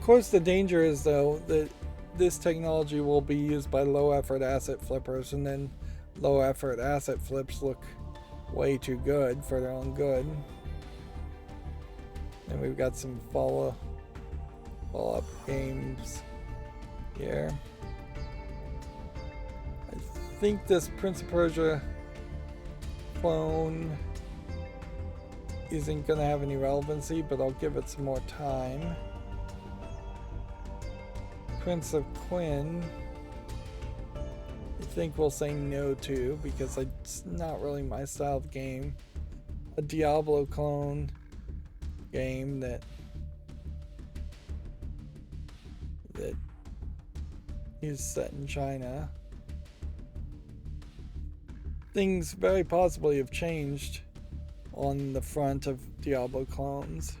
course, the danger is though that this technology will be used by low effort asset flippers, and then low effort asset flips look way too good for their own good. And we've got some follow up games here. I think this Prince of Persia clone isn't going to have any relevancy, but I'll give it some more time. Prince of Quinn, I think we'll say no to, because it's not really my style of game. A Diablo clone game that is set in China. Things very possibly have changed on the front of Diablo clones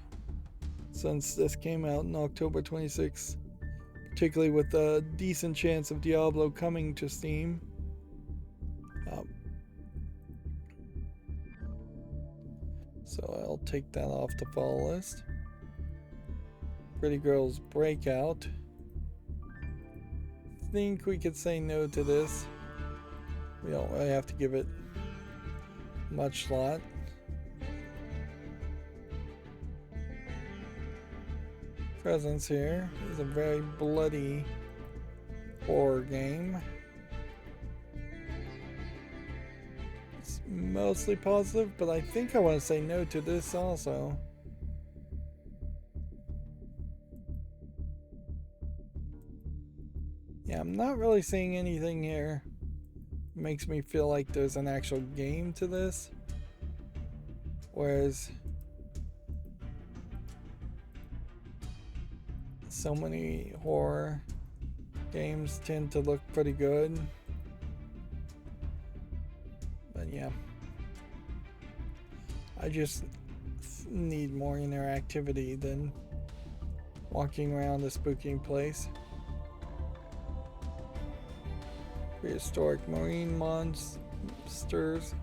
since this came out in October 26th, particularly with a decent chance of Diablo coming to Steam. So I'll take that off the follow list. Pretty Girls Breakout. I think we could say no to this. We don't really have to give it much thought. Presence here is a very bloody horror game. It's mostly positive, but I think I want to say no to this also. Yeah, I'm not really seeing anything here. It makes me feel like there's an actual game to this. Whereas so many horror games tend to look pretty good. But yeah, I just need more interactivity than walking around a spooky place. Prehistoric marine monsters.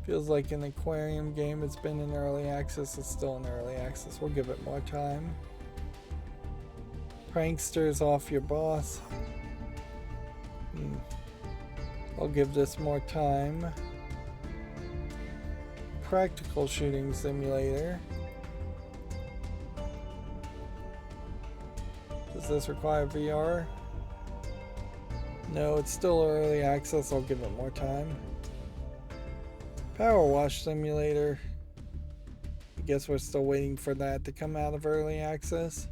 Feels like an aquarium game. It's been in early access. It's still in early access. We'll give it more time. Pranksters Off Your Boss. I'll give this more time. Practical Shooting Simulator. Does this require VR? No, it's still early access. I'll give it more time. Power Wash Simulator. I guess we're still waiting for that to come out of early access.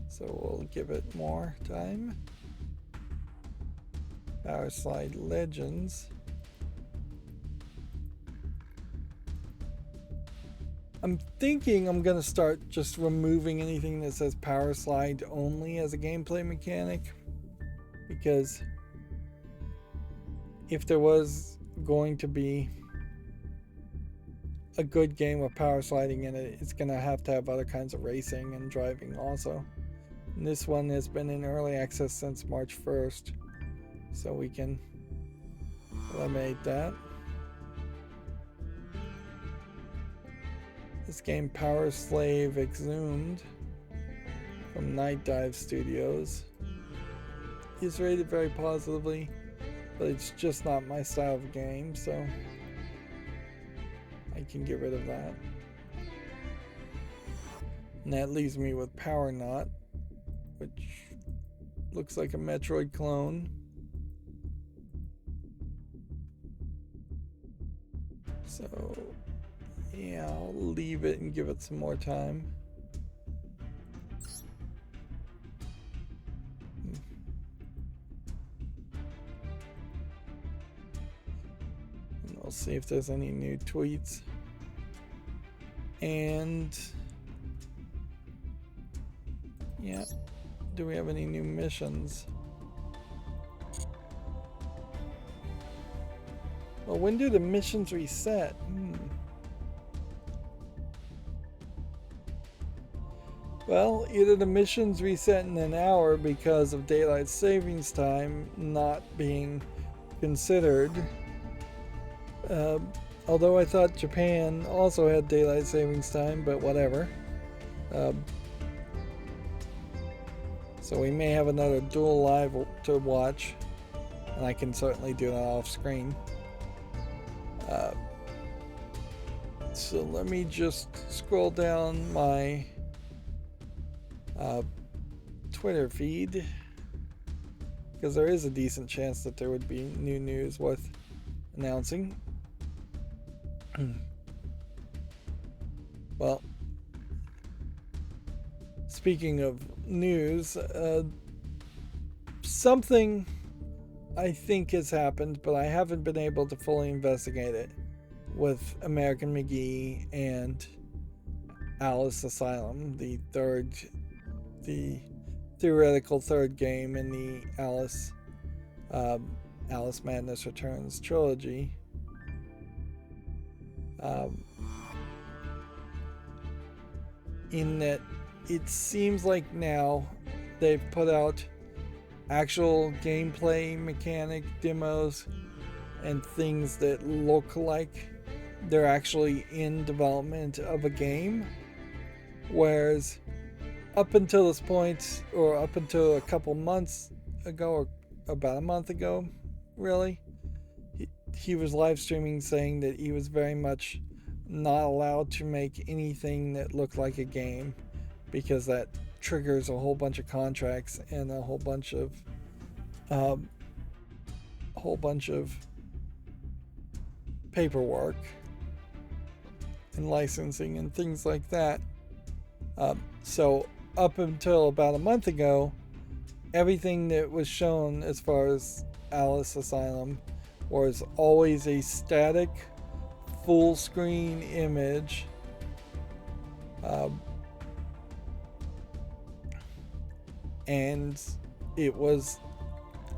So we'll give it more time. Power Slide Legends. I'm thinking I'm going to start just removing anything that says Power Slide only as a gameplay mechanic. Because if there was going to be a good game with power sliding in it, it's going to have other kinds of racing and driving also. And this one has been in early access since March 1st, so we can eliminate that. This game, Power Slave Exhumed, from Night Dive Studios, is rated very positively, but it's just not my style of game, so I can get rid of that. And that leaves me with Power Knot, which looks like a Metroid clone. So yeah, I'll leave it and give it some more time. And we'll see if there's any new tweets. And yeah, do we have any new missions? Well, when do the missions reset? Well, either the missions reset in an hour because of daylight savings time not being considered. Although I thought Japan also had daylight savings time, but whatever. So we may have another dual live to watch, and I can certainly do that off screen. So let me just scroll down my Twitter feed, because there is a decent chance that there would be new news worth announcing. Well, speaking of news, something I think has happened, but I haven't been able to fully investigate it, with American McGee and Alice Asylum, the theoretical third game in the Alice Madness Returns trilogy. In that it seems like now they've put out actual gameplay mechanic demos and things that look like they're actually in development of a game, whereas up until this point, or up until a couple months ago, or about a month ago really, he was live streaming saying that he was very much not allowed to make anything that looked like a game, because that triggers a whole bunch of contracts and a whole bunch of paperwork and licensing and things like that. So up until about a month ago, everything that was shown as far as Alice Asylum was always a static full screen image, and it was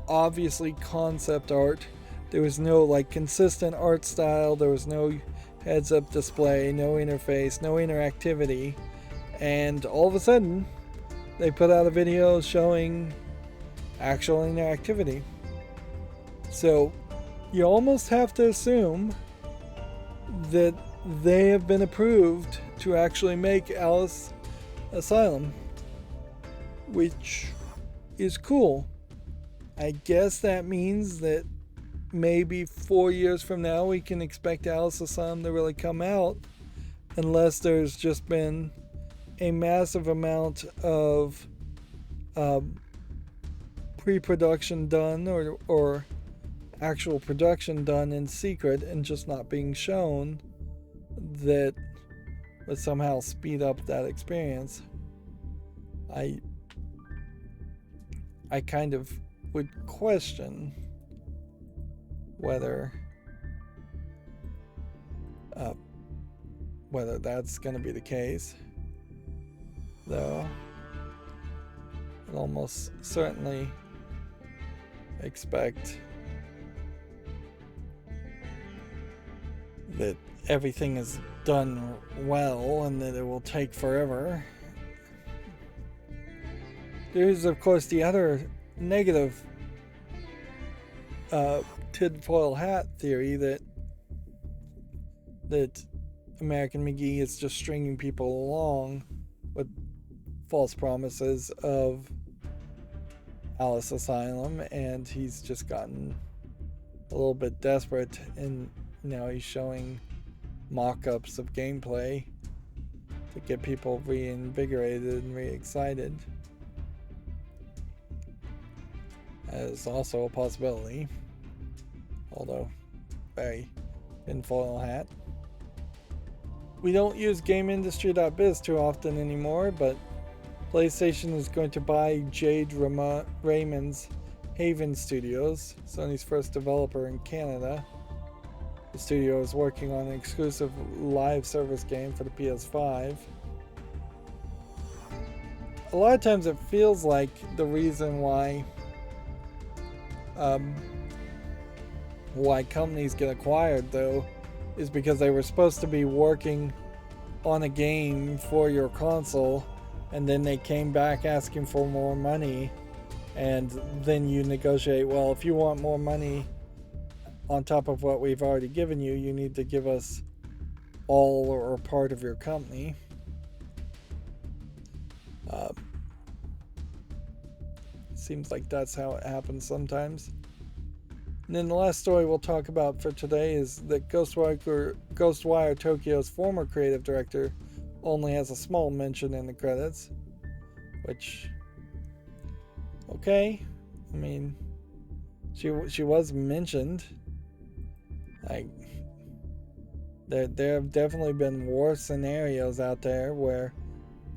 obviously concept art. There was no like consistent art style, there was no heads up display, no interface, no interactivity, and all of a sudden they put out a video showing actual interactivity. So you almost have to assume that they have been approved to actually make Alice Asylum, which is cool. I guess that means that maybe 4 years from now we can expect Alice Asylum to really come out, unless there's just been a massive amount of pre-production done or actual production done in secret and just not being shown, that would somehow speed up that experience. I kind of would question whether that's going to be the case, though I'd almost certainly expect that everything is done well and that it will take forever. There's of course the other negative tinfoil hat theory that American McGee is just stringing people along with false promises of Alice Asylum, and he's just gotten a little bit desperate, and now he's showing mock-ups of gameplay to get people reinvigorated and re-excited. That is also a possibility, although very tinfoil hat. We don't use GameIndustry.biz too often anymore, but PlayStation is going to buy Jade Raymond's Haven Studios, Sony's first developer in Canada. The studio is working on an exclusive live service game for the PS5. A lot of times it feels like the reason why companies get acquired, though, is because they were supposed to be working on a game for your console, and then they came back asking for more money, and then you negotiate, well, if you want more money on top of what we've already given you, you need to give us all or part of your company. Seems like that's how it happens sometimes. And then the last story we'll talk about for today is that Ghostwire Tokyo's former creative director only has a small mention in the credits, which, okay, I mean, she was mentioned. There have definitely been worse scenarios out there where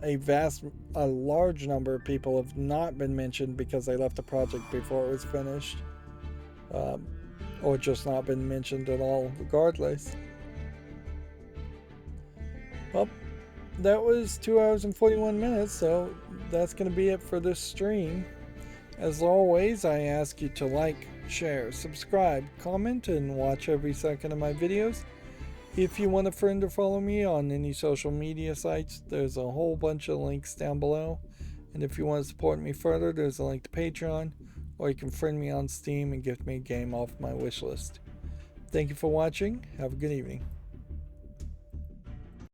a large number of people have not been mentioned because they left the project before it was finished, or just not been mentioned at all regardless. Well, that was 2 hours and 41 minutes, so that's going to be it for this stream. As always, I ask you to like, share, subscribe, comment, and watch every second of my videos. If you want a friend or follow me on any social media sites, there's a whole bunch of links down below. And if you want to support me further, there's a link to Patreon, or you can friend me on Steam and gift me a game off my wish list. Thank you for watching. Have a good evening.